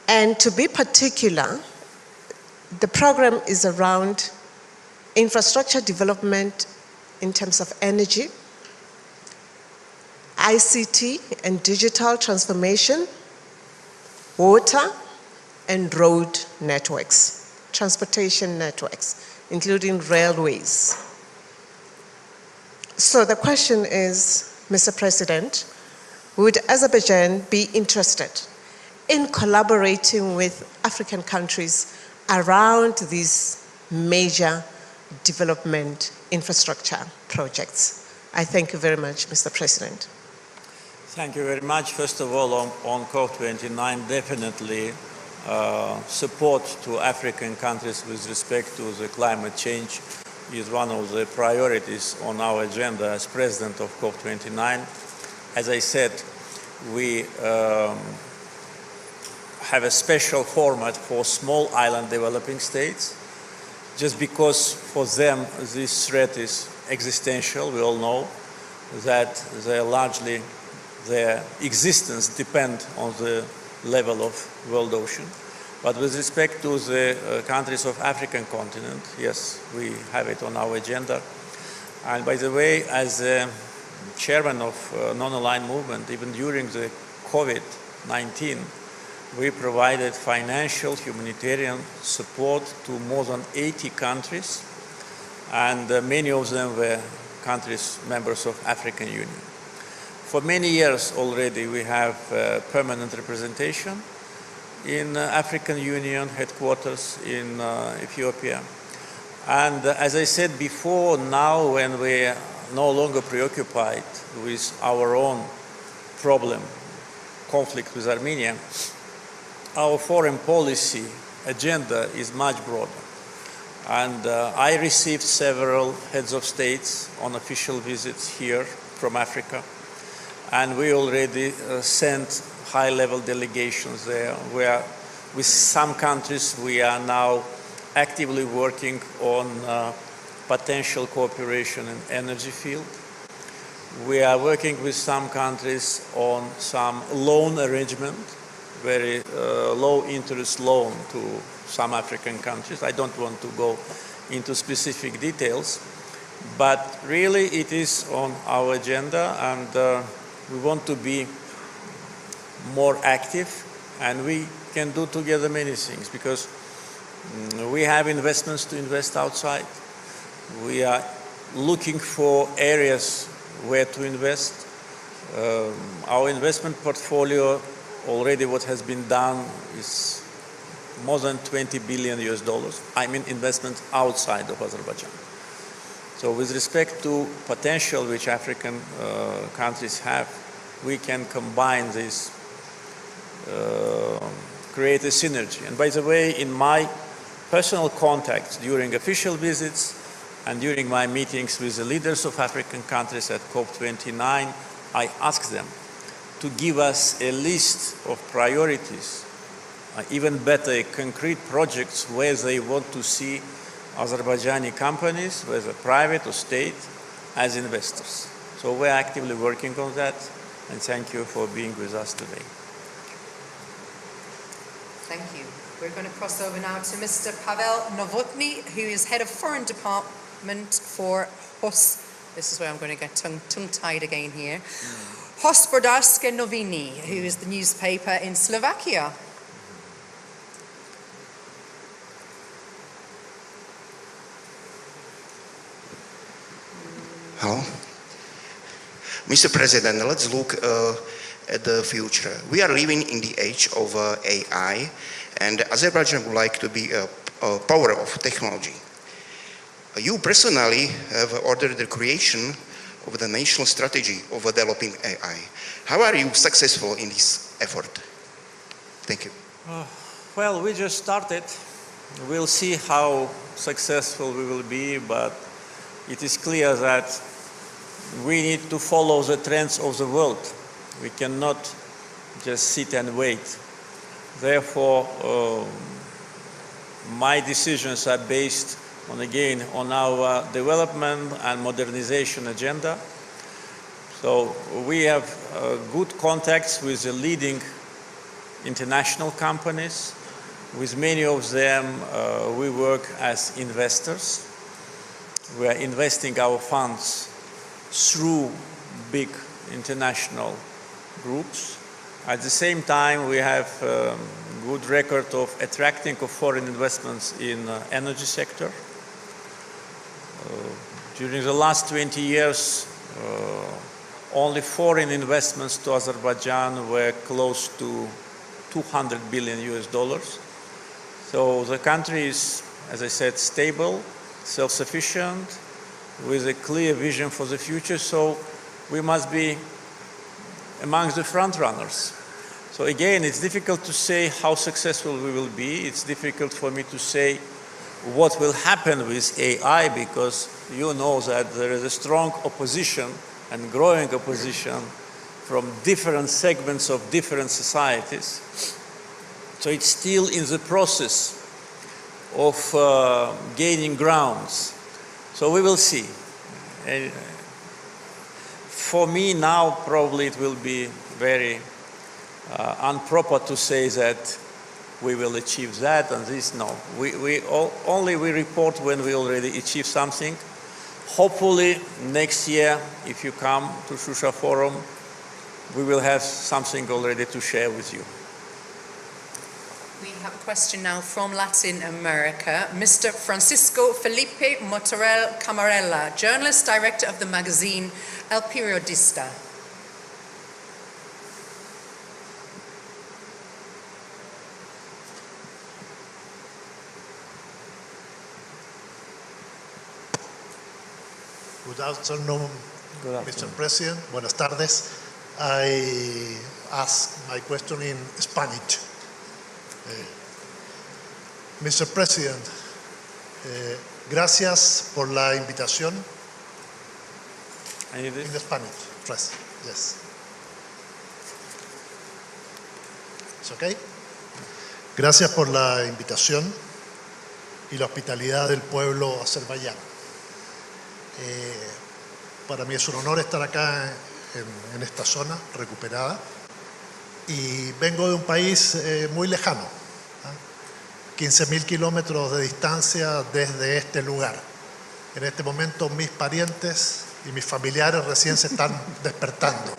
And to be particular, the program is around infrastructure development in terms of energy, ICT and digital transformation, water and road networks, transportation networks, including railways. So the question is, Mr. President, would Azerbaijan be interested in collaborating with African countries around these major development infrastructure projects? I thank you very much, Mr. President. Thank you very much. First of all, on COP29, definitely support to African countries with respect to the climate change is one of the priorities on our agenda as President of COP29. As I said, we have a special format for small island developing states, just because for them this threat is existential. We all know that they largely their existence depend on the level of world ocean. But with respect to the countries of African continent, yes, we have it on our agenda. And by the way, as chairman of non-aligned movement, even during the COVID-19, we provided financial humanitarian support to more than 80 countries, and many of them were countries members of African Union. For many years already, we have permanent representation in African Union headquarters in Ethiopia. And as I said before, now when we are no longer preoccupied with our own problem, conflict with Armenia, our foreign policy agenda is much broader. And I received several heads of states on official visits here from Africa. And we already sent high-level delegations there, where with some countries we are now actively working on potential cooperation in energy field. We are working with some countries on some loan arrangement, very low interest loan to some African countries. I don't want to go into specific details, but really it is on our agenda, and we want to be more active, and we can do together many things, because we have investments to invest outside. We are looking for areas where to invest. Our investment portfolio, already what has been done is more than $20 billion US. I mean investment outside of Azerbaijan. So with respect to potential which African countries have, we can combine this, create a synergy. And by the way, in my personal contacts during official visits and during my meetings with the leaders of African countries at COP29, I asked them to give us a list of priorities, even better, concrete projects where they want to see Azerbaijani companies, whether private or state, as investors. So we're actively working on that, and thank you for being with us today. Thank you. We're going to cross over now to Mr. Pavel Novotny, who is head of Foreign Department for HOS. This is where I'm going to get tongue-tied again here. Hospodářské noviny, who is the newspaper in Slovakia. Hello. Mr. President, let's look at the future. We are living in the age of AI, and Azerbaijan would like to be a power of technology. You personally have ordered the creation of the national strategy of developing AI. How are you successful in this effort? Thank you. Well, we just started. We'll see how successful we will be, but it is clear that we need to follow the trends of the world. We cannot just sit and wait. Therefore, my decisions are based on, again, on our development and modernization agenda. So we have good contacts with the leading international companies. With many of them, we work as investors. We are investing our funds through big international groups. At the same time, we have a good record of attracting of foreign investments in energy sector. During the last 20 years, only foreign investments to Azerbaijan were close to $200 billion US. So the country is, as I said, stable, self-sufficient, with a clear vision for the future. So we must be amongst the front runners. So again, it's difficult to say how successful we will be. It's difficult for me to say what will happen with AI, because you know that there is a strong opposition and growing opposition from different segments of different societies. So it's still in the process of gaining grounds. So we will see. For me now, probably it will be very improper to say that we will achieve that and this. No, we only report when we already achieve something. Hopefully next year, if you come to Shusha Forum, we will have something already to share with you. We have a question now from Latin America. Mr. Francisco Felipe Motorel Camarella, journalist, director of the magazine El Periodista. Good afternoon, Mr. President. Buenas tardes. I ask my question in Spanish. Mr. President, gracias por la invitación. In the Spanish, first, yes. It's okay. Gracias por la invitación y la hospitalidad del pueblo azerbaiyano. Para mí es un honor estar acá en esta zona recuperada y vengo de un país muy lejano, 15.000 kilómetros de distancia desde este lugar. En este momento mis parientes y mis familiares recién se están despertando.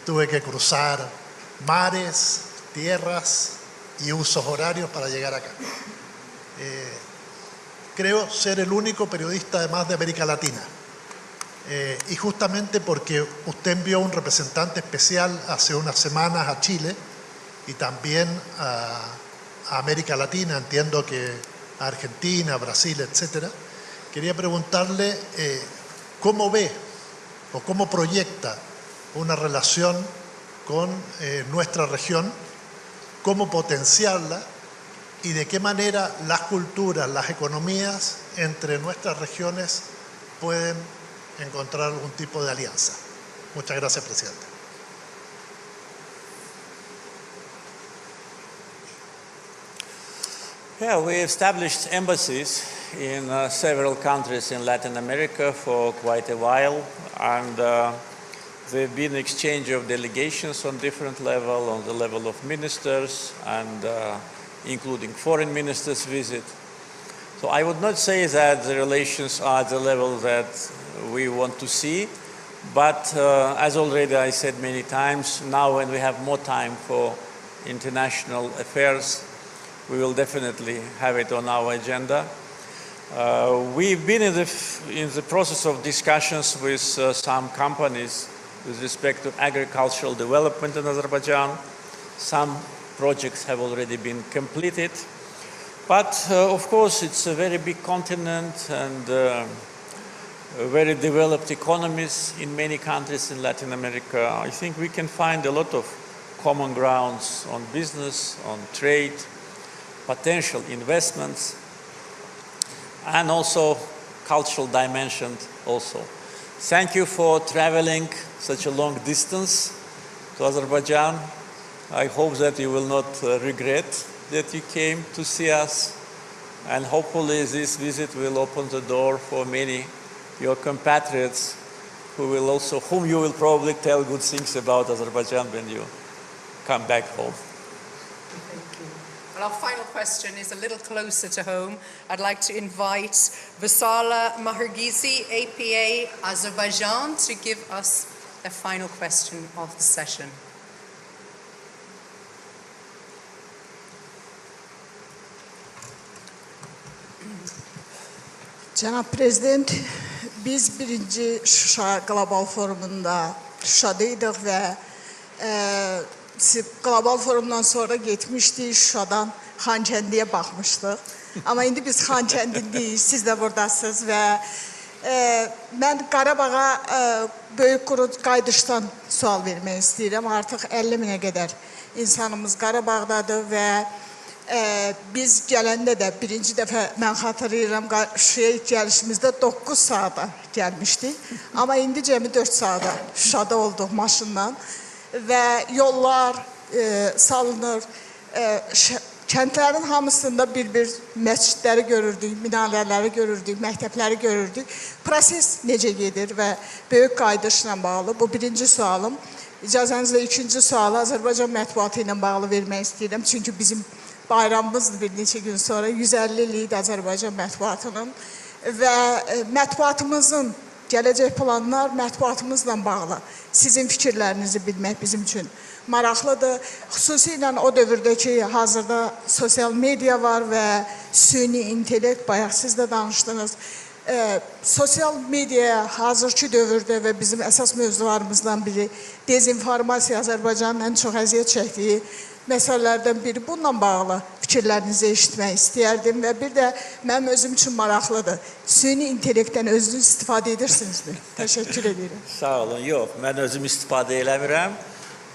Tuve que cruzar mares, tierras y usos horarios para llegar acá. Creo ser el único periodista además de América Latina. Y justamente porque usted envió un representante especial hace unas semanas a Chile y también a América Latina, entiendo que a Argentina, Brasil, etc. Quería preguntarle cómo ve o cómo proyecta una relación con nuestra región, cómo potenciarla y de qué manera las culturas, las economías entre nuestras regiones pueden encontrar algún tipo de alianza. Muchas gracias, presidente. Yeah, we established embassies in several countries in Latin America for quite a while, and there have been exchange of delegations on different levels, on the level of ministers, and including foreign ministers visit. So I would not say that the relations are at the level that we want to see, but as already I said many times, now when we have more time for international affairs, we will definitely have it on our agenda. We've been in the process of discussions with some companies with respect to agricultural development in Azerbaijan. Some projects have already been completed. But of course, it's a very big continent and very developed economies in many countries in Latin America. I think we can find a lot of common grounds on business, on trade, potential investments, and also cultural dimension also. Thank you for traveling such a long distance to Azerbaijan. I hope that you will not regret that you came to see us, and hopefully this visit will open the door for many your compatriots whom you will probably tell good things about Azerbaijan when you come back home. Well, our final question is a little closer to home. I'd like to invite Vasala Mahergizi, APA Azerbaijan, to give us a final question of the session. Cənab Prezident, biz birinci Şuşa Qlobal Forumunda Şuşadaydıq və Qlobal Forumdan sonra getmişdik Şuşadan Xankəndiyə baxmışdıq. Amma indi biz Xankəndindəyik, siz də buradasınız və mən Qarabağa böyük qaydışdan sual vermək istəyirəm. Artıq 50 minə qədər insanımız Qarabağdadır və biz gələndə də birinci dəfə mən xatırlayıram Şuşaya gəlişimizdə 9 saata gəlmişdik. Amma indi cəmi 4 saata Şuşada olduq maşınla və yollar salınır. Kəndlərin hamısında bir məscidləri görürdük, minarələri görürdük, məktəbləri görürdük. Proses necə gedir və böyük qaydışla bağlı. Bu birinci sualım. İcazənizlə ikinci sualı Azərbaycan mətbuatı ilə bağlı vermək istəyirəm. Çünki bizim bayramımızdır bir neçə gün sonra 150 illik Azərbaycan mətbuatının və mətbuatımızın gələcək planlar mətbuatımızla bağlı. Sizin fikirlərinizi bilmək bizim üçün maraqlıdır. Xüsusilə o dövrdə ki, hazırda sosial media var və süni intellekt, bayaq siz də danışdınız. Sosial media hazırki dövrdə və bizim əsas mövzularımızdan biri dezinformasiya Azərbaycanın ən çox əziyyət çəkdiyi məsələlərdən biri. Bununla bağlı fikirlərinizi eşitmək istəyərdim və bir də mənim özüm üçün maraqlıdır. Süni intellektdən özünüz istifadə edirsinizmi? Təşəkkür edirəm. Sağ olun. Yox, mən özüm istifadə eləmirəm.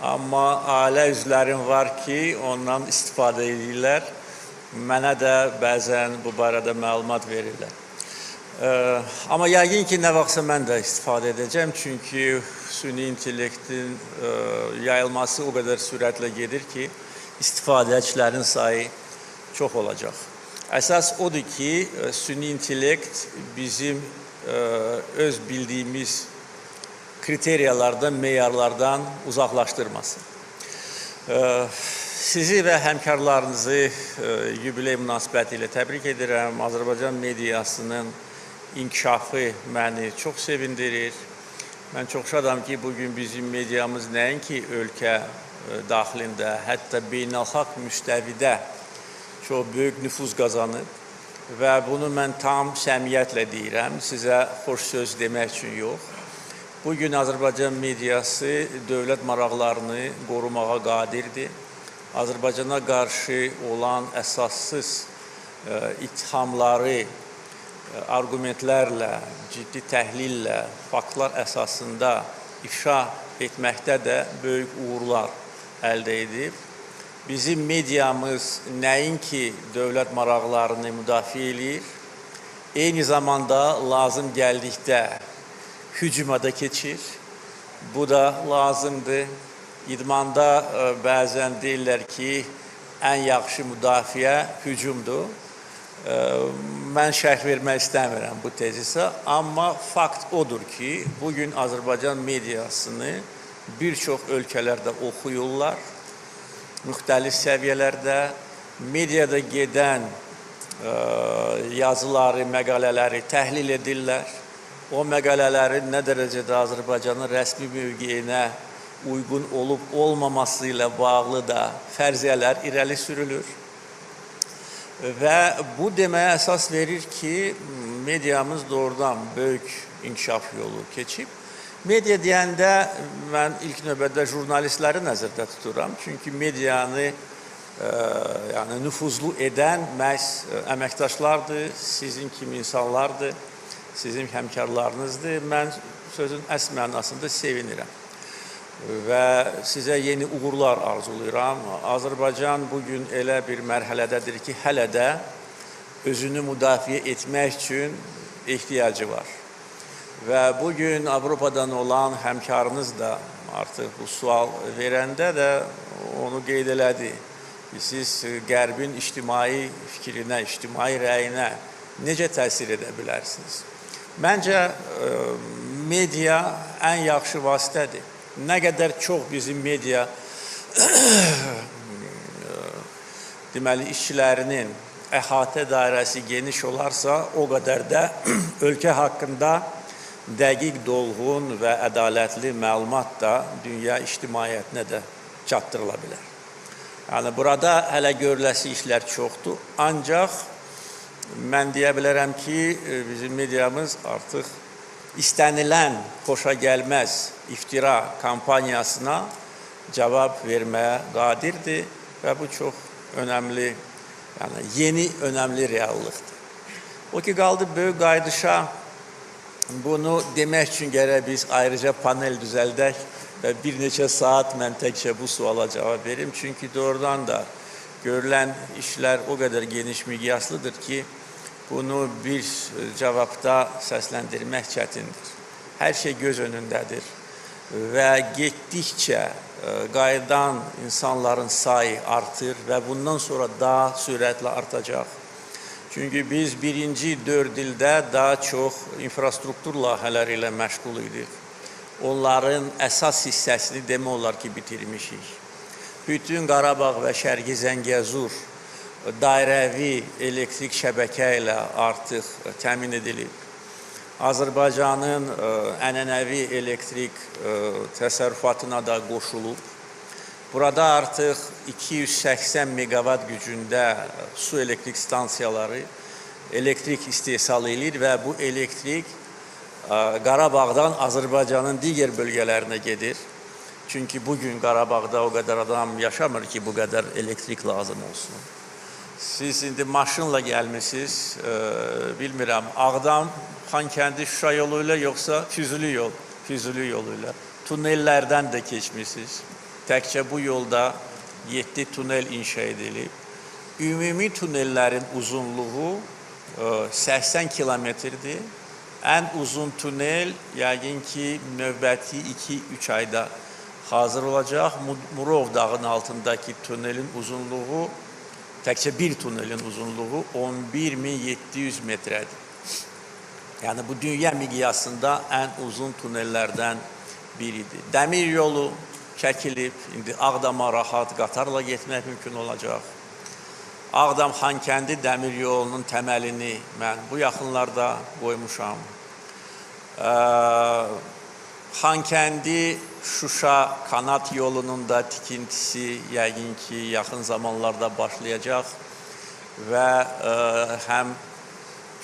Amma ailə üzvlərim var ki, ondan istifadə edirlər. Mənə də bəzən bu barədə məlumat verirlər. Amma yəqin ki, nə vaxtsa mən də istifadə edəcəm, çünki süni intellektin yayılması o qədər sürətlə gedir ki, istifadəçilərin sayı çox olacaq. Əsas odur ki, süni intellekt bizim öz bildiyimiz kriteriyalardan, meyarlardan uzaqlaşdırmasın. Sizi və həmkarlarınızı yubiley münasibəti ilə təbrik edirəm. Azərbaycan mediasının inkişafı məni çox sevindirir. Mən çox şadam ki, bugün bizim mediamız nəinki ölkə daxilində, hətta beynəlxalq müstəvidə çox böyük nüfuz qazanıb və bunu mən tam səmiyyətlə deyirəm, sizə xoş söz demək üçün yox. Bugün Azərbaycan mediası dövlət maraqlarını qorumağa qadirdir. Azərbaycana qarşı olan əsassız ittihamları argumentlərlə, ciddi təhlillə, faktlar əsasında ifşa etməkdə də böyük uğurlar əldə edib. Bizim mediamız nəinki dövlət maraqlarını müdafiə edir, eyni zamanda lazım gəldikdə hücuma da keçir. Bu da lazımdır. İdmanda bəzən deyirlər ki, ən yaxşı müdafiə hücumdur. Mən şərh vermək istəmirəm bu tezisə, amma fakt odur ki, bugün Azərbaycan mediasını bir çox ölkələrdə oxuyurlar, müxtəlif səviyyələrdə, mediada gedən yazıları, məqalələri təhlil edirlər. O məqalələrin nə dərəcədə Azərbaycanın rəsmi mövqeyinə uyğun olub-olmaması ilə bağlı da fərziyyələr irəli sürülür. Və bu deməyə əsas verir ki, mediamız doğrudan böyük inkişaf yolu keçib. Media deyəndə mən ilk növbədə jurnalistləri nəzərdə tuturam. Çünki medianı nüfuzlu edən məhz əməkdaşlardır, sizin kimi insanlardır, sizin həmkarlarınızdır. Mən sözün əsl mənasında sevinirəm və sizə yeni uğurlar arzulayıram. Azərbaycan bugün elə bir mərhələdədir ki, hələ də özünü müdafiə etmək üçün ehtiyacı var. Və bugün Avropadan olan həmkarınız da artıq bu sual verəndə də onu qeyd elədi. Siz Qərbin ictimai fikrinə, ictimai rəyinə necə təsir edə bilərsiniz? Məncə, media ən yaxşı vasitədir. Nə qədər çox bizim media deməli, işçilərinin əhatə dairəsi geniş olarsa, o qədər də ölkə haqqında dəqiq, dolğun və ədalətli məlumat da dünya ictimaiyyətinə də çatdırıla bilər. Yəni, burada hələ görüləsi işlər çoxdur, ancaq mən deyə bilərəm ki, bizim mediamız artıq istənilən, xoşa gəlməz iftira kampaniyasına cavab verməyə qadirdir və bu çox önəmli, yəni yeni önəmli reallıqdır. O ki, qaldı böyük qaydışa, bunu demək üçün gərək biz ayrıca panel düzəldək və bir neçə saat mən təkcə bu suala cavab verim. Çünki doğrudan da görülən işlər o qədər geniş miqyaslıdır ki, bunu bir cavabda səsləndirmək çətindir. Hər şey göz önündədir və getdikcə qayıdan insanların sayı artır və bundan sonra daha sürətlə artacaq. Çünki biz birinci 4 ildə daha çox infrastruktur layihələri ilə məşğul idik. Onların əsas hissəsini demək olar ki, bitirmişik. Bütün Qarabağ və Şərqi Zəngəzur dairəvi elektrik şəbəkə ilə artıq təmin edilib. Azərbaycanın ənənəvi elektrik təsərrüfatına da qoşulub. Burada artıq 280 meqavat gücündə su elektrik stansiyaları elektrik istehsal edir və bu elektrik Qarabağdan Azərbaycanın digər bölgələrinə gedir. Çünki bugün Qarabağda o qədər adam yaşamır ki, bu qədər elektrik lazım olsun. Siz indi maşınla gəlmişsiniz, bilmirəm, Ağdam, Xankəndi, Şuşa yolu ilə yoxsa Füzuli yolu ilə, tunellərdən də keçmişsiniz. təkcə bu yolda 7 tunel inşa edilib. Ümumi tunellərin uzunluğu 80 kilometrdir. Ən uzun tunel yəqin ki növbəti 2-3 ayda hazır olacaq. Murov dağının altındakı tunelin uzunluğu, təkcə bir tunelin uzunluğu 11.700 metrədir. Yəni bu dünya miqyasında ən uzun tunellərdən biridir. Dəmir yolu çəkilib, indi Ağdama rahat qatarla getmək mümkün olacaq. Ağdam-Xankəndi dəmir yolunun təməlini mən bu yaxınlarda qoymuşam. Xankəndi-Şuşa kanat yolunun da tikintisi yəqin ki yaxın zamanlarda başlayacaq və həm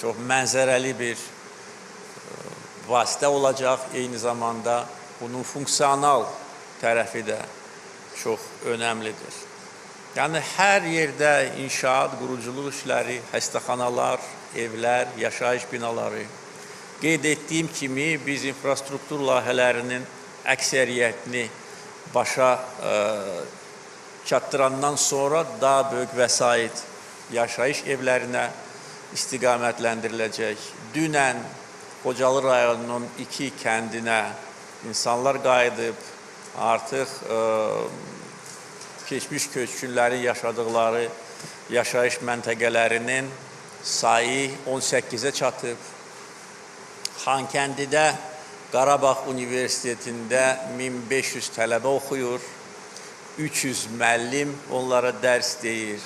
çox mənzərəli bir vasitə olacaq, eyni zamanda bunun funksional tərəfi də çox önəmlidir. Yəni, hər yerdə inşaat, quruculuq işləri, xəstəxanalar, evlər, yaşayış binaları. Qeyd etdiyim kimi, biz infrastruktur layihələrinin əksəriyyətini başa çatdırandan sonra daha böyük vəsait yaşayış evlərinə istiqamətləndiriləcək. Dünən Xocalı rayonunun 2 kəndinə insanlar qayıdıb, artıq keçmiş köçkünlərin yaşadıqları yaşayış məntəqələrinin sayı 18-ə çatıb. Xankəndidə Qarabağ Universitetində 1500 tələbə oxuyur, 300 müəllim onlara dərs deyir.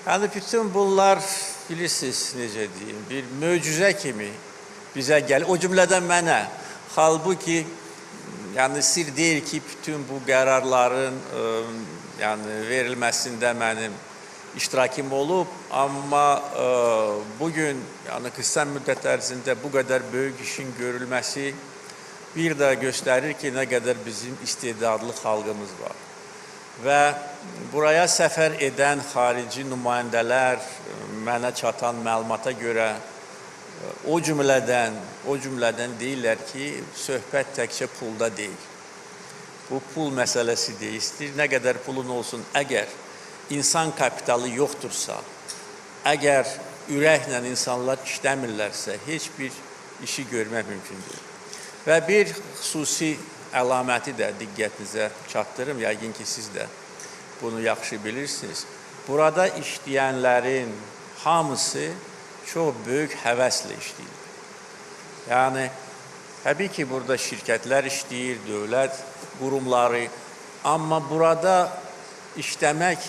Yəni, bütün bunlar, bilirsiniz necə deyim, bir möcüzə kimi bizə gəlir. O cümlədən mənə, halbuki yəni sir deyil ki, bütün bu qərarların verilməsində mənim iştirakım olub, amma bugün qısa müddət ərzində bu qədər böyük işin görülməsi bir də göstərir ki, nə qədər bizim istedadlı xalqımız var. Və buraya səfər edən xarici nümayəndələr mənə çatan məlumata görə o cümlədən deyirlər ki, söhbət təkcə pulda deyil. Bu pul məsələsi deyildir. Nə qədər pulun olsun, əgər insan kapitalı yoxdursa, əgər ürəklə insanlar işləmirlərsə, heç bir işi görmək mümkündür. Və bir xüsusi əlaməti də diqqətinizə çatdırım, yəqin ki, siz də bunu yaxşı bilirsiniz. Burada işləyənlərin hamısı çox böyük həvəslə işləyir. Yəni, təbii ki, burada şirkətlər işləyir, dövlət qurumları, amma burada işləmək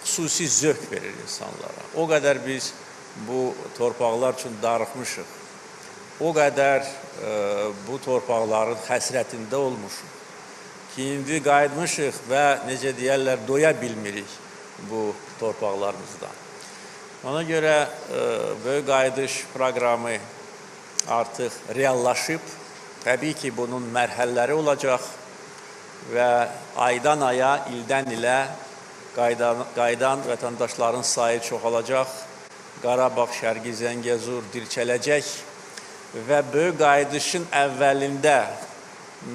xüsusi zövq verir insanlara. O qədər biz bu torpaqlar üçün darıxmışıq, o qədər bu torpaqların həsrətində olmuşuq ki, indi qayıtmışıq və necə deyərlər, doya bilmirik bu torpaqlarımızdan. Ona görə böyük qayıdış proqramı artıq reallaşıb. Təbii ki, bunun mərhələləri olacaq və aydan aya, ildən ilə qayıdan vətəndaşların sayı çoxalacaq. Qarabağ, Şərqi Zəngəzur dirçələcək və böyük qayıdışın əvvəlində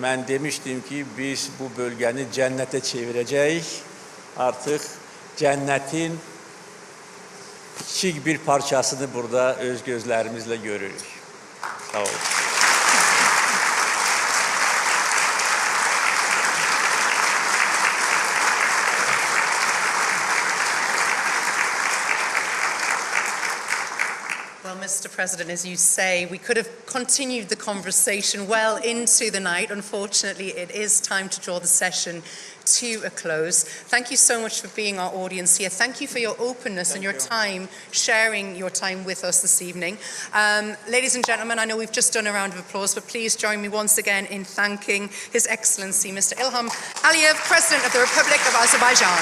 mən demişdim ki, biz bu bölgəni cənnətə çevirəcəyik. Artıq cənnətin kiçik bir parçasını burada öz gözlərimizlə görürük. Sağ olun. Well, Mr. President, as you say, we could have continued the conversation well into the night. Unfortunately, it is time to draw the session to a close. Thank you so much for being our audience here. Thank you for your openness and your time, sharing your time with us this evening. Ladies and gentlemen, I know we've just done a round of applause, but please join me once again in thanking His Excellency, Mr. İlham Əliyev, President of the Republic of Azerbaijan.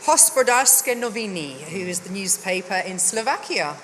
Hospodářské noviny, who is the newspaper in Slovakia.